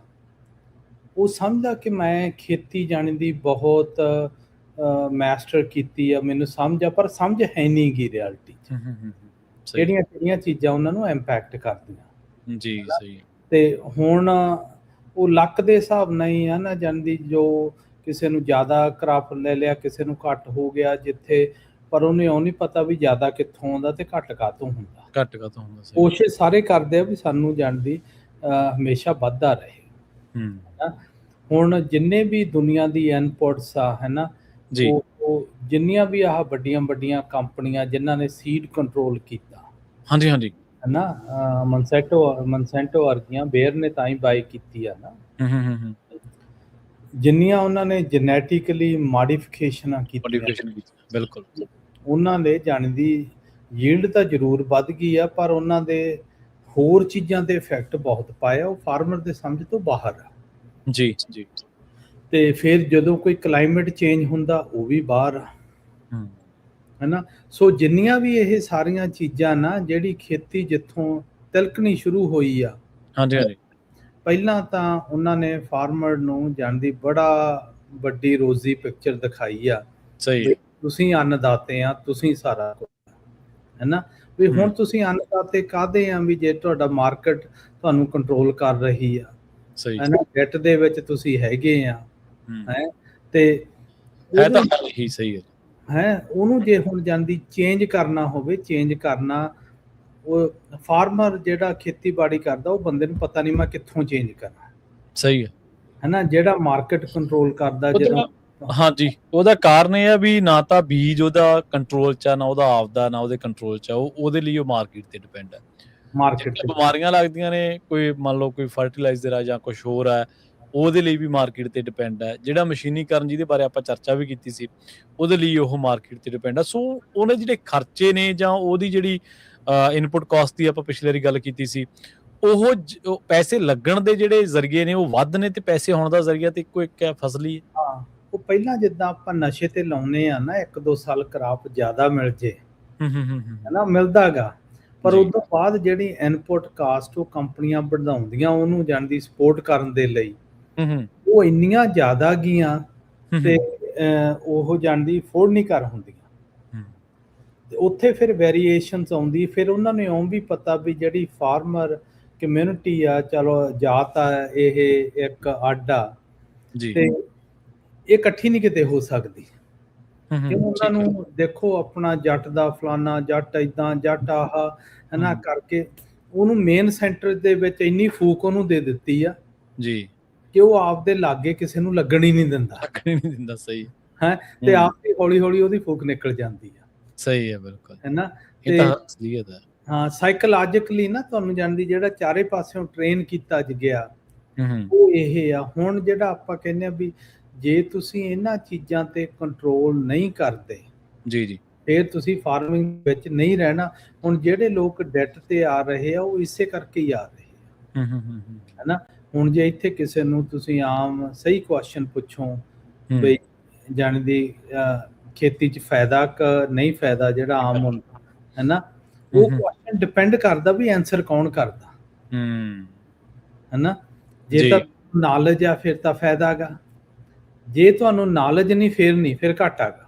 ਉਹ ਸਮਝਦਾ ਕਿ ਮੈਂ ਖੇਤੀ ਜਾਣੀ ਦੀ ਬਹੁਤ ਮਾਸਟਰ ਕੀਤੀ ਆ, ਮੈਨੂੰ ਸਮਝ ਆ, ਪਰ ਸਮਝ ਹੈ ਨਹੀਂ ਗੀ ਰਿਐਲਿਟੀ 'ਚ ਕਿਹੜੀਆਂ ਚੀਜ਼ਾਂ ਉਹਨਾਂ ਨੂੰ ਇੰਪੈਕਟ ਕਰਦੀਆਂ। ਜੀ ਸਹੀ। ਤੇ ਹੁਣ ਉਹ ਲੱਕ ਦੇ ਹਿਸਾਬ ਨਾਲ ਹੀ ਆ ਨਾ ਜਾਣਦੀ, ਜੋ ਕਿਸੇ ਨੂੰ ਜ਼ਿਆਦਾ ਕਰਾਪ ਲੈ ਲਿਆ, ਕਿਸੇ ਨੂੰ ਘੱਟ ਹੋ ਗਿਆ ਜਿੱਥੇ, ਪਰ ਉਹਨੇ ਉਹ ਨਹੀਂ ਪਤਾ ਵੀ ਜ਼ਿਆਦਾ ਕਿੱਥੋਂ ਆਉਂਦਾ ਤੇ ਘੱਟ ਕਾਹਤੋਂ ਹੁੰਦਾ। ਕੋਸ਼ਿਸ਼ ਸਾਰੇ ਕਰਦੇ ਆ ਵੀ ਸਾਨੂੰ ਜਾਣਦੀ ਹਮੇਸ਼ਾ ਵੱਧਦਾ ਰਹੇ। ਹੁਣ ਜਿੰਨੇ ਵੀ ਦੁਨੀਆ ਦੀ ਇਨਪੁਟਸ ਆ, ਹੈ ਨਾ, ਉਹ ਜਿੰਨੀਆਂ ਵੀ ਆਹ ਵੱਡੀਆਂ ਕੰਪਨੀਆਂ ਜਿਨ੍ਹਾਂ ਨੇ ਸੀਡ ਕੰਟਰੋਲ ਕੀਤਾ, ਹਾਂਜੀ ਹੈ ਨਾ, ਮਨਸੈਂਟੋ ਵਰਗੀਆਂ, ਬੇਅਰ ਨੇ ਤਾਂ ਹੀ ਬਾਈ ਕੀਤੀ ਆ ਨਾ, ਜਿੰਨੀਆਂ ਉਹਨਾਂ ਨੇ ਜੈਨੇਟਿਕਲੀ ਮਾਡੀਫਿਕੇਸ਼ਨਾਂ ਕੀਤੀਆਂ, ਬਿਲਕੁਲ ਉਹਨਾਂ ਦੇ ਜਾਣੀ ਦੀ ਯੀਲਡ ਤਾਂ ਜ਼ਰੂਰ ਵੱਧ ਗਈ ਆ, ਪਰ ਉਹਨਾਂ ਦੇ ਹੋਰ ਚੀਜ਼ਾਂ ਤੇ ਇਫੈਕਟ ਬਹੁਤ ਪਾਇਆ, ਉਹ ਫਾਰਮਰ ਦੇ ਸਮਝ ਤੋਂ ਬਾਹਰ ਆ। ਜੀ ਜੀ। ਤੇ ਫਿਰ ਜਦੋਂ ਕੋਈ ਕਲਾਈਮੇਟ ਚੇਂਜ ਹੁੰਦਾ ਉਹ ਵੀ ਬਾਹਰ ਆ, ਹੈ ਨਾ। ਸੋ ਜਿੰਨੀਆਂ ਵੀ ਇਹ ਸਾਰੀਆਂ ਚੀਜ਼ਾਂ ਨਾ, ਜਿਹੜੀ ਖੇਤੀ ਜਿੱਥੋਂ ਤਿਲਕਣੀ ਸ਼ੁਰੂ ਹੋਈ ਆ, ਹਾਂਜੀ, ਪਹਿਲਾਂ ਤਾਂ ਉਹਨਾਂ ਨੇ ਫਾਰਮਰ ਨੂੰ ਜਾਣਦੀ ਬੜਾ ਵੱਡੀ ਰੋਜ਼ੀ ਪਿਕਚਰ ਦਿਖਾਈ ਆ। ਸਹੀ। ਤੁਸੀਂ ਅੰਨਦਾਤੇ ਆ, ਤੁਸੀਂ ਸਾਰਾ ਕੁਝ, ਹੈ ਨਾ, ਵੀ ਹੁਣ ਤੁਸੀਂ ਅੰਨਦਾਤੇ ਕਾਹਦੇ ਆ ਵੀ ਜੇ ਤੁਹਾਡਾ ਮਾਰਕੀਟ ਤੁਹਾਨੂੰ ਕੰਟਰੋਲ ਕਰ ਰਹੀ ਆ, ਹੈ ਨਾ, ਡੈਟ ਦੇ ਵਿੱਚ ਤੁਸੀਂ ਹੈਗੇ ਆ, ਹੈ। ਤੇ ਹੈ ਤਾਂ ਇਹੀ ਸਹੀ
ਹੈ। ਉਹਨੂੰ ਜੇ ਹੁਣ ਜਾਂਦੀ ਚੇਂਜ ਕਰਨਾ ਹੋਵੇ, ਚੇਂਜ ਕਰਨਾ, ਉਹ ਫਾਰਮਰ ਜਿਹੜਾ ਖੇਤੀਬਾੜੀ ਕਰਦਾ ਉਹ ਬੰਦੇ ਨੂੰ ਪਤਾ ਨਹੀਂ ਮੈਂ ਕਿੱਥੋਂ ਚੇਂਜ ਕਰਾਂ।
ਸਹੀ ਹੈ
ਨਾ, ਜਿਹੜਾ ਮਾਰਕੀਟ ਕੰਟਰੋਲ ਕਰਦਾ ਜਦੋਂ।
ਹਾਂਜੀ, ਉਹਦਾ ਕਾਰਨ ਇਹ ਆ ਵੀ ਨਾ ਤਾਂ ਬੀਜ ਉਹਦਾ ਕੰਟਰੋਲ 'ਚ ਆ, ਨਾ ਉਹਦਾ ਆਪਦਾ, ਨਾ ਉਹਦੇ ਕੰਟਰੋਲ 'ਚ ਆ। ਉਹਦੇ ਲਈ ਉਹ ਮਾਰਕੀਟ ਤੇ ਡਿਪੈਂਡ ਹੈ।
ਮਾਰਕੀਟ
ਬਿਮਾਰੀਆਂ ਲੱਗਦੀਆਂ ਨੇ, ਕੋਈ ਮੰਨ ਲਓ ਕੋਈ ਫਰਟੀਲਾਈਜ਼ਰ ਆ ਜਾਂ ਕੁਛ ਹੋਰ ਆ, ਉਹਦੇ ਲਈ ਵੀ ਮਾਰਕੀਟ ਤੇ ਡਿਪੈਂਡ ਹੈ। ਜਿਹੜਾ ਮਸ਼ੀਨੀਕਰਨ ਜਿਹਦੇ ਬਾਰੇ ਆਪਾਂ ਚਰਚਾ ਵੀ ਕੀਤੀ ਸੀ, ਉਹਦੇ ਲਈ ਉਹ ਮਾਰਕੀਟ ਤੇ ਡਿਪੈਂਡ ਆ। ਸੋ ਉਹਨੇ ਜਿਹੜੇ ਖਰਚੇ ਨੇ ਜਾਂ ਉਹਦੀ ਜਿਹੜੀ ਇਨਪੁਟ ਕਾਸਟ ਦੀ ਆਪਾਂ ਪਿਛਲੇ ਵਾਰੀ ਗੱਲ ਕੀਤੀ ਸੀ, ਉਹ ਪੈਸੇ ਲੱਗਣ ਦੇ ਜਿਹੜੇ ਜ਼ਰੀਏ ਨੇ ਉਹ ਵੱਧ ਨੇ, ਤੇ ਪੈਸੇ ਆਉਣ ਦਾ ਜ਼ਰੀਆ ਤੇ ਇੱਕੋ ਇੱਕ ਹੈ, ਫਸਲੀ।
ਹਾਂ, ਉਹ ਪਹਿਲਾਂ ਜਿੱਦਾਂ ਆਪਾਂ ਨਸ਼ੇ ਤੇ ਲਾਉਨੇ ਆ ਨਾ, 1-2 ਸਾਲ ਕਰਾਪ ਜ਼ਿਆਦਾ ਮਿਲ ਜੇ, ਹਨਾ, ਮਿਲਦਾ ਗਾ, ਪਰ ਉਸ ਤੋਂ ਬਾਅਦ ਜਿਹੜੀ ਇਨਪੁਟ ਕਾਸਟ ਉਹ ਕੰਪਨੀਆਂ ਵਧਾਉਂਦੀਆਂ ਉਹਨੂੰ ਜਾਣਦੀ ਸਪੋਰਟ ਕਰਨ ਦੇ ਲਈ, ਉਹ ਇੰਨੀਆਂ ਜ਼ਿਆਦਾ ਗਈਆਂ ਤੇ ਉਹ ਜਾਣਦੀ ਅਫੋਰਡ ਨਹੀਂ ਕਰ ਹੁੰਦੀਆਂ। ਉੱਥੇ ਫਿਰ ਵੇਰੀਏਸ਼ਨਸ ਆਉਂਦੀ। ਫਿਰ ਉਹਨਾਂ ਨੂੰ ਇਉਂ ਵੀ ਪਤਾ ਵੀ ਜਿਹੜੀ ਫਾਰਮਰ ਕਮਿਊਨਿਟੀ ਆ, ਚਲੋ ਜਾਤ ਆ, ਇਹ ਇੱਕ ਅੱਡ ਆ ਤੇ ਇਹ ਇਕੱਠੀ ਨਹੀਂ ਕਿਤੇ ਹੋ ਸਕਦੀ। ਕਿਉਂ ਉਹਨਾਂ ਨੂੰ ਦੇਖੋ, ਆਪਣਾ ਜੱਟ ਦਾ ਫਲਾਨਾ, ਜੱਟ ਏਦਾਂ, ਜੱਟ ਆਹ ਹਨਾ ਕਰਕੇ ਉਹਨੂੰ ਮੇਨ ਸੈਂਟਰ ਦੇ ਵਿੱਚ ਇੰਨੀ ਫੂਕ ਉਹਨੂੰ ਦੇ ਦਿੱਤੀ ਆ ਜੀ ਕਿ ਉਹ ਆਪਦੇ ਲਾਗੇ ਕਿਸੇ ਨੂੰ ਲੱਗਣ ਹੀ ਨਹੀਂ ਦਿੰਦਾ। ਸਹੀ ਹੈ। ਤੇ ਆਪ ਹੀ ਹੌਲੀ ਹੌਲੀ ਉਹਦੀ ਫੂਕ ਨਿਕਲ ਜਾਂਦੀ ਆ। ਸਹੀ ਹੈ, ਬਿਲਕੁਲ, ਹੈ ਨਾ। ਇਹ ਤਾਂ ਅਸਲੀਅਤ ਹੈ। ਹਾਂ, ਸਾਈਕੋਲੋਜਿਕਲੀ ਨਾ ਤੁਹਾਨੂੰ ਜਾਣਦੀ ਜਿਹੜਾ ਚਾਰੇ ਪਾਸਿਓਂ ਟ੍ਰੇਨ ਕੀਤਾ ਗਿਆ ਉਹ ਇਹ ਆ। ਹੁਣ ਜਿਹੜਾ ਆਪਾਂ ਕਹਿੰਦੇ ਆ ਵੀ ਜੇ ਤੁਸੀਂ ਇਹਨਾਂ ਚੀਜ਼ਾਂ ਤੇ ਕੰਟਰੋਲ ਨਹੀਂ ਕਰਦੇ ਜੀ ਫਿਰ ਤੁਸੀਂ ਫਾਰਮਿੰਗ ਵਿੱਚ ਨਹੀਂ ਰਹਿਣਾ। ਹੁਣ ਜਿਹੜੇ ਲੋਕ ਡੈਟ ਤੇ ਆ ਰਹੇ ਆ ਉਹ ਇਸੇ ਕਰਕੇ ਹੀ ਆ ਰਹੇ ਆ, ਹੈ ਨਾ। ਹੁਣ ਜੇ ਇੱਥੇ ਕਿਸੇ ਨੂੰ ਤੁਸੀਂ ਆਮ ਸਹੀ ਕੁਐਸਚਨ ਪੁੱਛੋ ਬਈ ਜਾਣਦੀ ਖੇਤੀ 'ਚ ਫਾਇਦਾ ਕ ਨਹੀਂ ਫਾਇਦਾ, ਜਿਹੜਾ ਆਮ ਹੁੰਦਾ ਹੈ ਨਾ, ਉਹ ਕੁਐਸਚਨ ਡਿਪੈਂਡ ਕਰਦਾ ਵੀ ਆਨਸਰ ਕੌਣ ਕਰਦਾ, ਹੈ ਨਾ। ਜੇ ਤਾਂ ਨੌਲੇਜ ਆ ਫਿਰ ਤਾਂ ਫਾਇਦਾ ਗਾ, ਜੇ ਤੁਹਾਨੂੰ ਨੌਲੇਜ ਨਹੀਂ ਫਿਰ ਘਾਟਾ ਗਾ।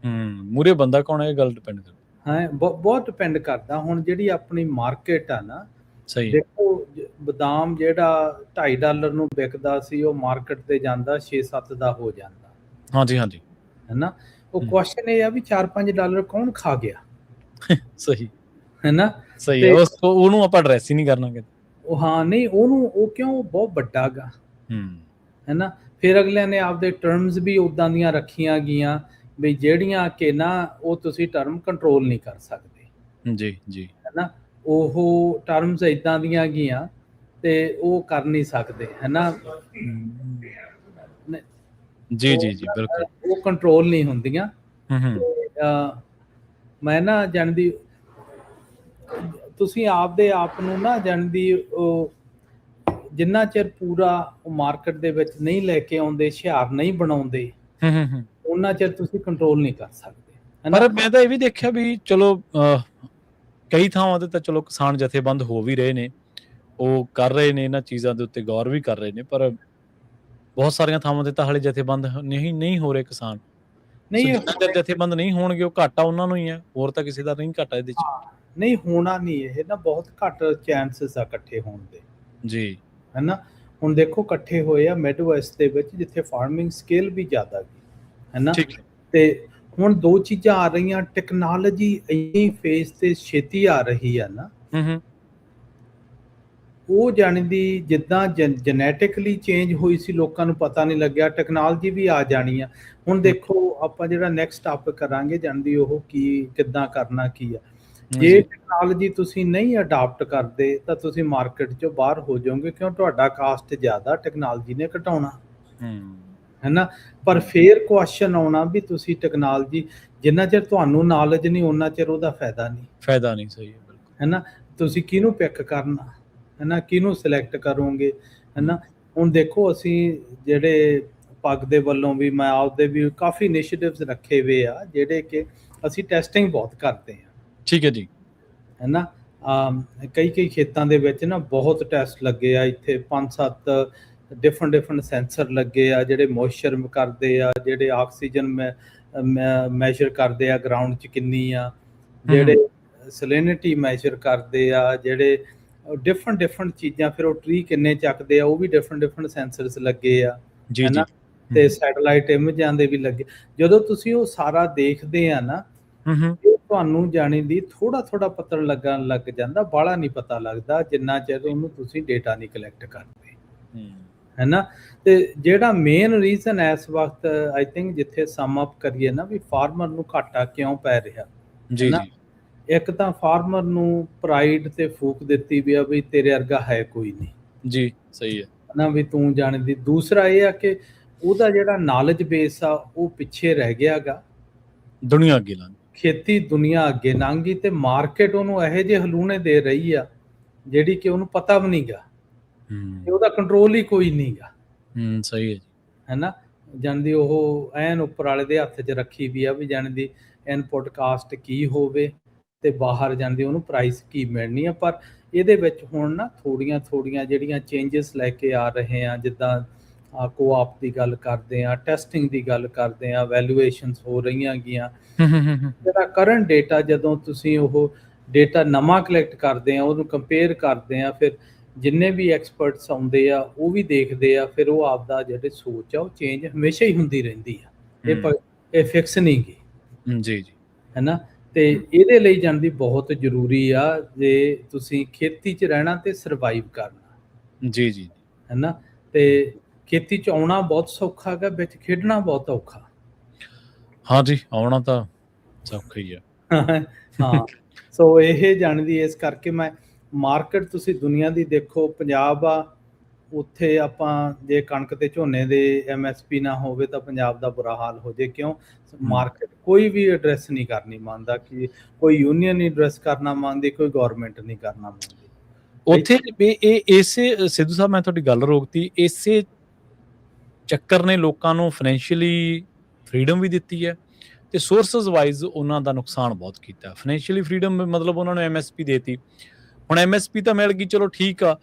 ਮੂਰੇ ਬੰਦਾ ਕੌਣ ਹੈ, ਇਹ ਗੱਲ ਡਿਪੈਂਡ ਕਰਦਾ ਹੈ, ਬਹੁਤ ਡਿਪੈਂਡ ਕਰਦਾ। ਹੁਣ ਜਿਹੜੀ ਆਪਣੀ ਮਾਰਕੀਟ ਆ ਨਾ, ਸਹੀ ਦੇਖੋ, ਬਦਾਮ ਜਿਹੜਾ $2.5 ਨੂੰ ਵਿਕਦਾ ਸੀ ਉਹ ਮਾਰਕੀਟ ਤੇ ਜਾਂਦਾ 6-7 ਦਾ ਹੋ ਜਾਂਦਾ। ਹਾਂਜੀ, ਹੈ ਨਾ। ਉਹ ਕੁਐਸਚਨ ਇਹ ਆ ਵੀ $4-5 ਕੌਣ ਖਾ ਗਿਆ। ਸਹੀ ਹੈ ਨਾ, ਸਹੀ ਹੈ। ਉਹਨੂੰ ਆਪਾਂ ਐਡਰੈਸ ਹੀ ਨਹੀਂ ਕਰਨਾ ਕਿਤੇ। ਉਹ ਹਾਂ ਨਹੀਂ, ਉਹਨੂੰ ਉਹ ਕਿਉਂ ਬਹੁਤ ਵੱਡਾ ਗਾ, ਹੈ ਨਾ। ਫਿਰ ਅਗਲਿਆਂ ਨੇ ਆਪਦੇ ਟਰਮਸ ਵੀ ਉੱਦਾਂ ਦੀਆਂ ਰੱਖੀਆਂ ਗਈਆਂ ਵੀ ਜਿਹੜੀਆਂ ਕਿ ਨਾ ਉਹ ਤੁਸੀਂ ਟਰਮ ਕੰਟਰੋਲ ਨਹੀਂ ਕਰ ਸਕਦੇ ਜੀ, ਹੈ ਨਾ। ਉਹ ਟਰਮਸ ਇੱਦਾਂ ਦੀਆਂ ਗਈਆਂ ਤੇ ਉਹ ਕਰ ਨਹੀਂ ਸਕਦੇ, ਹੈ ਨਾ ਜੀ, ਬਿਲਕੁਲ, ਉਹ ਕੰਟਰੋਲ ਨਹੀਂ ਹੁੰਦੀਆਂ। ਮੈਂ ਨਾ ਜਾਣਦੀ ਤੁਸੀਂ ਆਪਦੇ ਆਪ ਨੂੰ ਨਾ ਜਾਣਦੀ ਉਹ ਜਿੰਨਾ ਚਿਰ ਪੂਰਾ ਮਾਰਕੀਟ ਦੇ ਵਿੱਚ ਨਹੀਂ ਲੈ ਕੇ ਆਉਂਦੇ, ਹੁਸ਼ਿਆਰ ਨਹੀਂ ਬਣਾਉਂਦੇ, ਉਹਨਾਂ ਚਿਰ ਤੁਸੀਂ ਕੰਟਰੋਲ ਨਹੀਂ ਕਰ ਸਕਦੇ। ਪਰ ਮੈਂ ਤਾਂ ਇਹ ਵੀ ਦੇਖਿਆ ਵੀ ਚਲੋ ਕਈ ਥਾਵਾਂ ਤੇ ਤਾਂ ਚਲੋ ਕਿਸਾਨ ਜਥੇਬੰਦ ਹੋ ਵੀ ਰਹੇ ਨੇ, ਉਹ ਕਰ ਰਹੇ ਨੇ ਇਹਨਾਂ ਚੀਜ਼ਾਂ ਦੇ ਉੱਤੇ ਗੌਰ ਵੀ ਕਰ ਰਹੇ ਨੇ, ਪਰ ਬਹੁਤ ਸਾਰੀਆਂ ਥਾਵਾਂ ਤੇ ਤਾਂ ਹਾਲੇ ਜਥੇਬੰਦ ਨਹੀਂ ਹੋ ਰਹੇ ਕਿਸਾਨ। ਨਹੀਂ, ਜਥੇਬੰਦ ਨਹੀਂ ਹੋਣਗੇ ਉਹ ਘਾਟਾ ਉਹਨਾਂ ਨੂੰ ਹੀ ਹੈ, ਹੋਰ ਤਾਂ ਕਿਸੇ ਦਾ ਨਹੀਂ ਘਾਟਾ ਇਹਦੇ 'ਚ। ਨਹੀਂ ਹੋਣਾ ਨਹੀਂ, ਇਹ ਨਾ ਬਹੁਤ ਘੱਟ ਚਾਂਸਸ ਆ ਇਕੱਠੇ ਹੋਣ ਦੇ ਜੀ, ਹੈ ਨਾ। ਹੁਣ ਦੇਖੋ ਇਕੱਠੇ ਹੋਏ ਆ ਮਿਡ ਵੈਸਟ ਦੇ ਵਿੱਚ ਜਿੱਥੇ ਫਾਰਮਿੰਗ ਸਕੇਲ ਵੀ ਜ਼ਿਆਦਾ ਗਈ, ਹੈ ਨਾ। ਤੇ ਹੁਣ 2 ਚੀਜ਼ਾਂ ਆ ਰਹੀਆਂ, ਟੈਕਨੋਲੋਜੀ ਇੰਨੀ ਫੇਸ ਤੇ ਛੇਤੀ ਆ ਰਹੀ ਆ ਨਾ, ਉਹ ਜਾਣਦੀ ਜਿੱਦਾਂ ਜੈਨੇਟਿਕਲੀ ਚੇਂਜ ਹੋਈ ਸੀ, ਲੋਕਾਂ ਨੂੰ ਪਤਾ ਨਹੀਂ ਲੱਗਿਆ, ਟੈਕਨੋਲੋਜੀ ਵੀ ਆ ਜਾਣੀ ਆ। ਹੁਣ ਦੇਖੋ ਆਪਾਂ ਜਿਹੜਾ ਨੈਕਸਟ ਟਾਪਿਕ ਕਰਾਂਗੇ ਜਾਣਦੀ ਉਹ ਕਿੱਦਾਂ ਕਰਨਾ ਕੀ ਆ। ਜੇ ਟੈਕਨੋਲੋਜੀ ਤੁਸੀਂ ਨਹੀਂ ਅਡਾਪਟ ਕਰਦੇ ਤਾਂ ਤੁਸੀਂ ਮਾਰਕੀਟ 'ਚੋਂ ਬਾਹਰ ਹੋ ਜਾਓਗੇ, ਕਿਉਂ ਤੁਹਾਡਾ ਕਾਸਟ ਜ਼ਿਆਦਾ ਟੈਕਨੋਲੋਜੀ ਨੇ ਘਟਾਉਣਾ, ਹੈ ਨਾ। ਪਰ ਫੇਰ ਕੁਐਸਚਨ ਆਉਣਾ ਵੀ ਤੁਸੀਂ ਟੈਕਨੋਲੋਜੀ ਜਿੰਨਾ ਚਿਰ ਤੁਹਾਨੂੰ ਨੌਲੇਜ ਨਹੀਂ ਉਹਨਾਂ ਚਿਰ ਉਹਦਾ ਫਾਇਦਾ ਨਹੀਂ। ਸਹੀ ਹੈ, ਬਿਲਕੁਲ, ਹੈ ਨਾ। ਤੁਸੀਂ ਕਿਹਨੂੰ ਪਿਕ ਕਰਨਾ, ਹੈ ਨਾ, ਕਿਹਨੂੰ ਸਿਲੈਕਟ ਕਰੋਗੇ, ਹੈ ਨਾ। ਹੁਣ ਦੇਖੋ ਅਸੀਂ ਜਿਹੜੇ ਪੱਗ ਦੇ ਵੱਲੋਂ ਵੀ ਮੈਂ ਆਪਦੇ ਵੀ ਕਾਫੀ ਇਨੀਸ਼ੀਏਟਿਵਸ ਰੱਖੇ ਹੋਏ ਆ ਜਿਹੜੇ ਕਿ ਅਸੀਂ ਟੈਸਟਿੰਗ ਬਹੁਤ ਕਰਦੇ ਹਾਂ। ਠੀਕ ਹੈ ਜੀ, ਹੈ ਨਾ। ਕਈ ਖੇਤਾਂ ਦੇ ਵਿੱਚ ਨਾ ਬਹੁਤ ਟੈਸਟ ਲੱਗੇ ਆ, ਇੱਥੇ 5-7 ਡਿਫਰੈਂਟ ਸੈਂਸਰ ਲੱਗੇ ਆ ਜਿਹੜੇ ਮੋਇਸਚਰ ਕਰਦੇ ਆ, ਜਿਹੜੇ ਆਕਸੀਜਨ ਮੈਜ਼ਰ ਕਰਦੇ ਆ ਗਰਾਊਂਡ 'ਚ ਕਿੰਨੀ ਆ, ਜਿਹੜੇ ਸੈਲਿਨਿਟੀ ਮੈਜ਼ਰ ਕਰਦੇ ਆ, ਜਿਹੜੇ ਡਿਫਰੈਂਟ ਚੀਜ਼ਾਂ। ਫਿਰ ਉਹ ਟਰੀ ਕਿੰਨੇ ਚੱਕਦੇ ਆ, ਉਹ ਵੀ ਡਿਫਰੈਂਟ ਸੈਂਸਰਸ ਲੱਗੇ ਆ, ਹੈ ਨਾ। ਤੇ ਸੈਟੇਲਾਈਟ ਇਮੇਜਾਂ ਦੇ ਵੀ ਲੱਗੇ। ਜਦੋਂ ਤੁਸੀਂ ਉਹ ਸਾਰਾ ਦੇਖਦੇ ਆ ਨਾ, ਇਹ ਤੁਹਾਨੂੰ ਜਾਣੀ ਦੀ ਥੋੜਾ ਪਤਾ ਲੱਗਣ ਲੱਗ ਜਾਂਦਾ, ਬਾਹਲਾ ਨਹੀਂ ਪਤਾ ਲੱਗਦਾ ਜਿੰਨਾ ਚਿਰ ਉਹਨੂੰ ਤੁਸੀਂ ਡੇਟਾ ਨਹੀਂ ਕਲੈਕਟ ਕਰਦੇ, ਹੈ ਨਾ। ਤੇ ਜਿਹੜਾ ਮੇਨ ਰੀਜ਼ਨ ਇਸ ਵਕਤ ਆਈ ਥਿੰਕ ਜਿੱਥੇ ਸਮ ਅਪ ਕਰੀਏ ਨਾ ਵੀ ਫਾਰਮਰ ਨੂੰ ਘਾਟਾ ਕਿਉਂ ਪੈ ਰਿਹਾ,
ਜੀ ਜੀ,
ਇੱਕ ਤਾਂ ਫਾਰਮਰ ਨੂੰ ਪ੍ਰਾਈਡ ਤੇ ਫੂਕ ਦਿੱਤੀ ਵੀ ਆ ਵੀ ਤੇਰੇ ਵਰਗਾ ਹੈ ਕੋਈ ਨਹੀਂ,
ਜੀ ਸਹੀ ਹੈ
ਨਾ, ਵੀ ਤੂੰ ਜਾਣਦੀ। ਦੂਸਰਾ ਇਹ ਆ ਕਿ ਉਹਦਾ ਜਿਹੜਾ ਨੌਲੇਜ ਬੇਸ ਆ ਉਹ ਪਿੱਛੇ ਰਹਿ ਗਿਆ ਗਾ,
ਦੁਨੀਆ ਅੱਗੇ ਲੰਘ,
ਖੇਤੀ ਦੁਨੀਆ ਅੱਗੇ ਲੰਘ ਗਈ ਤੇ ਮਾਰਕੀਟ ਉਹਨੂੰ ਇਹੋ ਜਿਹੇ ਹਲੂਣੇ ਦੇ ਰਹੀ ਆ ਜਿਹੜੀ ਕਿ ਉਹਨੂੰ ਪਤਾ ਵੀ ਨਹੀਂ ਗਾ, ਉਹਦਾ ਕੰਟਰੋਲ ਹੀ ਕੋਈ ਨਹੀਂ ਗਾ।
ਸਹੀ ਹੈ ਜੀ,
ਹੈ ਨਾ। ਜਾਣਦੀ ਉਹ ਐਨ ਉੱਪਰ ਵਾਲੇ ਦੇ ਹੱਥ 'ਚ ਰੱਖੀ ਵੀ ਆ ਵੀ ਜਾਣਦੀ ਇਨਪੁੱਟ ਕਾਸਟ ਕੀ ਹੋਵੇ ਤੇ ਬਾਹਰ ਜਾਂਦੀ ਉਹਨੂੰ ਪ੍ਰਾਈਸ ਕੀ ਮਿਲਣੀ ਆ। ਪਰ ਇਹਦੇ ਵਿੱਚ ਹੁਣ ਨਾ ਥੋੜੀਆਂ ਜਿਹੜੀਆਂ ਚੇਂਜਸ ਲੈ ਕੇ ਆ ਰਹੇ ਆ, ਜਿੱਦਾਂ ਕੋਆਪ ਦੀ ਗੱਲ ਕਰਦੇ ਆ, ਟੈਸਟਿੰਗ ਦੀ ਗੱਲ ਕਰਦੇ ਆ, ਵੈਲੂਏਸ਼ਨਸ ਹੋ ਰਹੀਆਂ ਗੀਆਂ। ਜਿਹੜਾ ਕਰੰਟ ਡੇਟਾ, ਜਦੋਂ ਤੁਸੀਂ ਉਹ ਡੇਟਾ ਨਵਾਂ ਕਲੈਕਟ ਕਰਦੇ ਆ, ਉਹਨੂੰ ਕੰਪੇਅਰ ਕਰਦੇ ਆ, ਫਿਰ ਜਿੰਨੇ ਵੀ ਐਕਸਪਰਟਸ ਆਉਂਦੇ ਆ ਉਹ ਵੀ ਦੇਖਦੇ ਆ, ਫਿਰ ਉਹ ਆਪਦਾ ਜਿਹੜੇ ਸੋਚ ਆ ਉਹ ਚੇਂਜ ਹਮੇਸ਼ਾ ਹੀ ਹੁੰਦੀ ਰਹਿੰਦੀ ਆ, ਇਹ ਫਿਕਸ ਨਹੀਂ ਗੀ,
ਜੀ ਜੀ,
ਹੈ ਨਾ। ਤੇ ਇਹਦੇ ਲਈ ਜਾਣਦੀ ਬਹੁਤ ਜ਼ਰੂਰੀ ਆ ਜੇ ਤੁਸੀਂ ਖੇਤੀ 'ਚ ਰਹਿਣਾ ਤੇ ਸਰਵਾਈਵ ਕਰਨਾ,
ਜੀ ਜੀ,
ਹੈ ਨਾ। ਤੇ ਖੇਤੀ 'ਚ ਆਉਣਾ ਬਹੁਤ ਸੌਖਾ ਹੈਗਾ, ਵਿੱਚ ਖੇਡਣਾ ਬਹੁਤ ਔਖਾ।
ਹਾਂ ਜੀ, ਆਉਣਾ ਤਾਂ ਸੌਖਾ ਹੀ ਆ।
ਹਾਂ, ਸੋ ਇਹ ਜਾਣਦੀ ਇਸ ਕਰਕੇ ਮੈਂ ਮਾਰਕੀਟ ਤੁਸੀਂ ਦੁਨੀਆ ਦੀ ਦੇਖੋ, ਪੰਜਾਬ ਆ ਉੱਥੇ ਆਪਾਂ ਜੇ ਕਣਕ ਤੇ ਝੋਨੇ ਦੇ MSP ਨਾ ਹੋਵੇ ਤਾਂ ਪੰਜਾਬ ਦਾ ਬੁਰਾ ਹਾਲ ਹੋ ਜੇ। ਕਿਉਂ? ਮਾਰਕੀਟ ਕੋਈ ਵੀ ਐਡਰੈਸ ਨਹੀਂ ਕਰਨੀ ਮੰਨਦਾ, ਕਿ ਕੋਈ ਯੂਨੀਅਨ ਨਹੀਂ ਐਡਰੈਸ ਕਰਨਾ ਮੰਨਦੀ, ਕੋਈ ਗਵਰਨਮੈਂਟ ਨਹੀਂ ਕਰਨਾ ਮੰਨਦੀ
ਉੱਥੇ। ਇਹ ਇਸੇ ਸਿੱਧੂ ਸਾਹਿਬ, ਮੈਂ ਤੁਹਾਡੀ ਗੱਲ ਰੋਕਤੀ, ਇਸੇ ਚੱਕਰ ਨੇ ਲੋਕਾਂ ਨੂੰ ਫਾਈਨੈਂਸ਼ੀਅਲੀ ਫਰੀਡਮ ਵੀ ਦਿੱਤੀ ਹੈ ਤੇ ਸੋਰਸਸ ਵਾਈਜ਼ ਉਹਨਾਂ ਦਾ ਨੁਕਸਾਨ ਬਹੁਤ ਕੀਤਾ। ਫਾਈਨੈਂਸ਼ੀਅਲੀ ਫਰੀਡਮ ਮਤਲਬ ਉਹਨਾਂ ਨੂੰ MSP ਦੇਤੀ, ਹੁਣ MSP ਤਾਂ ਮਿਲ ਗਈ, ਚਲੋ ਠੀਕ ਆ।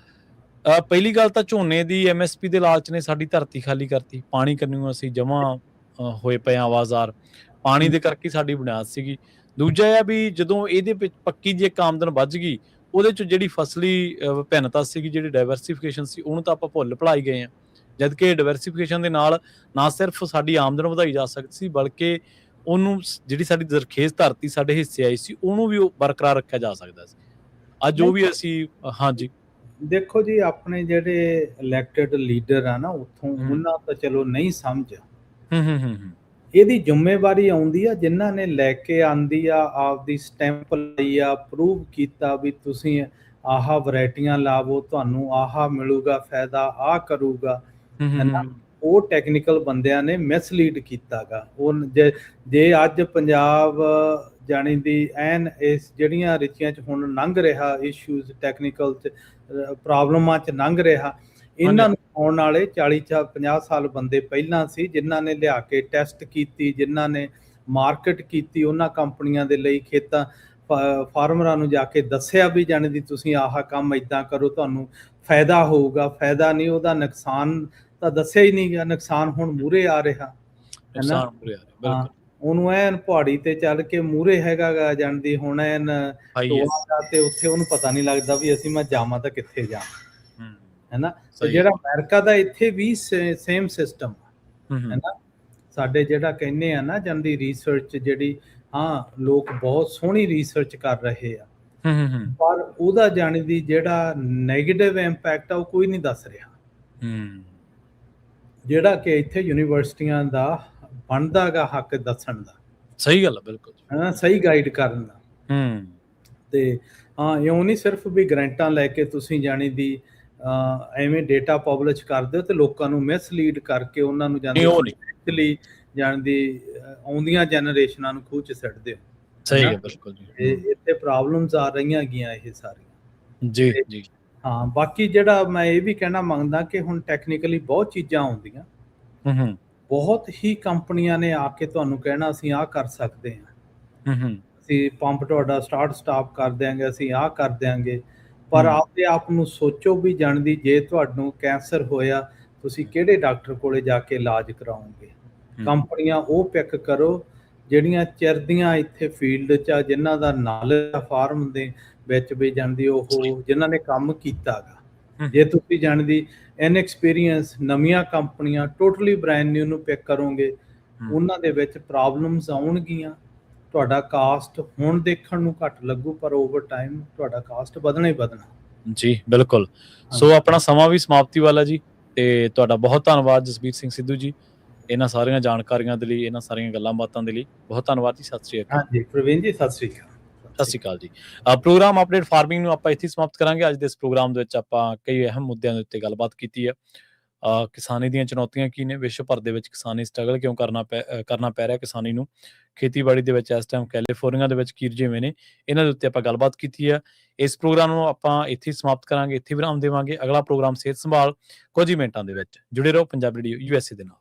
ਪਹਿਲੀ ਗੱਲ ਤਾਂ ਝੋਨੇ ਦੀ MSP ਦੇ ਲਾਲਚ ਨੇ ਸਾਡੀ ਧਰਤੀ ਖਾਲੀ ਕਰਤੀ, ਪਾਣੀ ਕੰਨਿਓ ਅਸੀਂ ਜਮਾਂ ਹੋਏ ਪਏ ਆ ਆਵਾਜ਼ਾਰ, ਪਾਣੀ ਦੇ ਕਰਕੇ ਸਾਡੀ ਬੁਨਿਆਦ ਸੀਗੀ। ਦੂਜਾ ਇਹ ਆ ਵੀ ਜਦੋਂ ਇਹਦੇ ਵਿੱਚ ਪੱਕੀ ਜੇ ਆਮਦਨ ਵੱਜ ਗਈ, ਉਹਦੇ 'ਚ ਜਿਹੜੀ ਫਸਲੀ ਵਿਭਿੰਨਤਾ ਸੀਗੀ, ਜਿਹੜੀ ਡਾਇਵਰਸੀਫਿਕੇਸ਼ਨ ਸੀ, ਉਹਨੂੰ ਤਾਂ ਆਪਾਂ ਭੁੱਲ ਭੁਲਾਈ ਗਏ ਹਾਂ। ਜਦ ਕਿ ਡਾਇਵਰਸੀਫਿਕੇਸ਼ਨ ਦੇ ਨਾਲ ਨਾ ਸਿਰਫ ਸਾਡੀ ਆਮਦਨ ਵਧਾਈ ਜਾ ਸਕਦੀ ਸੀ, ਬਲਕਿ ਉਹਨੂੰ ਜਿਹੜੀ ਸਾਡੀ ਜ਼ਰਖੇਜ਼ ਧਰਤੀ ਸਾਡੇ ਹਿੱਸੇ ਆਈ ਸੀ, ਉਹਨੂੰ ਵੀ ਬਰਕਰਾਰ ਰੱਖਿਆ ਜਾ ਸਕਦਾ ਸੀ। ਅੱਜ ਉਹ ਵੀ ਅਸੀਂ, ਹਾਂਜੀ
ਦੇਖੋ ਜੀ, ਆਪਣੇ ਜਿਹੜੇ ਇਲੈਕਟਡ ਲੀਡਰ ਆ ਨਾ ਉੱਥੋਂ, ਉਹਨਾਂ ਤਾਂ ਚਲੋ ਨਹੀਂ ਸਮਝ, ਇਹਦੀ ਜ਼ਿੰਮੇਵਾਰੀ ਆਉਂਦੀ ਆ ਜਿਨ੍ਹਾਂ ਨੇ ਲੈ ਕੇ ਆਂਦੀ ਆ, ਆਪਦੀ ਸਟੈਂਪ ਲਈ ਆ, ਪ੍ਰੂਵ ਕੀਤਾ ਵੀ ਤੁਸੀਂ ਆਹ ਵੈਰਾਈਟੀਆਂ ਲਾਵੋ, ਤੁਹਾਨੂੰ ਆਹ ਮਿਲੂਗਾ ਫਾਇਦਾ, ਆਹ ਕਰੂਗਾ, ਹੈ ਨਾ। ਉਹ ਟੈਕਨੀਕਲ ਬੰਦਿਆਂ ਨੇ ਮਿਸਲੀਡ ਕੀਤਾ ਗਾ। ਉਹ ਜੇ ਅੱਜ ਪੰਜਾਬ ਜਾਣੀ ਦੀ ਐਨ ਇਸ ਜਿਹੜੀਆਂ ਰਿਚੀਆਂ 'ਚ ਹੁਣ ਲੰਘ ਰਿਹਾ, ਇਸ਼ੂਜ਼ ਟੈਕਨੀਕਲ 'ਚ ਪ੍ਰੋਬਲਮਾਂ 'ਚ ਲੰਘ ਰਿਹਾ, ਇਹਨਾਂ ਨੂੰ ਆਉਣ ਵਾਲੇ 40-50 ਸਾਲ ਬੰਦੇ ਪਹਿਲਾਂ ਸੀ ਜਿਨ੍ਹਾਂ ਨੇ ਲਿਆ ਕੇ ਟੈਸਟ ਕੀਤੀ, ਜਿਨ੍ਹਾਂ ਨੇ ਮਾਰਕੀਟ ਕੀਤੀ ਉਹਨਾਂ ਕੰਪਨੀਆਂ ਦੇ ਲਈ, ਖੇਤਾਂ ਫਾਰਮਰਾਂ ਨੂੰ ਜਾ ਕੇ ਦੱਸਿਆ ਵੀ ਜਾਣੀ ਦੀ ਤੁਸੀਂ ਆਹ ਕੰਮ ਇੱਦਾਂ ਕਰੋ, ਤੁਹਾਨੂੰ ਫਾਇਦਾ ਹੋਊਗਾ। ਫਾਇਦਾ ਨਹੀਂ, ਉਹਦਾ ਨੁਕਸਾਨ ਤਾਂ ਦੱਸਿਆ ਹੀ ਨਹੀਂ ਗਿਆ। ਨੁਕਸਾਨ ਹੁਣ ਮੂਹਰੇ ਆ ਰਿਹਾ, ਹੈ ਨਾ। ਹਾਂ, ਉਹਨੂੰ ਐਨ ਪਹਾੜੀ ਤੇ ਚੱਲ ਕੇ ਮੂਹਰੇ ਹੈਗਾ ਗਾ ਜਾਣਦੀ, ਹੁਣ ਐਨ ਤੇ ਉੱਥੇ ਉਹਨੂੰ ਪਤਾ ਨਹੀਂ ਲੱਗਦਾ ਵੀ ਮੈਂ ਜਾਵਾਂ ਤਾਂ ਕਿੱਥੇ ਜਾਵਾਂ, ਹੈ ਨਾ। ਤੇ ਜਿਹੜਾ ਅਮਰੀਕਾ ਦਾ ਇੱਥੇ ਵੀ ਸੇਮ ਸਿਸਟਮ, ਹੈ ਨਾ। ਸਾਡੇ ਜਿਹੜਾ ਕਹਿੰਦੇ ਆ ਨਾ ਜਾਂਦੀ ਰਿਸਰਚ ਜਿਹੜੀ, ਹਾਂ ਲੋਕ ਬਹੁਤ ਸੋਹਣੀ ਰਿਸਰਚ ਕਰ ਰਹੇ ਆ, ਪਰ ਉਹਦਾ ਜਾਣੀ ਦੀ ਜਿਹੜਾ ਨੈਗੇਟਿਵ ਇੰਪੈਕਟ ਆ ਉਹ ਕੋਈ ਨਹੀਂ ਦੱਸ ਰਿਹਾ, ਜਿਹੜਾ ਕਿ ਇੱਥੇ ਯੂਨੀਵਰਸਿਟੀਆਂ ਦਾ ਬਣਦਾ ਗਾ ਹੱਕ ਦੱਸਣ ਦਾ।
ਸਹੀ ਗੱਲ ਆ, ਬਿਲਕੁਲ,
ਹੈ, ਸਹੀ ਗਾਈਡ ਕਰਨ ਦਾ। ਤੇ ਹਾਂ, ਇਉਂ ਨਹੀਂ ਸਿਰਫ ਵੀ ਗਰੰਟਾਂ ਲੈ ਕੇ ਤੁਸੀਂ ਜਾਣੀ ਦੀ ਐਵੇਂ ਡੇਟਾ ਪਬਲਿਸ਼ ਕਰਦੇ ਹੋ ਤੇ ਲੋਕਾਂ ਨੂੰ ਮਿਸਲੀਡ ਕਰਕੇ ਉਹਨਾਂ ਨੂੰ ਜਾਂਦੀ ਜਾਣਦੀ ਆਉਂਦੀਆਂ ਜਨਰੇਸ਼ਨਾਂ ਨੂੰ ਖੂਹ 'ਚ ਸਿੱਟਦੇ ਹੋ।
ਸਹੀ ਹੈ, ਬਿਲਕੁਲ ਜੀ।
ਇੱਥੇ ਪ੍ਰੋਬਲਮਸ ਆ ਰਹੀਆਂ ਗੀਆਂ ਇਹ ਸਾਰੀਆਂ।
ਜੀ ਜੀ,
ਹਾਂ। ਬਾਕੀ ਜਿਹੜਾ ਮੈਂ ਇਹ ਵੀ ਕਹਿਣਾ ਮੰਗਦਾ ਕਿ ਹੁਣ ਟੈਕਨੀਕਲੀ ਬਹੁਤ ਚੀਜ਼ਾਂ ਆਉਂਦੀਆਂ, ਬਹੁਤ ਹੀ ਕੰਪਨੀਆਂ ਨੇ ਆ ਕੇ ਤੁਹਾਨੂੰ ਕਹਿਣਾ ਅਸੀਂ ਆਹ ਕਰ ਸਕਦੇ ਹਾਂ, ਅਸੀਂ ਪੰਪ ਤੁਹਾਡਾ ਸਟਾਰਟ ਸਟਾਪ ਕਰ ਦਿਆਂਗੇ, ਅਸੀਂ ਆਹ ਕਰ ਦਿਆਂਗੇ। ਪਰ ਆਪਦੇ ਆਪ ਨੂੰ ਸੋਚੋ ਵੀ ਜਾਣਦੀ, ਜੇ ਤੁਹਾਨੂੰ ਕੈਂਸਰ ਹੋਇਆ ਤੁਸੀਂ ਕਿਹੜੇ ਡਾਕਟਰ ਕੋਲੇ ਜਾ ਕੇ ਇਲਾਜ ਕਰਾਓਗੇ। ਕੰਪਨੀਆਂ ਉਹ ਪਿਕ ਕਰੋ ਜਿਹੜੀਆਂ ਚਿਰਦੀਆਂ ਇੱਥੇ ਫੀਲਡ 'ਚ ਆ, ਜਿਨ੍ਹਾਂ ਦਾ ਨੌਲੇਜ ਫਾਰਮ ਦੇ ਵਿੱਚ ਵੀ ਜਾਂਦੀ, ਉਹ ਜਿਨ੍ਹਾਂ ਨੇ ਕੰਮ ਕੀਤਾ ਗਾ। ਜੇ ਤੁਸੀਂ ਜਾਣਦੀ ਇਨਐਕਸਪੀਰੀਅੰਸ ਨਵੀਆਂ ਕੰਪਨੀਆਂ ਟੋਟਲੀ ਬ੍ਰੈਂਡ ਨਿਊ ਨੂੰ ਪਿਕ ਕਰੋਗੇ, ਉਹਨਾਂ ਦੇ ਵਿੱਚ ਪ੍ਰੋਬਲਮਸ ਆਉਣਗੀਆਂ। ਤੁਹਾਡਾ ਕਾਸਟ ਹੁਣ ਦੇਖਣ ਨੂੰ ਘੱਟ ਲੱਗੂ, ਪਰ ਓਵਰ ਟਾਈਮ ਤੁਹਾਡਾ ਕਾਸਟ ਵਧਣਾ ਹੀ ਵਧਣਾ।
ਜੀ ਬਿਲਕੁਲ। ਸੋ ਆਪਣਾ ਸਮਾਂ ਵੀ ਸਮਾਪਤੀ ਵਾਲਾ ਜੀ, ਤੇ ਤੁਹਾਡਾ ਬਹੁਤ ਧੰਨਵਾਦ ਜਸਬੀਰ ਸਿੰਘ ਸਿੱਧੂ ਜੀ, ਇਹਨਾਂ ਸਾਰੀਆਂ ਜਾਣਕਾਰੀਆਂ ਦੇ ਲਈ, ਇਹਨਾਂ ਸਾਰੀਆਂ ਗੱਲਾਂ ਬਾਤਾਂ ਦੇ ਲਈ ਬਹੁਤ ਧੰਨਵਾਦ ਜੀ। ਸਤਿ ਸ਼੍ਰੀ ਅਕਾਲ।
ਹਾਂਜੀ ਪ੍ਰਵੀਨ ਜੀ, ਸਤਿ ਸ਼੍ਰੀ ਅਕਾਲ।
ਸਤਿ ਸ਼੍ਰੀ ਅਕਾਲ ਜੀ। ਪ੍ਰੋਗਰਾਮ ਅਪਡੇਟ ਫਾਰਮਿੰਗ ਨੂੰ ਆਪਾਂ ਇੱਥੇ ਸਮਾਪਤ ਕਰਾਂਗੇ। ਅੱਜ ਦੇ ਇਸ ਪ੍ਰੋਗਰਾਮ ਦੇ ਵਿੱਚ ਆਪਾਂ ਕਈ ਅਹਿਮ ਮੁੱਦਿਆਂ ਦੇ ਉੱਤੇ ਗੱਲਬਾਤ ਕੀਤੀ ਹੈ। ਕਿਸਾਨੀ ਦੀਆਂ ਚੁਣੌਤੀਆਂ ਕੀ ਨੇ, ਵਿਸ਼ਵ ਭਰ ਦੇ ਵਿੱਚ ਕਿਸਾਨੀ ਸਟਰਗਲ ਕਿਉਂ ਕਰਨਾ ਪੈ ਰਿਹਾ ਕਿਸਾਨੀ ਨੂੰ, ਖੇਤੀਬਾੜੀ ਦੇ ਵਿੱਚ ਇਸ ਟਾਈਮ ਕੈਲੀਫੋਰਨੀਆ ਦੇ ਵਿੱਚ ਕੀ ਰੁਝੇਵੇਂ ਨੇ, ਇਹਨਾਂ ਦੇ ਉੱਤੇ ਆਪਾਂ ਗੱਲਬਾਤ ਕੀਤੀ ਹੈ। ਇਸ ਪ੍ਰੋਗਰਾਮ ਨੂੰ ਆਪਾਂ ਇੱਥੇ ਸਮਾਪਤ ਕਰਾਂਗੇ, ਇੱਥੇ ਵਿਰਾਮ ਦੇਵਾਂਗੇ। ਅਗਲਾ ਪ੍ਰੋਗਰਾਮ ਸਿਹਤ ਸੰਭਾਲ ਕੁਝ ਹੀ ਮਿੰਟਾਂ ਦੇ ਵਿੱਚ। ਜੁੜੇ ਰਹੋ ਪੰਜਾਬੀ ਰੇਡੀਓ USA ਦੇ ਨਾਲ।